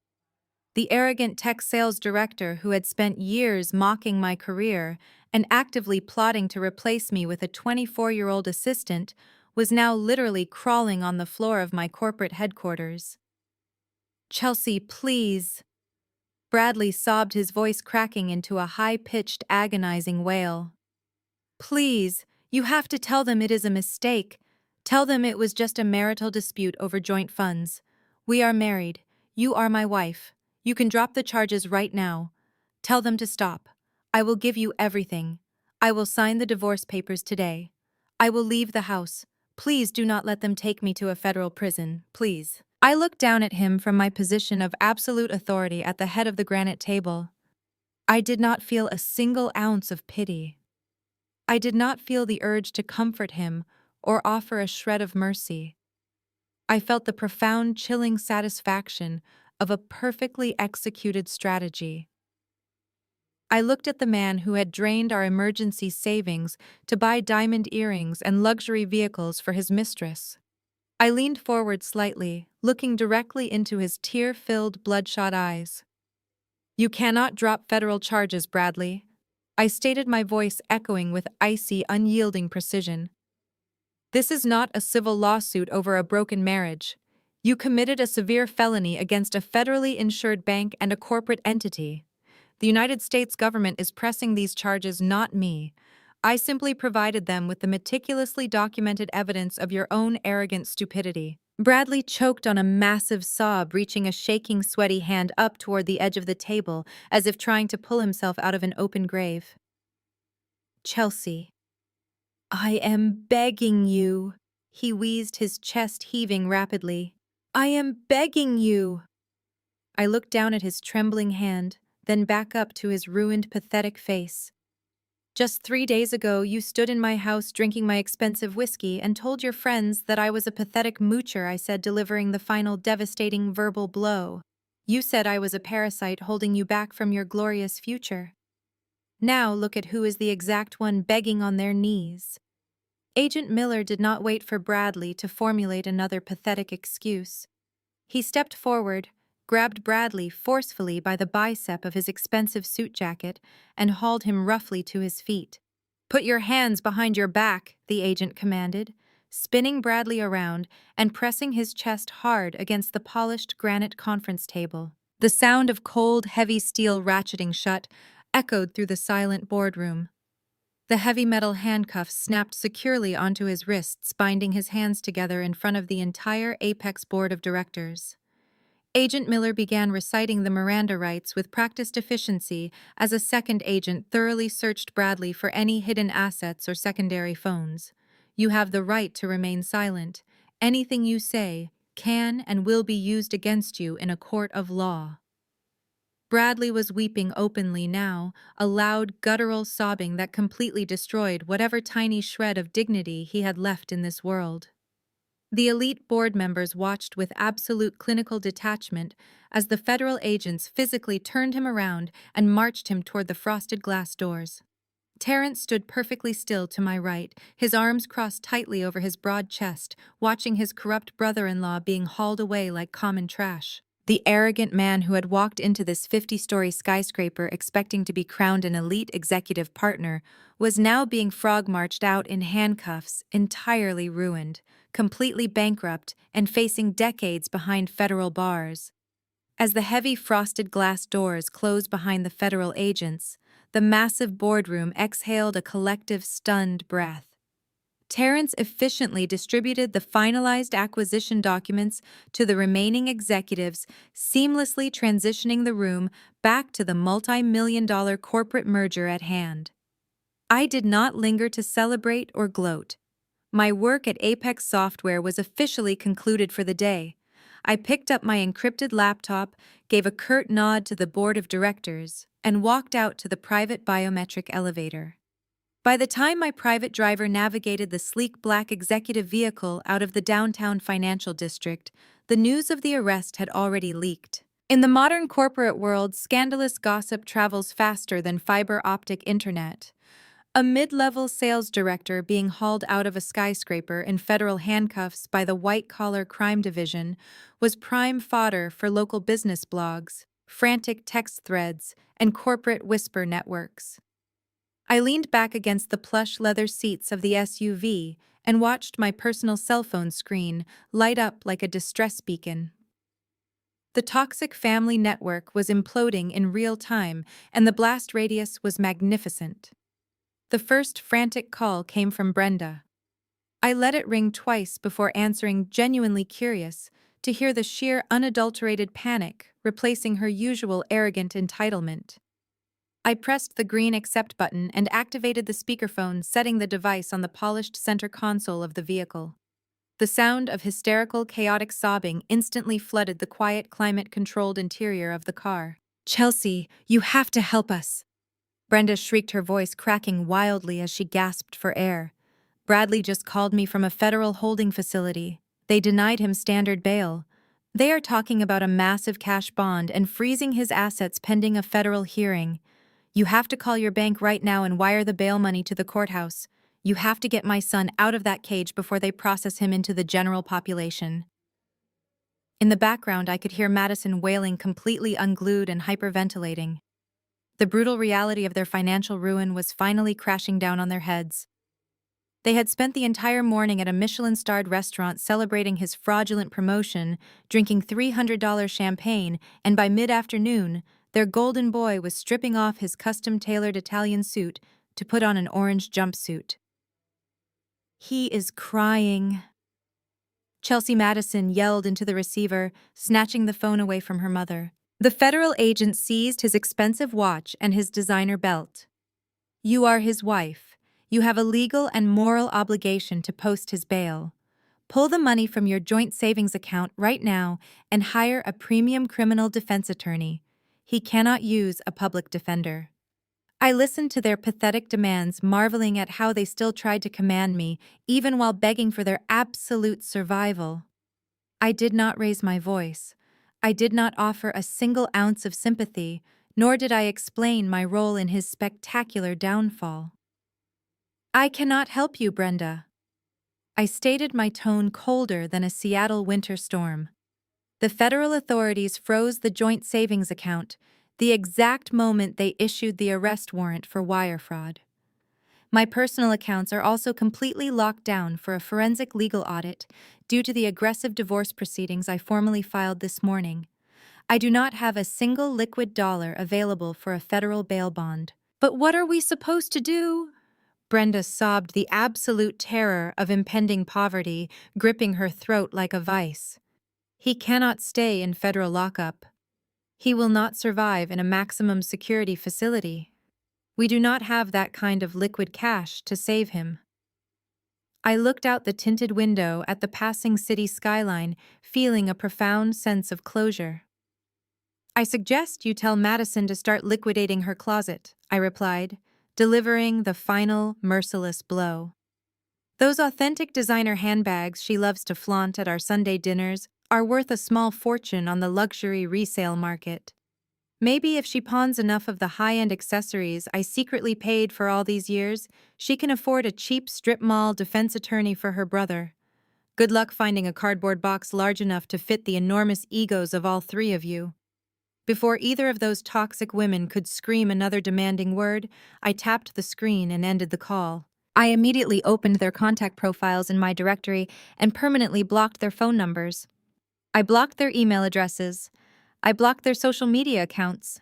The arrogant tech sales director who had spent years mocking my career and actively plotting to replace me with a 24-year-old assistant was now literally crawling on the floor of my corporate headquarters. "Chelsea, please." Bradley sobbed, his voice cracking into a high-pitched, agonizing wail. "Please, you have to tell them it is a mistake. Tell them it was just a marital dispute over joint funds. We are married. You are my wife. You can drop the charges right now. Tell them to stop. I will give you everything. I will sign the divorce papers today. I will leave the house. Please do not let them take me to a federal prison, please." I looked down at him from my position of absolute authority at the head of the granite table. I did not feel a single ounce of pity. I did not feel the urge to comfort him or offer a shred of mercy. I felt the profound, chilling satisfaction of a perfectly executed strategy. I looked at the man who had drained our emergency savings to buy diamond earrings and luxury vehicles for his mistress. I leaned forward slightly, looking directly into his tear-filled, bloodshot eyes. "You cannot drop federal charges, Bradley," I stated, my voice echoing with icy, unyielding precision. "This is not a civil lawsuit over a broken marriage. You committed a severe felony against a federally insured bank and a corporate entity. The United States government is pressing these charges, not me. I simply provided them with the meticulously documented evidence of your own arrogant stupidity." Bradley choked on a massive sob, reaching a shaking, sweaty hand up toward the edge of the table as if trying to pull himself out of an open grave. "Chelsea, I am begging you," he wheezed, his chest heaving rapidly. "I am begging you." I looked down at his trembling hand, then back up to his ruined, pathetic face. "Just 3 days ago, you stood in my house drinking my expensive whiskey and told your friends that I was a pathetic moocher," I said, delivering the final devastating verbal blow. "You said I was a parasite holding you back from your glorious future. Now look at who is the exact one begging on their knees." Agent Miller did not wait for Bradley to formulate another pathetic excuse. He stepped forward, grabbed Bradley forcefully by the bicep of his expensive suit jacket, and hauled him roughly to his feet. "Put your hands behind your back," the agent commanded, spinning Bradley around and pressing his chest hard against the polished granite conference table. The sound of cold, heavy steel ratcheting shut echoed through the silent boardroom. The heavy metal handcuffs snapped securely onto his wrists, binding his hands together in front of the entire Apex Board of Directors. Agent Miller began reciting the Miranda rights with practiced efficiency as a second agent thoroughly searched Bradley for any hidden assets or secondary phones. "You have the right to remain silent. Anything you say can and will be used against you in a court of law." Bradley was weeping openly now, a loud, guttural sobbing that completely destroyed whatever tiny shred of dignity he had left in this world. The elite board members watched with absolute clinical detachment as the federal agents physically turned him around and marched him toward the frosted glass doors. Terrence stood perfectly still to my right, his arms crossed tightly over his broad chest, watching his corrupt brother-in-law being hauled away like common trash. The arrogant man who had walked into this 50-story skyscraper expecting to be crowned an elite executive partner was now being frog-marched out in handcuffs, entirely ruined, completely bankrupt, and facing decades behind federal bars. As the heavy frosted glass doors closed behind the federal agents, the massive boardroom exhaled a collective stunned breath. Terrence efficiently distributed the finalized acquisition documents to the remaining executives, seamlessly transitioning the room back to the multi-million-dollar corporate merger at hand. I did not linger to celebrate or gloat. My work at Apex Software was officially concluded for the day. I picked up my encrypted laptop, gave a curt nod to the board of directors, and walked out to the private biometric elevator. By the time my private driver navigated the sleek black executive vehicle out of the downtown financial district, the news of the arrest had already leaked. In the modern corporate world, scandalous gossip travels faster than fiber optic internet. A mid-level sales director being hauled out of a skyscraper in federal handcuffs by the white-collar crime division was prime fodder for local business blogs, frantic text threads, and corporate whisper networks. I leaned back against the plush leather seats of the SUV and watched my personal cell phone screen light up like a distress beacon. The toxic family network was imploding in real time, and the blast radius was magnificent. The first frantic call came from Brenda. I let it ring twice before answering, genuinely curious to hear the sheer unadulterated panic replacing her usual arrogant entitlement. I pressed the green accept button and activated the speakerphone, setting the device on the polished center console of the vehicle. The sound of hysterical, chaotic sobbing instantly flooded the quiet, climate-controlled interior of the car. "Chelsea, you have to help us!" Brenda shrieked, her voice cracking wildly as she gasped for air. "Bradley just called me from a federal holding facility. They denied him standard bail. They are talking about a massive cash bond and freezing his assets pending a federal hearing. You have to call your bank right now and wire the bail money to the courthouse. You have to get my son out of that cage before they process him into the general population." In the background, I could hear Madison wailing, completely unglued and hyperventilating. The brutal reality of their financial ruin was finally crashing down on their heads. They had spent the entire morning at a Michelin-starred restaurant celebrating his fraudulent promotion, drinking $300 champagne, and by mid-afternoon, their golden boy was stripping off his custom-tailored Italian suit to put on an orange jumpsuit. "He is crying," Chelsea Madison yelled into the receiver, snatching the phone away from her mother. The federal agent seized his expensive watch and his designer belt. "You are his wife. You have a legal and moral obligation to post his bail. Pull the money from your joint savings account right now and hire a premium criminal defense attorney. He cannot use a public defender." I listened to their pathetic demands, marveling at how they still tried to command me, even while begging for their absolute survival. I did not raise my voice. I did not offer a single ounce of sympathy, nor did I explain my role in his spectacular downfall. "I cannot help you, Brenda." I stated, my tone colder than a Seattle winter storm. The federal authorities froze the joint savings account, the exact moment they issued the arrest warrant for wire fraud. My personal accounts are also completely locked down for a forensic legal audit due to the aggressive divorce proceedings I formally filed this morning. I do not have a single liquid dollar available for a federal bail bond. "But what are we supposed to do?" Brenda sobbed, the absolute terror of impending poverty gripping her throat like a vice. "He cannot stay in federal lockup. He will not survive in a maximum security facility. We do not have that kind of liquid cash to save him." I looked out the tinted window at the passing city skyline, feeling a profound sense of closure. "I suggest you tell Madison to start liquidating her closet," I replied, delivering the final, merciless blow. "Those authentic designer handbags she loves to flaunt at our Sunday dinners are worth a small fortune on the luxury resale market. Maybe if she pawns enough of the high-end accessories I secretly paid for all these years, she can afford a cheap strip mall defense attorney for her brother. Good luck finding a cardboard box large enough to fit the enormous egos of all three of you." Before either of those toxic women could scream another demanding word, I tapped the screen and ended the call. I immediately opened their contact profiles in my directory and permanently blocked their phone numbers. I blocked their email addresses. I blocked their social media accounts.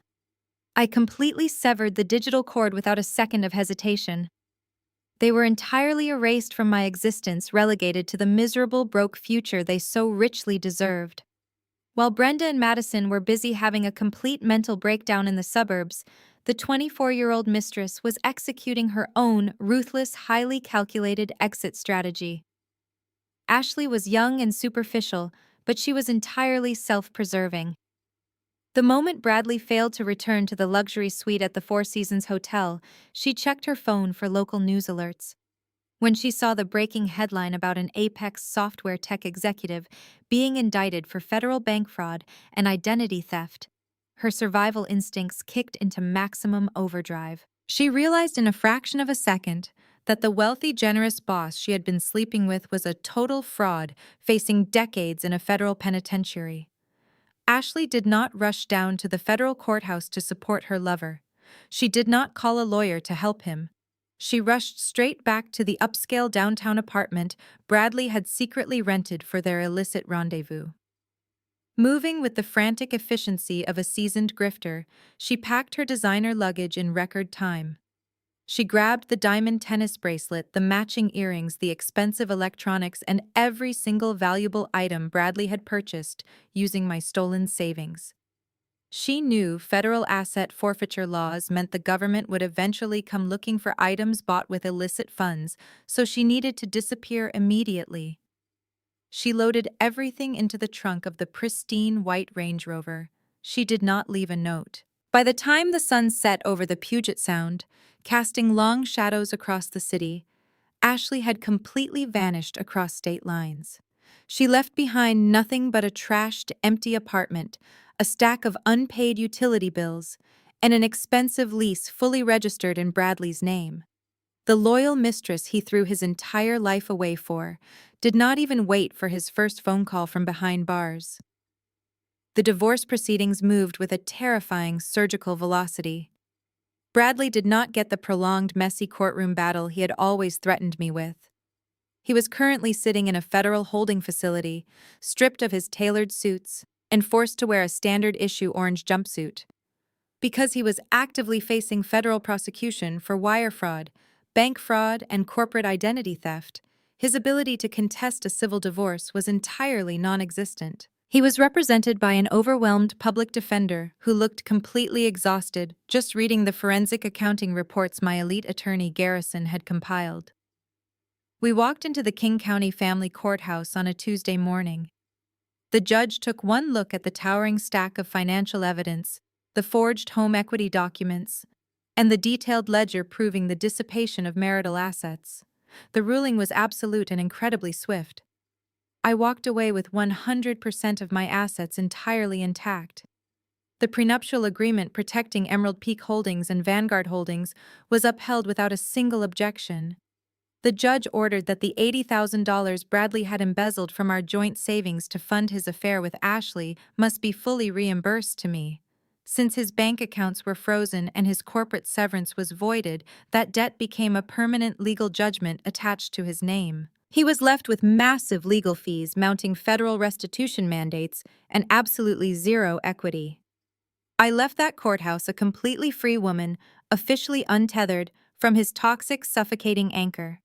I completely severed the digital cord without a second of hesitation. They were entirely erased from my existence, relegated to the miserable, broke future they so richly deserved. While Brenda and Madison were busy having a complete mental breakdown in the suburbs, the 24-year-old mistress was executing her own ruthless, highly calculated exit strategy. Ashley was young and superficial, but she was entirely self-preserving. The moment Bradley failed to return to the luxury suite at the Four Seasons Hotel, she checked her phone for local news alerts. When she saw the breaking headline about an Apex software tech executive being indicted for federal bank fraud and identity theft, her survival instincts kicked into maximum overdrive. She realized in a fraction of a second that the wealthy, generous boss she had been sleeping with was a total fraud, facing decades in a federal penitentiary. Ashley did not rush down to the federal courthouse to support her lover. She did not call a lawyer to help him. She rushed straight back to the upscale downtown apartment Bradley had secretly rented for their illicit rendezvous. Moving with the frantic efficiency of a seasoned grifter, she packed her designer luggage in record time. She grabbed the diamond tennis bracelet, the matching earrings, the expensive electronics, and every single valuable item Bradley had purchased using my stolen savings. She knew federal asset forfeiture laws meant the government would eventually come looking for items bought with illicit funds, so she needed to disappear immediately. She loaded everything into the trunk of the pristine white Range Rover. She did not leave a note. By the time the sun set over the Puget Sound, casting long shadows across the city, Ashley had completely vanished across state lines. She left behind nothing but a trashed, empty apartment, a stack of unpaid utility bills, and an expensive lease fully registered in Bradley's name. The loyal mistress he threw his entire life away for did not even wait for his first phone call from behind bars. The divorce proceedings moved with a terrifying surgical velocity. Bradley did not get the prolonged, messy courtroom battle he had always threatened me with. He was currently sitting in a federal holding facility, stripped of his tailored suits, and forced to wear a standard-issue orange jumpsuit. Because he was actively facing federal prosecution for wire fraud, bank fraud, and corporate identity theft, his ability to contest a civil divorce was entirely non-existent. He was represented by an overwhelmed public defender who looked completely exhausted just reading the forensic accounting reports my elite attorney Garrison had compiled. We walked into the King County Family Courthouse on a Tuesday morning. The judge took one look at the towering stack of financial evidence, the forged home equity documents, and the detailed ledger proving the dissipation of marital assets. The ruling was absolute and incredibly swift. I walked away with 100% of my assets entirely intact. The prenuptial agreement protecting Emerald Peak Holdings and Vanguard Holdings was upheld without a single objection. The judge ordered that the $80,000 Bradley had embezzled from our joint savings to fund his affair with Ashley must be fully reimbursed to me. Since his bank accounts were frozen and his corporate severance was voided, that debt became a permanent legal judgment attached to his name. He was left with massive legal fees mounting federal restitution mandates and absolutely zero equity. I left that courthouse a completely free woman, officially untethered from his toxic, suffocating anchor.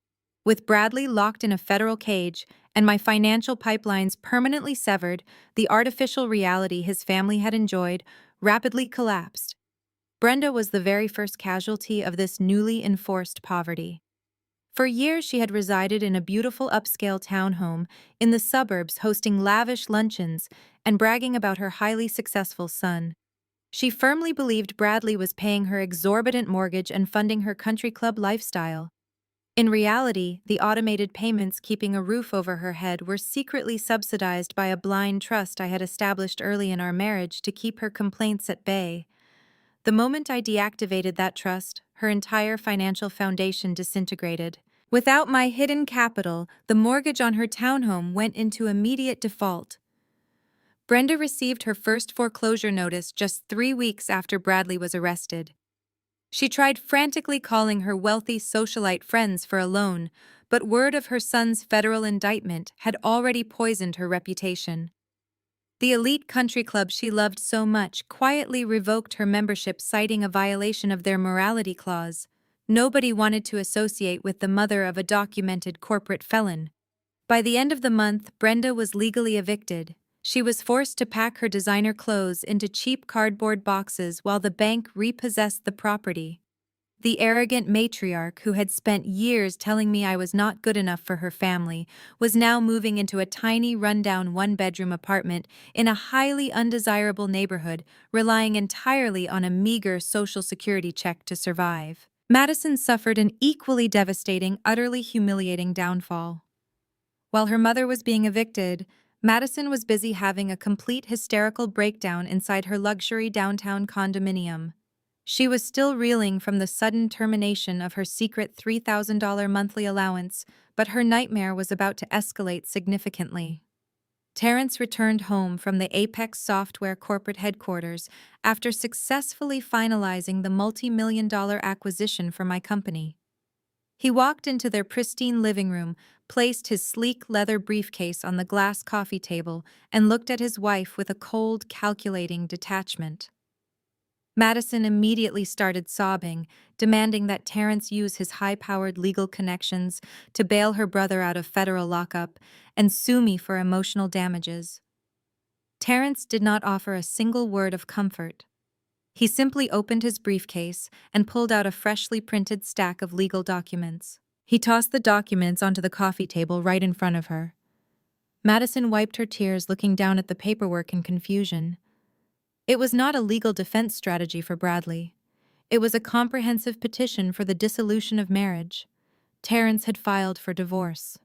With Bradley locked in a federal cage and my financial pipelines permanently severed, the artificial reality his family had enjoyed rapidly collapsed. Brenda was the very first casualty of this newly enforced poverty. For years she had resided in a beautiful upscale townhome in the suburbs, hosting lavish luncheons and bragging about her highly successful son. She firmly believed Bradley was paying her exorbitant mortgage and funding her country club lifestyle. In reality, the automated payments keeping a roof over her head were secretly subsidized by a blind trust I had established early in our marriage to keep her complaints at bay. The moment I deactivated that trust, her entire financial foundation disintegrated. Without my hidden capital, the mortgage on her townhome went into immediate default. Brenda received her first foreclosure notice just 3 weeks after Bradley was arrested. She tried frantically calling her wealthy socialite friends for a loan, but word of her son's federal indictment had already poisoned her reputation. The elite country club she loved so much quietly revoked her membership, citing a violation of their morality clause. Nobody wanted to associate with the mother of a documented corporate felon. By the end of the month, Brenda was legally evicted. She was forced to pack her designer clothes into cheap cardboard boxes while the bank repossessed the property. The arrogant matriarch, who had spent years telling me I was not good enough for her family, was now moving into a tiny, rundown one-bedroom apartment in a highly undesirable neighborhood, relying entirely on a meager Social Security check to survive. Madison suffered an equally devastating, utterly humiliating downfall. While her mother was being evicted, Madison was busy having a complete hysterical breakdown inside her luxury downtown condominium. She was still reeling from the sudden termination of her secret $3,000 monthly allowance, but her nightmare was about to escalate significantly. Terrence returned home from the Apex Software corporate headquarters after successfully finalizing the multi-million-dollar acquisition for my company. He walked into their pristine living room, placed his sleek leather briefcase on the glass coffee table, and looked at his wife with a cold, calculating detachment. Madison immediately started sobbing, demanding that Terrence use his high-powered legal connections to bail her brother out of federal lockup and sue me for emotional damages. Terrence did not offer a single word of comfort. He simply opened his briefcase and pulled out a freshly printed stack of legal documents. He tossed the documents onto the coffee table right in front of her. Madison wiped her tears, looking down at the paperwork in confusion. It was not a legal defense strategy for Bradley. It was a comprehensive petition for the dissolution of marriage. Terrence had filed for divorce.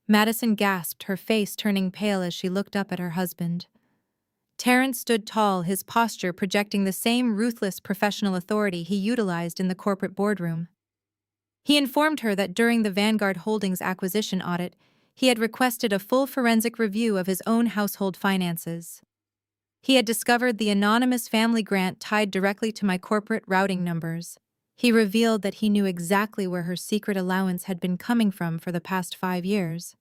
Madison gasped, her face turning pale as she looked up at her husband. Terrence stood tall, his posture projecting the same ruthless professional authority he utilized in the corporate boardroom. He informed her that during the Vanguard Holdings acquisition audit, he had requested a full forensic review of his own household finances. He had discovered the anonymous family grant tied directly to my corporate routing numbers. He revealed that he knew exactly where her secret allowance had been coming from for the past 5 years.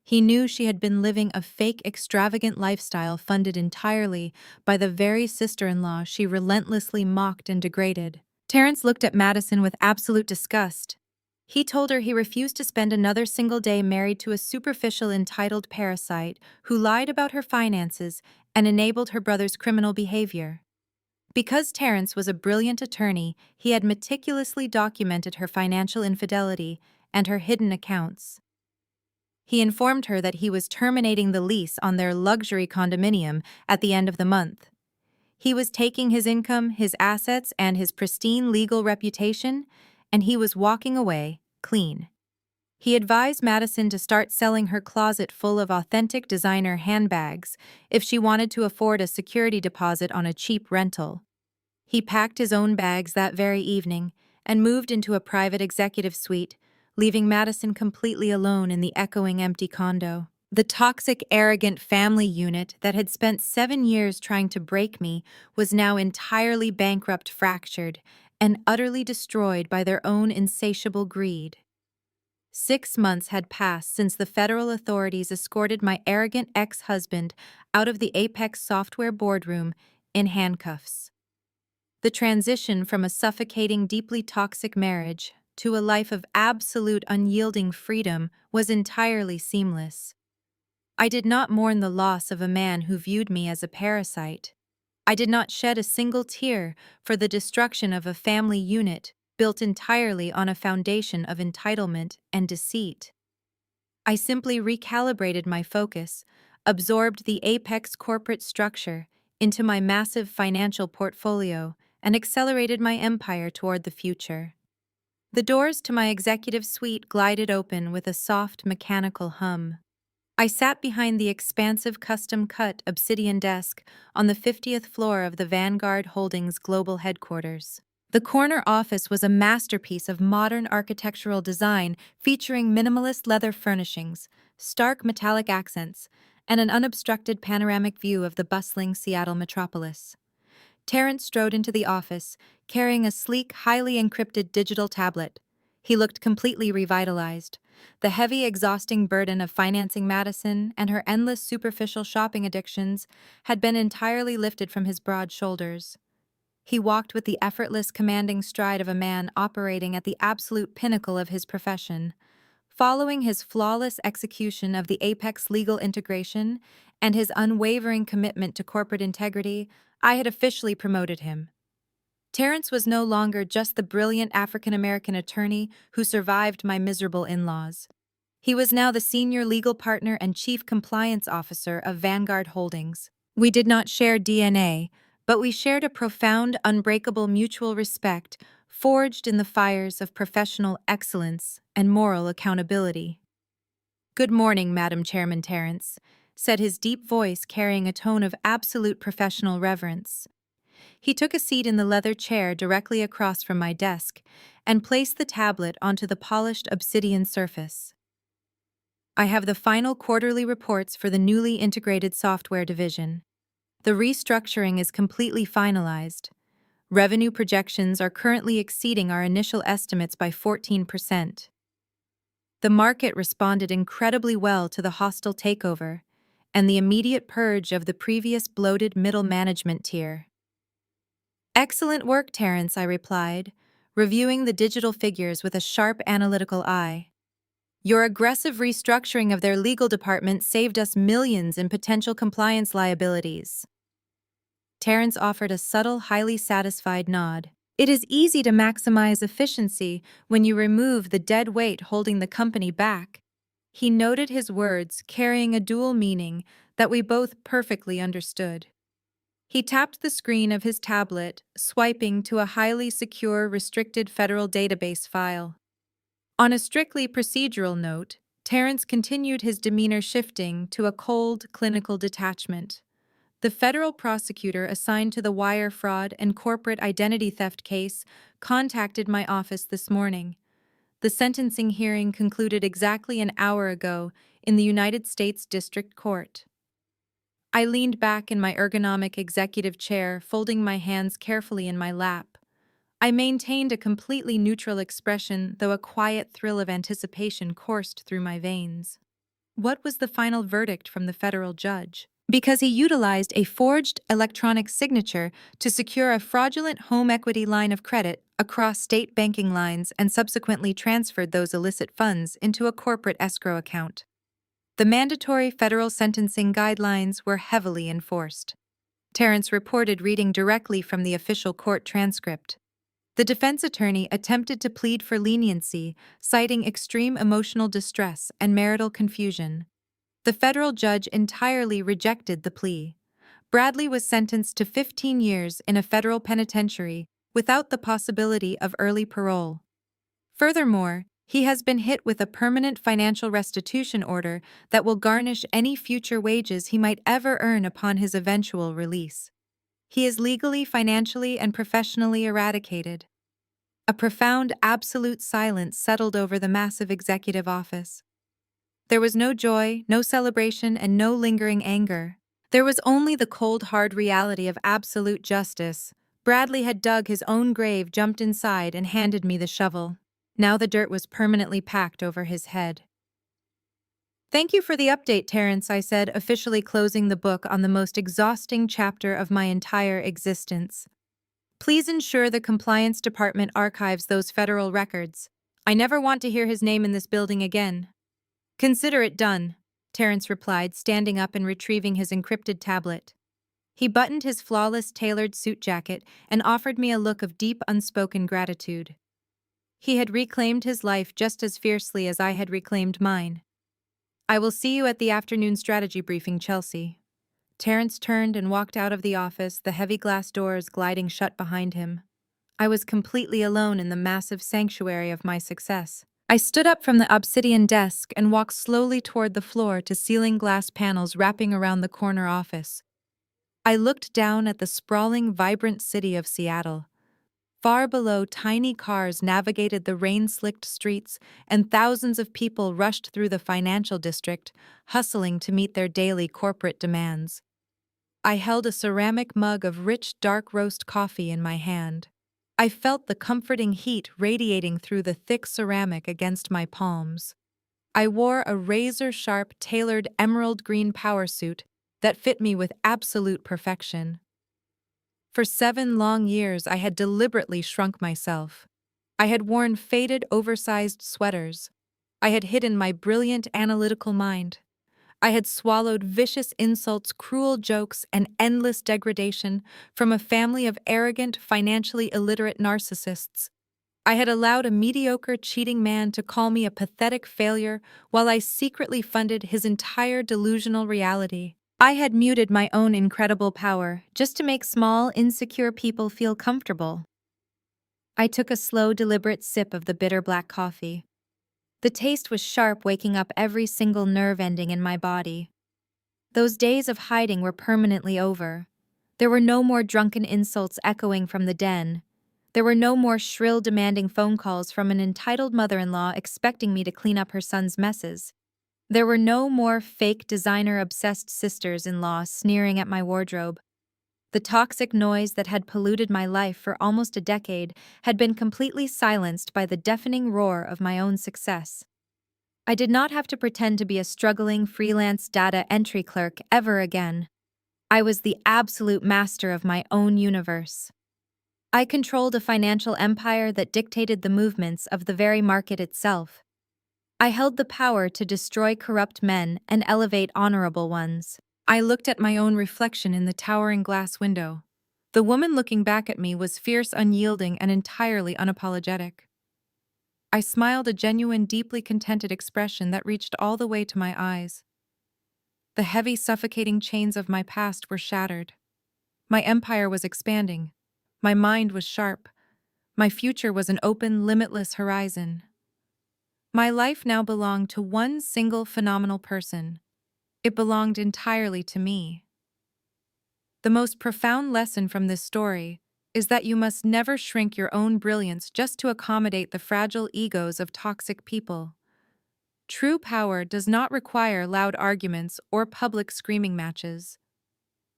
He knew she had been living a fake, extravagant lifestyle funded entirely by the very sister-in-law she relentlessly mocked and degraded. Terrence looked at Madison with absolute disgust. He told her he refused to spend another single day married to a superficial, entitled parasite who lied about her finances and enabled her brother's criminal behavior. Because Terrence was a brilliant attorney, he had meticulously documented her financial infidelity and her hidden accounts. He informed her that he was terminating the lease on their luxury condominium at the end of the month. He was taking his income, his assets, and his pristine legal reputation, and he was walking away clean. He advised Madison to start selling her closet full of authentic designer handbags if she wanted to afford a security deposit on a cheap rental. He packed his own bags that very evening and moved into a private executive suite, leaving Madison completely alone in the echoing empty condo. The toxic, arrogant family unit that had spent 7 years trying to break me was now entirely bankrupt, fractured, and utterly destroyed by their own insatiable greed. 6 months had passed since the federal authorities escorted my arrogant ex-husband out of the Apex Software boardroom in handcuffs. The transition from a suffocating, deeply toxic marriage to a life of absolute, unyielding freedom was entirely seamless. I did not mourn the loss of a man who viewed me as a parasite. I did not shed a single tear for the destruction of a family unit built entirely on a foundation of entitlement and deceit. I simply recalibrated my focus, absorbed the Apex corporate structure into my massive financial portfolio, and accelerated my empire toward the future. The doors to my executive suite glided open with a soft, mechanical hum. I sat behind the expansive custom-cut obsidian desk on the 50th floor of the Vanguard Holdings global headquarters. The corner office was a masterpiece of modern architectural design featuring minimalist leather furnishings, stark metallic accents, and an unobstructed panoramic view of the bustling Seattle metropolis. Terrence strode into the office, carrying a sleek, highly encrypted digital tablet. He looked completely revitalized. The heavy, exhausting burden of financing Madison and her endless superficial shopping addictions had been entirely lifted from his broad shoulders. He walked with the effortless, commanding stride of a man operating at the absolute pinnacle of his profession. Following his flawless execution of the apex legal integration and his unwavering commitment to corporate integrity, I had officially promoted him. Terrence was no longer just the brilliant African-American attorney who survived my miserable in-laws. He was now the senior legal partner and chief compliance officer of Vanguard Holdings. We did not share DNA, but we shared a profound, unbreakable mutual respect forged in the fires of professional excellence and moral accountability. "Good morning, Madam Chairman Terrence," said his deep voice carrying a tone of absolute professional reverence. He took a seat in the leather chair directly across from my desk and placed the tablet onto the polished obsidian surface. "I have the final quarterly reports for the newly integrated software division. The restructuring is completely finalized. Revenue projections are currently exceeding our initial estimates by 14%. The market responded incredibly well to the hostile takeover and the immediate purge of the previous bloated middle management tier." "Excellent work, Terrence," I replied, reviewing the digital figures with a sharp analytical eye. "Your aggressive restructuring of their legal department saved us millions in potential compliance liabilities." Terrence offered a subtle, highly satisfied nod. "It is easy to maximize efficiency when you remove the dead weight holding the company back." He noted his words carrying a dual meaning that we both perfectly understood. He tapped the screen of his tablet, swiping to a highly secure, restricted federal database file. On a strictly procedural note, Terrence continued his demeanor shifting to a cold, clinical detachment. "The federal prosecutor assigned to the wire fraud and corporate identity theft case contacted my office this morning. The sentencing hearing concluded exactly an hour ago in the United States District Court." I leaned back in my ergonomic executive chair, folding my hands carefully in my lap. I maintained a completely neutral expression, though a quiet thrill of anticipation coursed through my veins. What was the final verdict from the federal judge? Because he utilized a forged electronic signature to secure a fraudulent home equity line of credit across state banking lines and subsequently transferred those illicit funds into a corporate escrow account. The mandatory federal sentencing guidelines were heavily enforced. Terrence reported, reading directly from the official court transcript. The defense attorney attempted to plead for leniency, citing extreme emotional distress and marital confusion. The federal judge entirely rejected the plea. Bradley was sentenced to 15 years in a federal penitentiary without the possibility of early parole. Furthermore, he has been hit with a permanent financial restitution order that will garnish any future wages he might ever earn upon his eventual release. He is legally, financially, and professionally eradicated. A profound, absolute silence settled over the massive executive office. There was no joy, no celebration, and no lingering anger. There was only the cold, hard reality of absolute justice. Bradley had dug his own grave, jumped inside, and handed me the shovel. Now the dirt was permanently packed over his head. "Thank you for the update, Terrence," I said, officially closing the book on the most exhausting chapter of my entire existence. "Please ensure the compliance department archives those federal records. I never want to hear his name in this building again." "Consider it done," Terrence replied, standing up and retrieving his encrypted tablet. He buttoned his flawless tailored suit jacket and offered me a look of deep, unspoken gratitude. He had reclaimed his life just as fiercely as I had reclaimed mine. "I will see you at the afternoon strategy briefing, Chelsea." Terrence turned and walked out of the office, the heavy glass doors gliding shut behind him. I was completely alone in the massive sanctuary of my success. I stood up from the obsidian desk and walked slowly toward the floor to ceiling glass panels wrapping around the corner office. I looked down at the sprawling, vibrant city of Seattle. Far below, tiny cars navigated the rain-slicked streets, and thousands of people rushed through the financial district, hustling to meet their daily corporate demands. I held a ceramic mug of rich, dark roast coffee in my hand. I felt the comforting heat radiating through the thick ceramic against my palms. I wore a razor-sharp, tailored emerald green power suit that fit me with absolute perfection. For 7 long years, I had deliberately shrunk myself. I had worn faded, oversized sweaters. I had hidden my brilliant analytical mind. I had swallowed vicious insults, cruel jokes, and endless degradation from a family of arrogant, financially illiterate narcissists. I had allowed a mediocre, cheating man to call me a pathetic failure while I secretly funded his entire delusional reality. I had muted my own incredible power just to make small, insecure people feel comfortable. I took a slow, deliberate sip of the bitter black coffee. The taste was sharp, waking up every single nerve ending in my body. Those days of hiding were permanently over. There were no more drunken insults echoing from the den. There were no more shrill, demanding phone calls from an entitled mother-in-law expecting me to clean up her son's messes. There were no more fake, designer-obsessed sisters-in-law sneering at my wardrobe. The toxic noise that had polluted my life for almost a decade had been completely silenced by the deafening roar of my own success. I did not have to pretend to be a struggling freelance data entry clerk ever again. I was the absolute master of my own universe. I controlled a financial empire that dictated the movements of the very market itself. I held the power to destroy corrupt men and elevate honorable ones. I looked at my own reflection in the towering glass window. The woman looking back at me was fierce, unyielding, and entirely unapologetic. I smiled, a genuine, deeply contented expression that reached all the way to my eyes. The heavy, suffocating chains of my past were shattered. My empire was expanding. My mind was sharp. My future was an open, limitless horizon. My life now belonged to one single phenomenal person. It belonged entirely to me. The most profound lesson from this story is that you must never shrink your own brilliance just to accommodate the fragile egos of toxic people. True power does not require loud arguments or public screaming matches.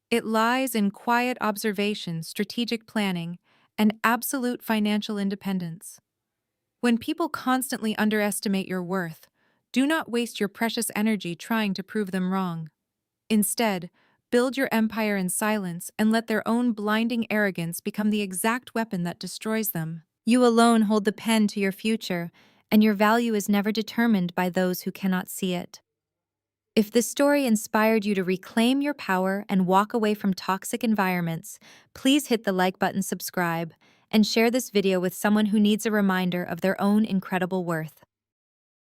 It lies in quiet observation, strategic planning, and absolute financial independence. When people constantly underestimate your worth, do not waste your precious energy trying to prove them wrong. Instead, build your empire in silence and let their own blinding arrogance become the exact weapon that destroys them. You alone hold the pen to your future, and your value is never determined by those who cannot see it. If this story inspired you to reclaim your power and walk away from toxic environments, please hit the like button, subscribe, and share this video with someone who needs a reminder of their own incredible worth.